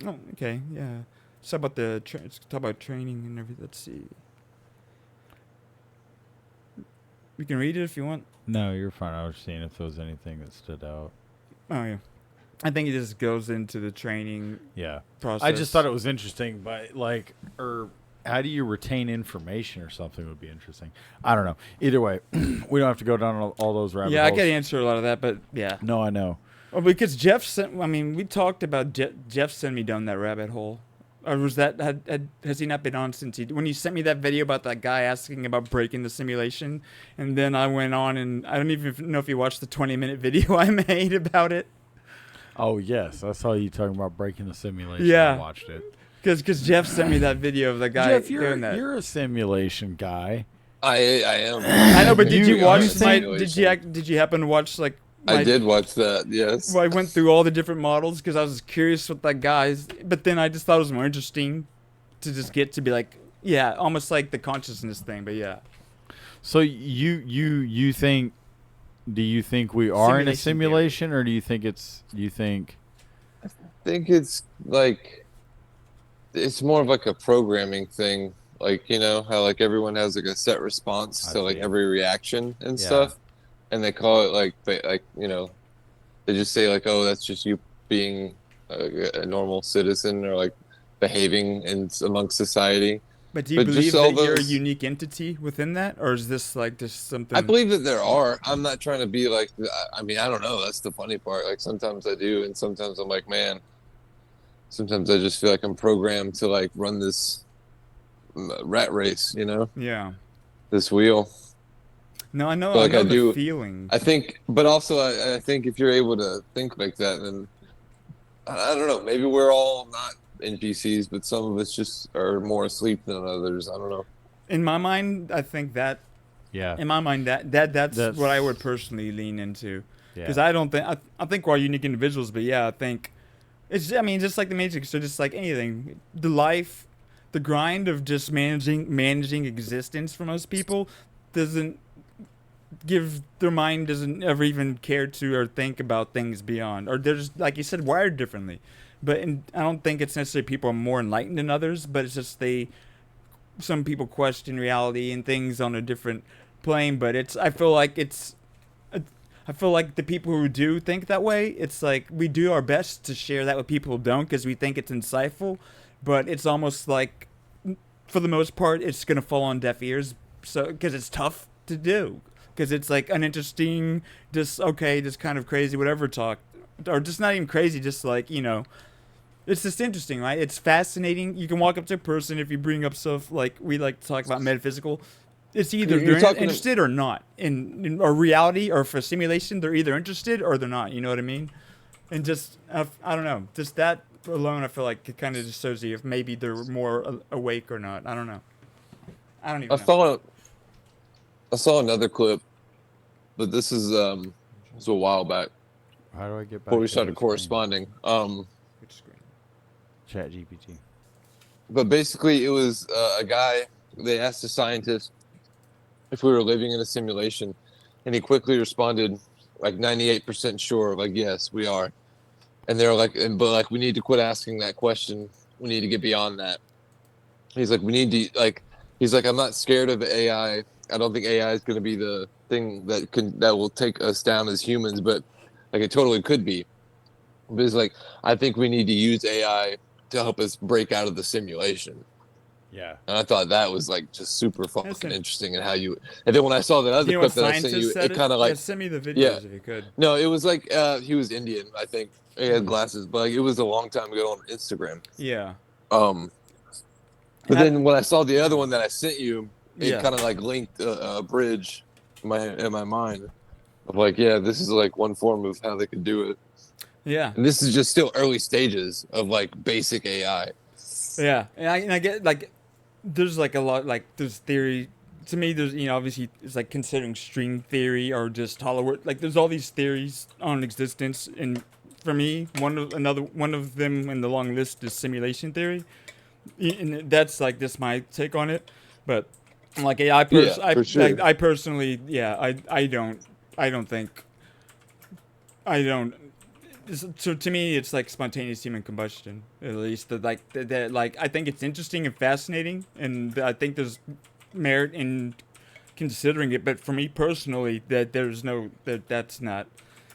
Oh, okay, yeah. So about let's talk about training and everything. Let's see. We can read it if you want.
No, you're fine. I was seeing if there was anything that stood out.
Oh yeah, I think it just goes into the training. Process.
I just thought it was interesting, but like, how do you retain information or something would be interesting. I don't know. Either way, we don't have to go down all those rabbit holes.
Yeah, I could answer a lot of that, but yeah.
No, I know.
Well, because we talked about Jeff sent me down that rabbit hole. Or was that, has he not been on since when you sent me that video about that guy asking about breaking the simulation? And then I went on and I don't even know if you watched the 20-minute video I made about it.
Oh, yes. I saw you talking about breaking the simulation.
Yeah.
I watched it.
Because Jeff sent me that video of the guy
Jeff,
doing that.
You're a simulation guy.
I am.
I know, but did you watch my?
Simulation.
Did you happen to watch like?
I did watch that. Yes.
Well, I went through all the different models because I was curious with that guy's, but then I just thought it was more interesting to just get to be like, yeah, almost like the consciousness thing. But yeah.
So you think? Do you think we are in a simulation, or do you think it's? I
think it's like. It's more of like a programming thing, like how like everyone has like a set response to like every reaction and stuff, and they call it like they just say like, oh, that's just you being a normal citizen or like behaving amongst society.
But do you believe that you're a unique entity within that, or is this like just something?
I believe that there are. I'm not trying to be like. I mean, I don't know. That's the funny part. Like sometimes I do, and sometimes I'm like, man. Sometimes I just feel like I'm programmed to like run this rat race,
Yeah.
This wheel.
No, I know.
Like
I know
I do.
The feeling.
I think, but also I think if you're able to think like that, then I don't know. Maybe we're all not NPCs, but some of us just are more asleep than others. I don't know.
In my mind, I think that.
Yeah.
In my mind, that's what I would personally lean into, because I don't think I think we're all unique individuals, but yeah, I think. It's just like the Matrix, or just like anything. The grind of just managing existence for most people doesn't their mind doesn't ever even care to or think about things beyond, or they're just, like you said, wired differently. But I don't think it's necessarily people are more enlightened than others, but it's just some people question reality and things on a different plane. But I feel like the people who do think that way, it's like we do our best to share that with people who don't, because we think it's insightful, but it's almost like, for the most part, it's going to fall on deaf ears, because it's tough to do, because it's like uninteresting, just kind of crazy, whatever talk, or just not even crazy, just like, it's just interesting, right? It's fascinating. You can walk up to a person if you bring up stuff like we like to talk about metaphysical. It's either they're interested or not in a reality, or for simulation, they're either interested or they're not. You know what I mean? And just I don't know, just that alone, I feel like it kind of just shows you if maybe they're more awake or not. I don't know. I don't even know.
I saw another clip, but this is a while back
How do I get back?
before we
to
started
the screen?
corresponding.
Which screen?
Chat GPT.
But basically, it was a guy. They asked a scientist if we were living in a simulation, and he quickly responded, like 98% sure, like yes, we are. And they're like, but like we need to quit asking that question. We need to get beyond that. He's like, we need to like. He's like, I'm not scared of AI. I don't think AI is going to be the thing that will take us down as humans, but like it totally could be. But it's like, I think we need to use AI to help us break out of the simulation.
Yeah.
And I thought that was like just super fucking
That's
interesting and how you. And then when I saw that other
Do you know
clip
what
that I sent you,
scientist said
it kind of like
send me the videos
yeah.
if you could.
No, it was like he was Indian, I think. He had glasses, but like, it was a long time ago on Instagram.
Yeah.
But then when I saw the other one that I sent you, it
Yeah.
kind of like linked a bridge in my mind of like, yeah, this is like one form of how they could do it.
Yeah.
And this is just still early stages of like basic AI.
Yeah, and I get like, there's like a lot like there's theory. To me, there's obviously it's like considering string theory or just Hollywood. Like there's all these theories on existence, and for me, one of them in the long list is simulation theory, and that's like just my take on it. But like
For sure.
I personally, I don't think. So to me, it's like spontaneous human combustion. At least like I think it's interesting and fascinating, and I think there's merit in considering it. But for me personally, that's not.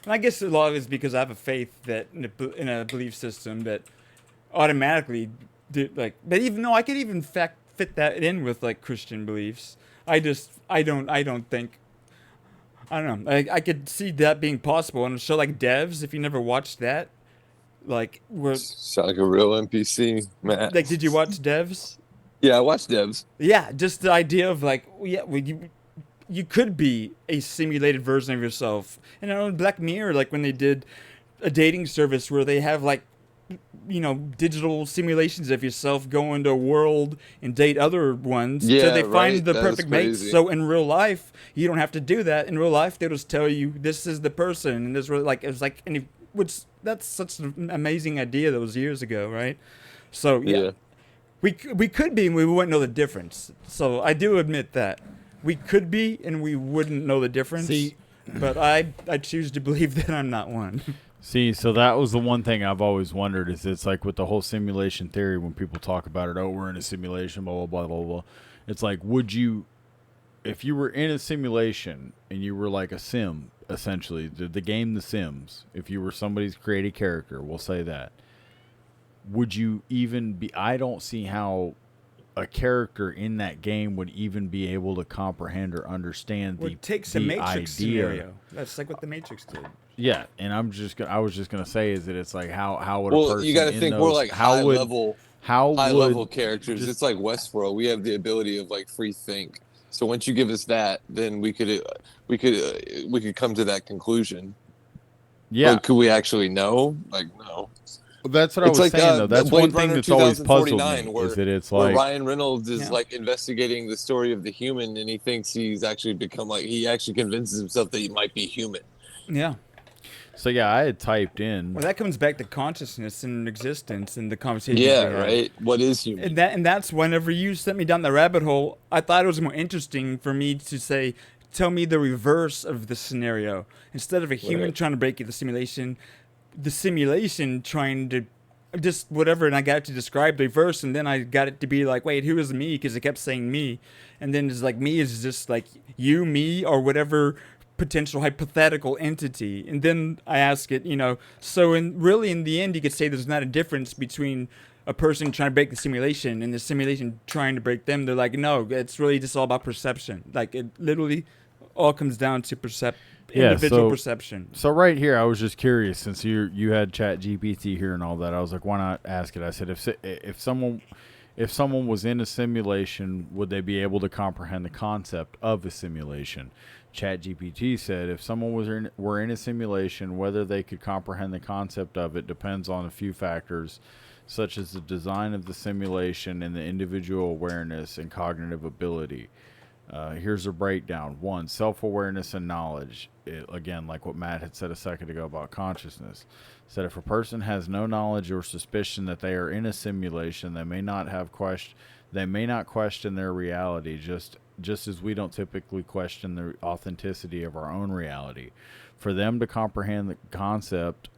And I guess a lot of it is because I have a faith that in a belief system that automatically But even though I could even fit that in with like Christian beliefs, I don't think. I don't know. I could see that being possible. And a show like Devs, if you never watched that, like
Sound like a real NPC, man.
like, did you watch Devs?
Yeah, I watched Devs.
Yeah, just the idea of like, you could be a simulated version of yourself. And on Black Mirror, like when they did a dating service where they have like, digital simulations of yourself go into a world and date other ones
Yeah,
till they
right?
find the
That is
perfect mate.
crazy.
So in real life, you don't have to do that. In real life, they'll just tell you this is the person, and this that's such an amazing idea that was years ago, right? So yeah. We could be and we wouldn't know the difference. So I do admit that we could be and we wouldn't know the difference.
See,
but I choose to believe that I'm not one.
See, so that was the one thing I've always wondered is it's like with the whole simulation theory when people talk about it, oh, we're in a simulation, blah, blah, blah, blah, blah. It's like, if you were in a simulation and you were like a sim, essentially, the game The Sims, if you were somebody's created character, we'll say that, would you even be, I don't see how a character in that game would even be able to comprehend or understand
It takes a Matrix
idea.
Scenario. That's like what the Matrix did.
Yeah, and I was just gonna say is that it's like how would a person
you got to
in
think
those,
we're like high level characters.
just-
It's like Westworld. We have the ability of like free think. So once you give us that, then we could come to that conclusion.
Yeah,
But could we actually know? Like no.
that's what I was saying though. That's
Blade
one thing
Runner
that's always puzzled
2049,
me is that it's
where
like
Ryan Reynolds is like investigating the story of the human, and he thinks he's actually become like he actually convinces himself that he might be human.
Yeah.
so. Yeah, I had typed in.
Well, that comes back to consciousness and existence and the conversation.
Yeah, right. What is human?
And that's whenever you sent me down the rabbit hole, I thought it was more interesting for me to say, tell me the reverse of the scenario. Instead of a human trying to break the simulation trying to just whatever, and I got it to describe the reverse, and then I got it to be like, wait, who is me? Because it kept saying me, and then it's like me is just like you, me, or whatever potential hypothetical entity. And then I ask it, so in the end, you could say there's not a difference between a person trying to break the simulation and the simulation trying to break them. They're like, no, it's really just all about perception. Like it literally all comes down to individual perception.
So right here, I was just curious since you had Chat GPT here and all that. I was like, why not ask it? I said, if if someone was in a simulation, would they be able to comprehend the concept of a simulation? ChatGPT said if someone were in a simulation, whether they could comprehend the concept of it depends on a few factors, such as the design of the simulation and the individual awareness and cognitive ability. Here's a breakdown. 1, self-awareness and knowledge. Again, like what Matt had said a second ago about consciousness. Said if a person has no knowledge or suspicion that they are in a simulation, they may not question their reality, just as we don't typically question the authenticity of our own reality. For them to comprehend the concept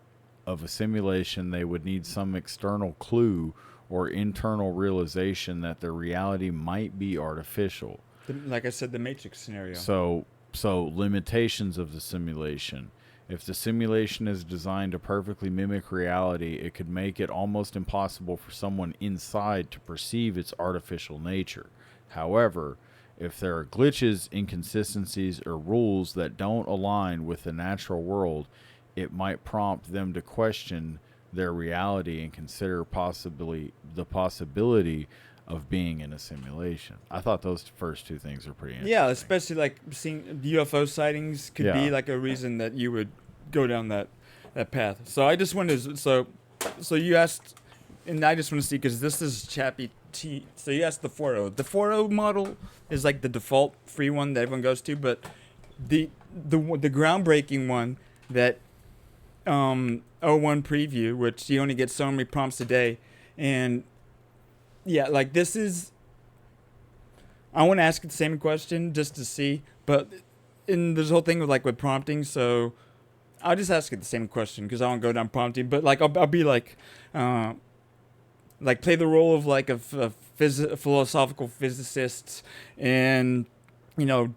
of a simulation, they would need some external clue or internal realization that their reality might be artificial.
Like I said, the Matrix scenario.
So limitations of the simulation. If the simulation is designed to perfectly mimic reality, it could make it almost impossible for someone inside to perceive its artificial nature. However, if there are glitches, inconsistencies, or rules that don't align with the natural world, it might prompt them to question their reality and consider the possibility of being in a simulation. I thought those first two things are pretty interesting.
Yeah, especially like seeing UFO sightings could be like a reason that you would go down that path. So I just wanted to, so you asked, and I just want to see, because this is Chappie T. So you asked the 4.0. The 4.0 model is like the default free one that everyone goes to, but the groundbreaking one that 01 preview, which you only get so many prompts a day, and yeah, like this is, I want to ask the same question just to see, but in this whole thing with prompting, so I'll just ask it the same question because I won't go down prompting, but like I'll be like play the role of like a philosophical physicist and,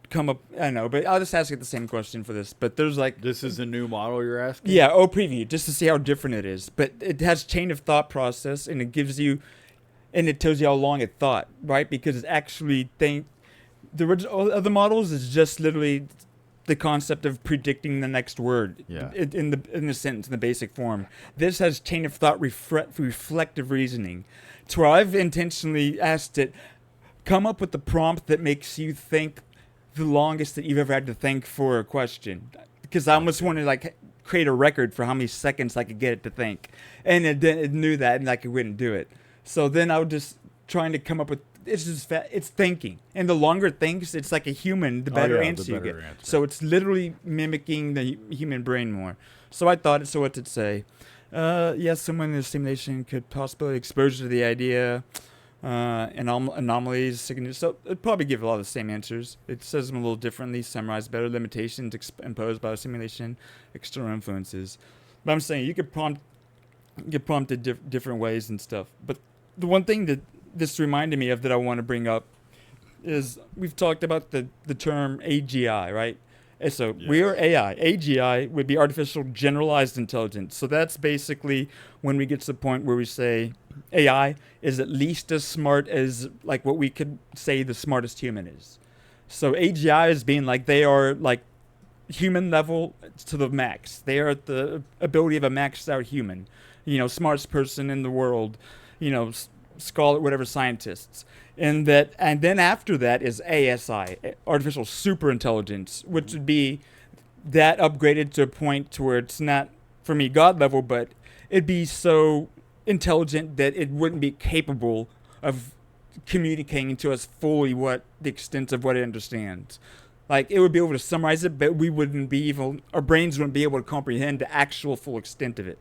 come up, I don't know, but I'll just ask it the same question for this, but there's like.
This is a new model you're asking?
Yeah, preview, just to see how different it is, but it has chain of thought process and it gives you, and it tells you how long it thought, right? Because it's actually the original other models is just literally the concept of predicting the next word in the sentence in the basic form. This has chain of thought reflective reasoning, to where I've intentionally asked it, come up with the prompt that makes you think the longest that you've ever had to think for a question, because I almost wanted to like create a record for how many seconds I could get it to think, and it knew that, and like it wouldn't do it. So then I was just trying to come up with, it's thinking. And the longer it thinks, it's like a human, the better answer you get. So it's literally mimicking the human brain more. So I thought, so what did it say? Yes, someone in the simulation could possibly exposure to the idea, anomalies, signatures. So it'd probably give a lot of the same answers. It says them a little differently, summarize better limitations imposed by the simulation, external influences. But I'm saying you could prompt it different ways and stuff. But the one thing that this reminded me of that I want to bring up is we've talked about the term AGI, right? And so we are AI. AGI would be artificial generalized intelligence. So that's basically when we get to the point where we say AI is at least as smart as like what we could say the smartest human is. So AGI is being like they are like human level to the max. They are at the ability of a maxed out human. Smartest person in the world, scholar, whatever, scientists. And then after that is ASI, artificial super intelligence, which would be that upgraded to a point to where it's not, for me, God level, but it'd be so intelligent that it wouldn't be capable of communicating to us fully what the extent of what it understands. Like, it would be able to summarize it, but our brains wouldn't be able to comprehend the actual full extent of it.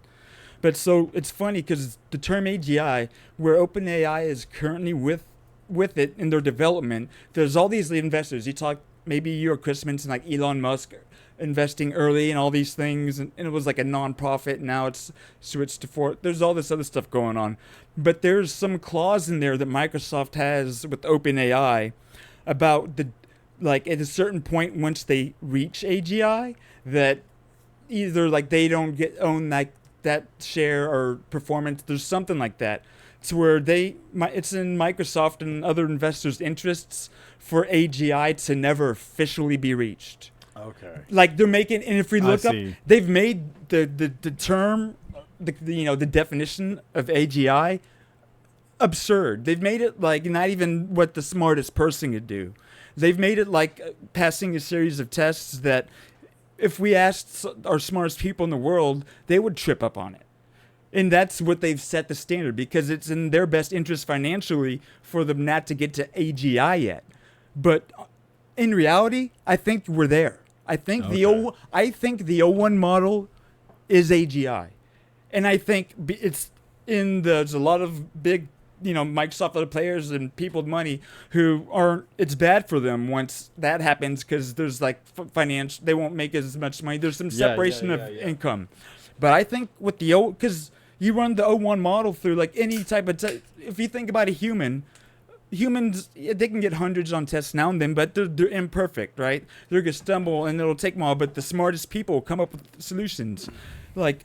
But so it's funny because the term AGI, where OpenAI is currently with it in their development, there's all these investors. You talk, maybe you're Chris Minton, like Elon Musk investing early and all these things, and it was like a non-profit. Now it's switched to there's all this other stuff going on. But there's some clause in there that Microsoft has with OpenAI about at a certain point once they reach AGI, that either like they don't own like that share or performance. There's something like that. It's where it's in Microsoft and other investors' interests for AGI to never officially be reached.
Okay.
Like they're making, and if we look up, they've made the term, the definition of AGI absurd. They've made it like not even what the smartest person could do. They've made it like passing a series of tests that if we asked our smartest people in the world, they would trip up on it. And that's what they've set the standard because it's in their best interest financially for them not to get to AGI yet. But in reality, I think we're there. I think the O1 model is AGI. And I think there's a lot of big, Microsoft other players and people with money who it's bad for them once that happens because there's like financial, they won't make as much money. There's some separation of income. But I think with because you run the O1 model through like any type of, if you think about humans, they can get hundreds on tests now and then, but they're imperfect, right? They're going to stumble and it'll take them all, but the smartest people come up with solutions. Like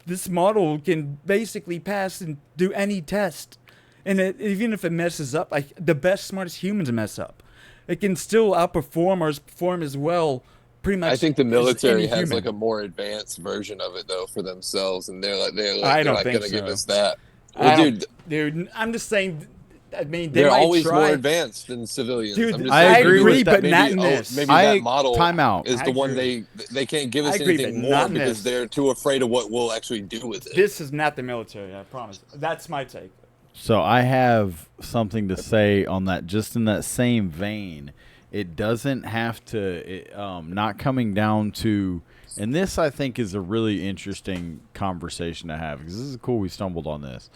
this model can basically pass and do any test. And even if it messes up, the best, smartest humans mess up. It can still outperform or perform as well. Pretty much.
I think the military has like a more advanced version of it though for themselves, and they're not going to give us that. Well,
dude, I'm just saying. I mean,
they're always more advanced than civilians.
Dude,
I agree with that.
But not in this.
Maybe that model
timeout.
is the one they can't give us anything more because they're too afraid of what we'll actually do with it.
This is not the military, I promise. That's my take.
So I have something to say on that. Just in that same vein, it doesn't have to. Not coming down to. And this, I think, is a really interesting conversation to have because this is cool. We stumbled on this.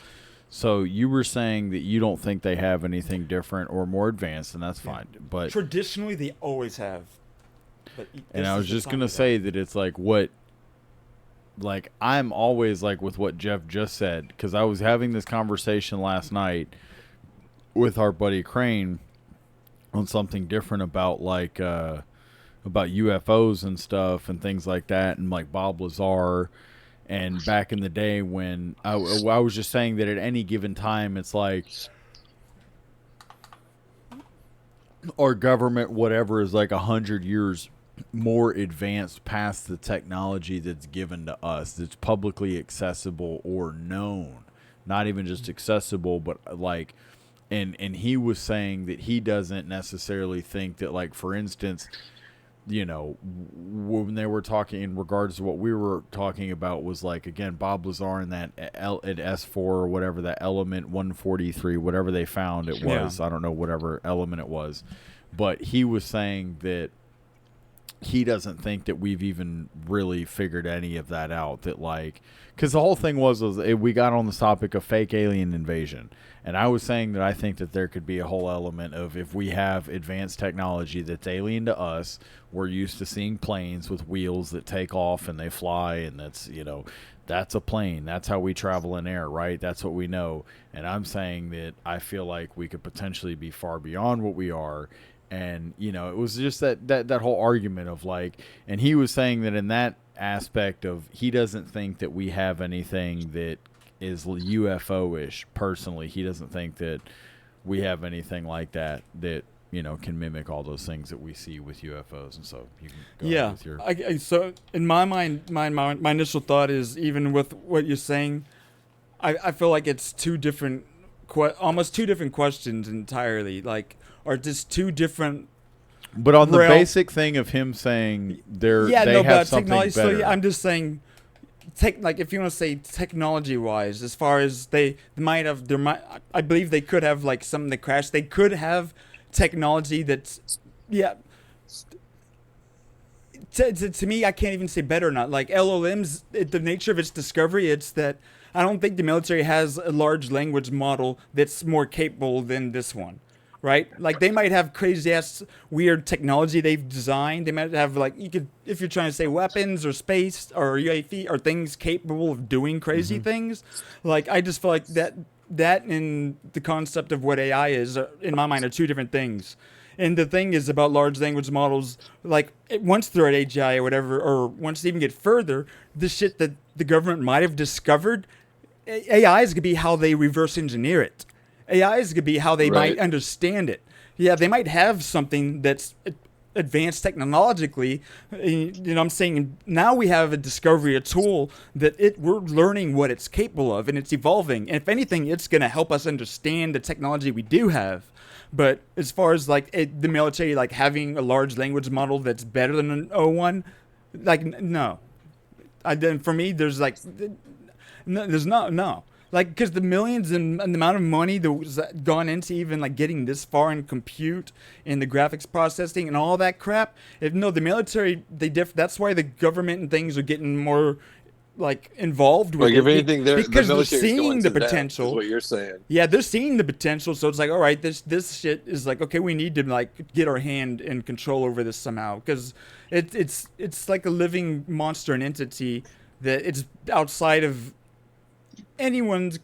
So you were saying that you don't think they have anything different or more advanced, and that's fine. But
traditionally, they always have.
And I was just gonna say that it's like what, like I'm always like with what Jeff just said because I was having this conversation last night with our buddy Crane on something different about like about UFOs and stuff and things like that, and like Bob Lazar. And back in the day when I was just saying that at any given time, it's like our government, whatever, is like 100 years more advanced past the technology that's given to us, that's publicly accessible or known. Not even just accessible, but like, and he was saying that he doesn't necessarily think that, like, for instance, when they were talking in regards to what we were talking about was like, again, Bob Lazar and that at S4 or whatever, that element 143, whatever they found it was. I don't know whatever element it was. But he was saying that he doesn't think that we've even really figured any of that out. That like, because the whole thing was we got on the topic of fake alien invasion. And I was saying that I think that there could be a whole element of if we have advanced technology that's alien to us, we're used to seeing planes with wheels that take off and they fly, and that's, that's a plane. That's how we travel in air, right? That's what we know. And I'm saying that I feel like we could potentially be far beyond what we are. And, it was just that whole argument of like, and he was saying that in that aspect of he doesn't think that we have anything that is UFO-ish. Personally, he doesn't think that we have anything like that can mimic all those things that we see with UFOs. And so you can go ahead with your...
So in my mind, my initial thought is, even with what you're saying, I feel like it's almost two different questions entirely, like, or just two different.
But on the basic thing of him saying they have something better. So
I'm just saying, like, if you want to say technology-wise, as far as I believe they could have like something that crashed. They could have technology that's, to me, I can't even say better or not. Like LLMs, the nature of its discovery, it's that I don't think the military has a large language model that's more capable than this one. Right? Like they might have crazy ass weird technology they've designed. They might have like, if you're trying to say weapons or space or UAV or things capable of doing crazy things. Like I just feel like that and the concept of what AI is, in my mind, are two different things. And the thing is about large language models, like once they're at AGI or whatever, or once they even get further, the shit that the government might have discovered, AI is going to be how they reverse engineer it. AI is going to be how they might understand it. Yeah, they might have something that's advanced technologically. You know, I'm saying now we have a discovery, a tool that we're learning what it's capable of, and it's evolving. And if anything, it's going to help us understand the technology we do have. But as far as like the military, like having a large language model that's better than an O1, like no. Then for me, there's like, no, there's no. Like, because the millions and the amount of money that was gone into even like getting this far in compute and the graphics processing and all that crap. The military, that's why the government and things are getting more like involved with
Like if
it,
anything,
because
the
they're
military's
seeing
going
the
to them,
potential.
is what you're saying.
Yeah, they're seeing the potential, so it's like, all right, this shit is like, okay, we need to like get our hand in control over this somehow, because it's like a living monster, an entity that it's outside of anyone's,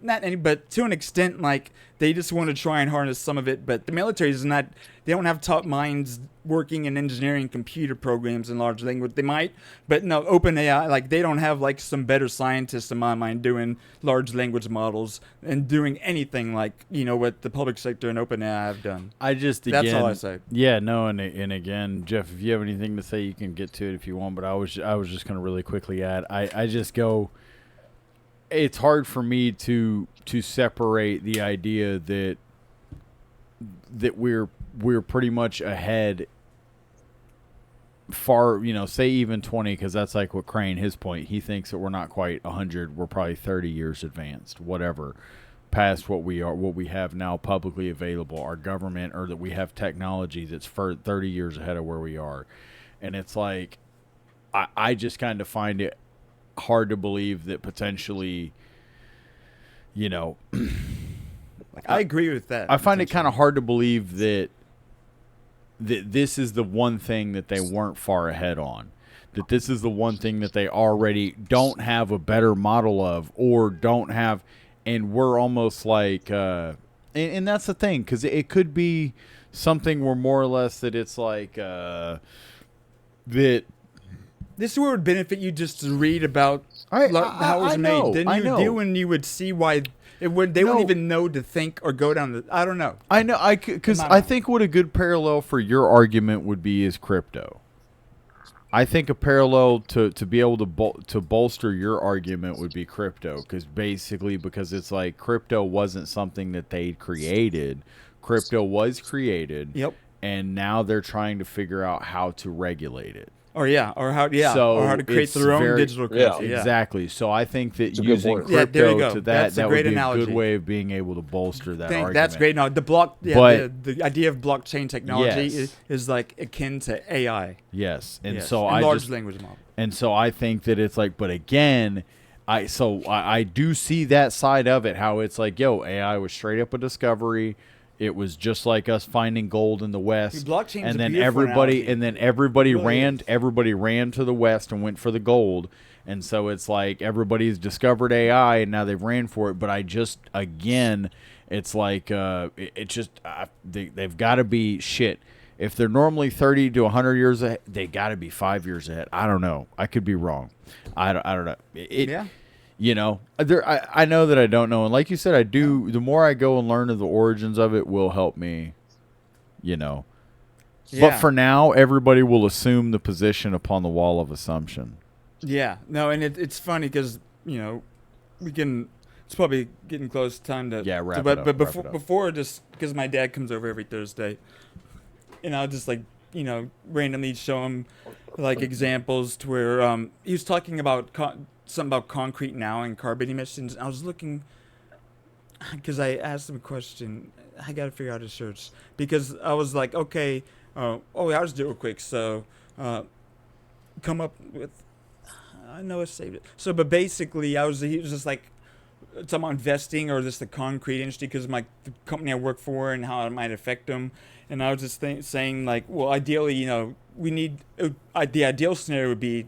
not any, but to an extent, like they just want to try and harness some of it. But the military is not, they don't have top minds working in engineering computer programs and large language. They might, but no, OpenAI, like they don't have like some better scientists in my mind doing large language models and doing anything like, you know, what the public sector and OpenAI have done. That's all I say.
Yeah, no, and again, Jeff, if you have anything to say, you can get to it if you want. But I was just going to really quickly add, I just go, it's hard for me to separate the idea that we're pretty much ahead far, you know, say even 20, because that's like what Crane, his point, he thinks that we're not quite 100, we're probably 30 years advanced, whatever, past what we have now publicly available, our government, or that we have technology that's for 30 years ahead of where we are. And it's like, I just kind of find it hard to believe that potentially, you know,
like I agree with that.
I find it kind of hard to believe that this is the one thing that they weren't far ahead on, that this is the one thing that they already don't have a better model of, or don't have, and we're almost like, and that's the thing, because it could be something where more or less that it's like that.
This is where it would benefit you just to read about how it was made. Then you do, and you would see why it would. They wouldn't even know to think or go down the. I don't know.
I know. Because I think what a good parallel for your argument would be is crypto. I think a parallel to be able to bolster your argument would be crypto, because it's like crypto wasn't something that they created. Crypto was created.
Yep.
And now they're trying to figure out how to regulate it.
Or how to create their own digital currency.
Yeah, exactly. So I think that
It's
using crypto to that would be
analogy.
a good way of being able to bolster that argument.
That's great. Now the idea of blockchain technology is like akin to AI.
Yes, and
yes.
so
and large language model.
And so I think that it's like, but again, I do see that side of it. How it's like, AI was straight up a discovery. It was just like us finding gold in the West, and then everybody ran to the West and went for the gold, and so it's like everybody's discovered AI and now they've ran for it. But it's like they've got to be shit. If they're normally 30 to 100 years ahead, they got to be 5 years ahead. I don't know. I could be wrong. I don't know. You know, I know that I don't know. And like you said, I do. The more I go and learn of the origins of it will help me, you know. Yeah. But for now, everybody will assume the position upon the wall of assumption.
Yeah. No, and it's funny because, you know, it's probably getting close to time to.
Wrap it up.
But before just, because my dad comes over every Thursday, and I'll just like, you know, randomly show him like examples to where he was talking about something about concrete now and carbon emissions. I was looking because I asked him a question. I got to figure out his search because I was like, okay, I'll just do it real quick. So come up with, I know I saved it. So, but basically, he was just like talking about investing or just the concrete industry because the company I work for and how it might affect them. And I was just saying like, well, ideally, you know, we need the ideal scenario would be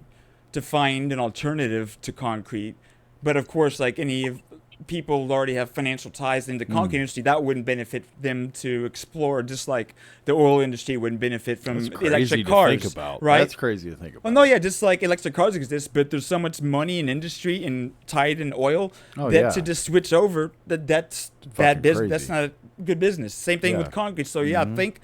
to find an alternative to concrete, but of course, like any people already have financial ties in the concrete industry, that wouldn't benefit them to explore, just like the oil industry wouldn't benefit from electric cars.
Think about.
Right?
That's crazy to think about.
Well, no, yeah, just like electric cars exist, but there's so much money in industry and tied in oil to just switch over, that's bad business. That's not a good business. Same thing with concrete. So I think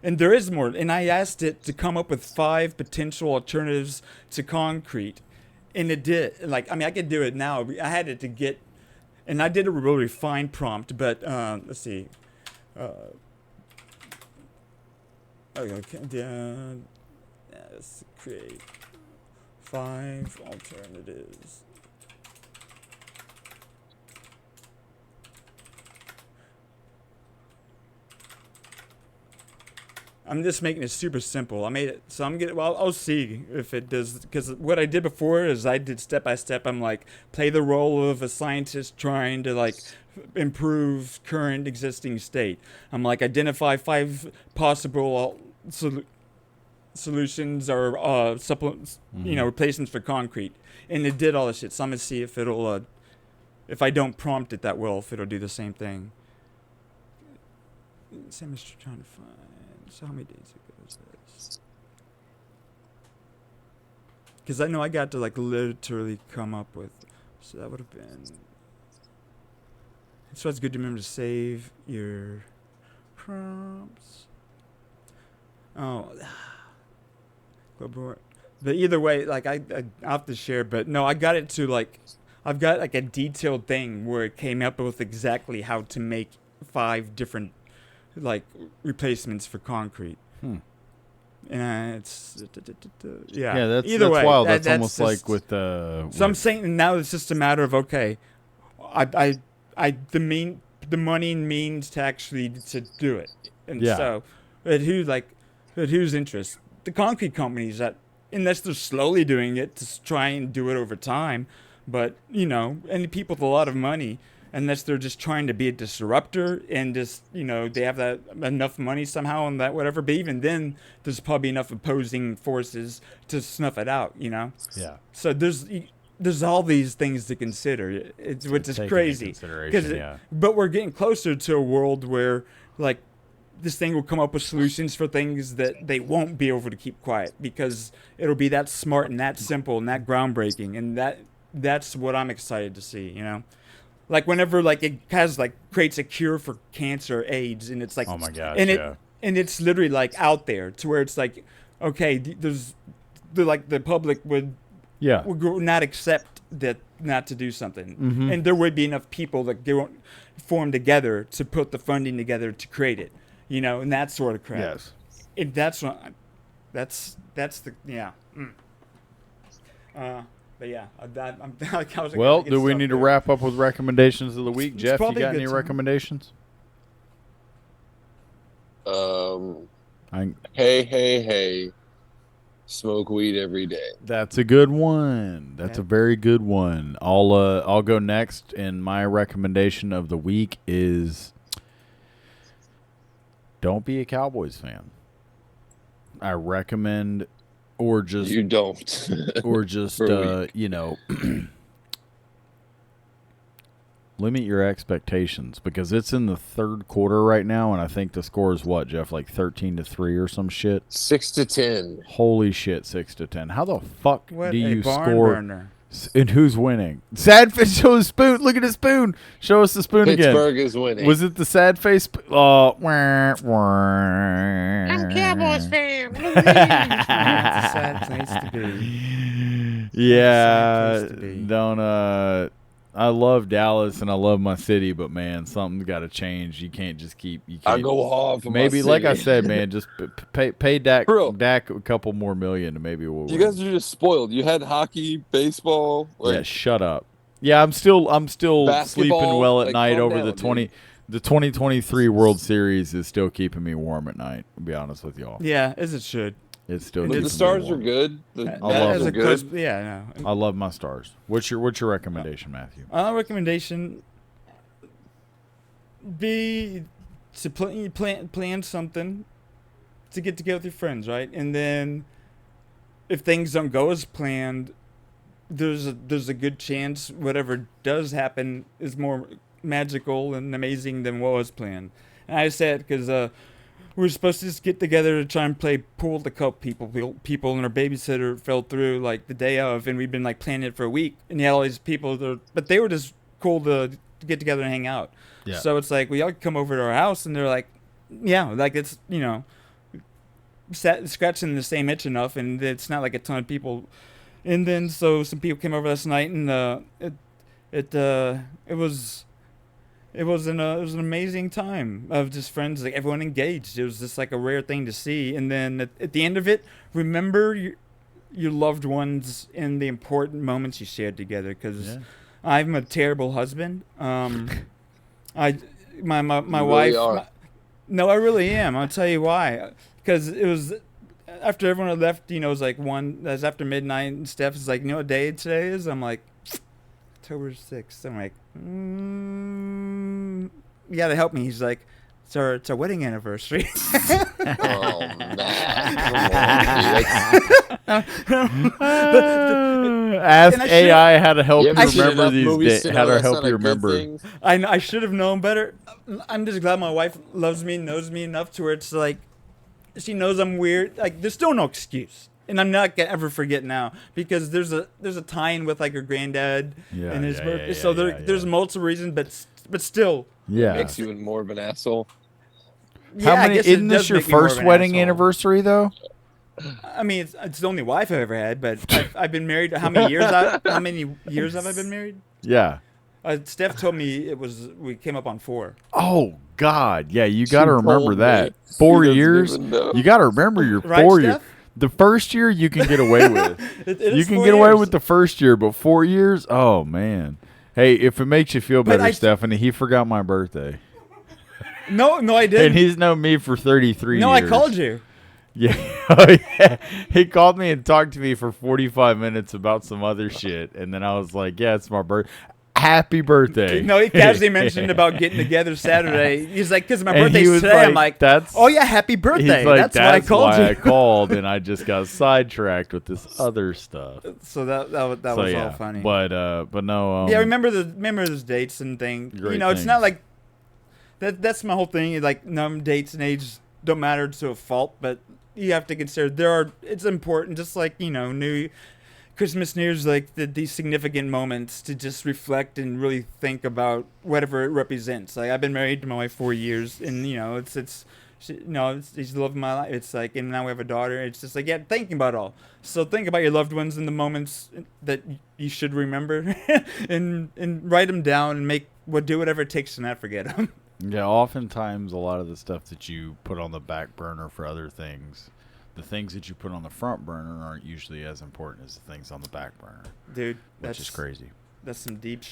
And there is more. And I asked it to come up with 5 potential alternatives to concrete. And it did. Like, I mean, I could do it now. I had it to get, and I did a really refined prompt, but let's see. Okay, let's create 5 alternatives. I'm just making it super simple. I made it so I'm getting. Well, I'll see if it does. Because what I did before is I did step by step. I'm like play the role of a scientist trying to like improve current existing state. I'm like identify 5 possible solutions or supplements, replacements for concrete, and it did all this shit. So I'm gonna see if it'll, if I don't prompt it that well, if it'll do the same thing. Same as trying to find. So how many days ago was this? Because I know I got to like literally come up with. So that would have been. So it's good to remember to save your prompts. Oh. But either way, like I have to share. But no, I got it to like. I've got like a detailed thing where it came up with exactly how to make 5 different like replacements for concrete. And it's
Yeah, that's
either way,
wild. That's almost
just,
like with
So I'm saying now it's just a matter of okay, the money means to actually to do it, and so at whose interest? The concrete companies that unless they're slowly doing it to try and do it over time, but any people with a lot of money. Unless they're just trying to be a disruptor and just, they have that enough money somehow and that whatever. But even then, there's probably enough opposing forces to snuff it out, Yeah. So there's all these things to consider, which is crazy. But we're getting closer to a world where, like, this thing will come up with solutions for things that they won't be able to keep quiet because it'll be that smart and that simple and that groundbreaking. And that's what I'm excited to see, Like whenever like it has like creates a cure for cancer or AIDS and it's like
oh my gosh,
and it's literally like out there to where it's like okay there's the public would not accept that not to do something and there would be enough people that they won't form together to put the funding together to create it and that sort of crap.
Yes,
if that's what that's the But yeah, I'm like, I was like,
well, do we need to wrap up with recommendations of the week? Jeff, you got any recommendations?
Hey. Smoke weed every day.
That's a good one. That's a very good one. I'll go next, and my recommendation of the week is don't be a Cowboys fan. I recommend or just
you don't
or just limit your expectations because it's in the 3rd quarter right now, and I think the score is what, Jeff, like 13-3 or some shit.
6-10.
Holy shit, 6-10. How the fuck
what
do you
barn
score?
Burner.
And who's winning? Sad face. Show the spoon. Look at the spoon. Show us the spoon
Pittsburgh
again.
is winning.
Was it the sad face? Oh,
I'm a Cowboys fan.
It's a sad place to be.
Yeah.
Place to be.
Don't. I love Dallas and I love my city, but man, something's got to change. You can't just keep. You can't.
I go hard for
maybe,
my
like
city.
I said, man, just pay Dak a couple more million, and maybe we'll.
You guys are just spoiled. You had hockey, baseball.
Yeah, shut up. Yeah, I'm still sleeping well at night over the 2023 World Series is still keeping me warm at night. To be honest with y'all.
Yeah, as it should.
It's still.
The Stars are good. The
Mavs
are good.
Yeah, no.
I love my Stars. What's your recommendation, Matthew?
Recommendation be to plan something to get together with your friends, right? And then if things don't go as planned, there's a good chance whatever does happen is more magical and amazing than what was planned. And I said because we were supposed to just get together to try and play pool with a couple people, and our babysitter fell through like the day of, and we'd been like planning it for a week, and you had all these people but they were just cool to get together and hang out. Yeah. So it's like we all come over to our house, and they're like, yeah, like it's scratching the same itch enough, and it's not like a ton of people. And then so some people came over last night, and it was an amazing time of just friends, like everyone engaged. It was just like a rare thing to see. And then at the end of it, remember your loved ones in the important moments you shared together. Because I'm a terrible husband. My wife. No, I really am. I'll tell you why. Because it was after everyone had left. You know, it was like it was after midnight, and Steph is like, "You know what day today is?" I'm like, October 6th. I'm like, you gotta help me. He's like, it's our wedding anniversary.
Oh man!
Ask AI how to help you
ever seen
remember
enough
these
movies
days.
to
How
know
to
that's
help
not
you
a good
remember.
thing?
I should have known better. I'm just glad my wife loves me, knows me enough to where it's like, she knows I'm weird. Like, there's still no excuse. And I'm not gonna ever forget now, because there's a tie-in with like her granddad and his birthday. So there's multiple reasons, but still.
Yeah.
Makes you even more of an asshole.
How
I
many?
guess it
Isn't this
does
your
make me more of
first
an
wedding
asshole.
anniversary though?
I mean, it's the only wife I've ever had, but I've been married. How many years have I been married?
Yeah.
Steph told me we came up on 4.
Oh God, yeah, you got to remember
told
that.
me.
4
She doesn't
years.
even know.
You got to remember your
Right,
4 years.
Steph?
The first year you can get away with.
It
You
is
can
4
get away
years.
with the first year, but 4 years, oh man. Hey, if it makes you feel
But
better, Stephanie, he forgot my birthday,
No, I
and
didn't.
he's known me for 33
No,
years.
I called you.
Yeah. Oh, yeah. He called me and talked to me for 45 minutes about some other shit, and then I was like, "Yeah, it's my birthday. Happy birthday."
No, he casually mentioned about getting together Saturday. He's like, because my
And he
birthday's
was
today. I'm like,
"That's."
oh yeah, happy birthday.
He's like,
that's why I called you.
I called, and I just got sidetracked with this other stuff.
So that was all funny.
But no.
Yeah, remember those dates and thing.
Great
You know, it's not
things.
like that's my whole thing. Like, dates and age don't matter to a fault, but you have to consider it's important. Just like, New Christmas, New Year's, like these significant moments to just reflect and really think about whatever it represents. Like, I've been married to my wife 4 years, and she's the love of my life. It's like, and now we have a daughter. It's just like, yeah, thinking about it all. So think about your loved ones in the moments that you should remember, and write them down and do whatever it takes to not forget them.
Yeah, oftentimes a lot of the stuff that you put on the back burner for other things, the things that you put on the front burner aren't usually as important as the things on the back burner.
Dude,
which is crazy.
That's some deep.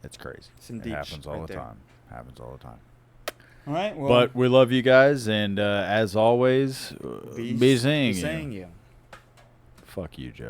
It's crazy.
Some
it
deep
happens all
right
the
there.
time. Happens all the time.
All right. Well,
But we love you guys, and as always, be seeing you.
Saying you.
Fuck you, Joe.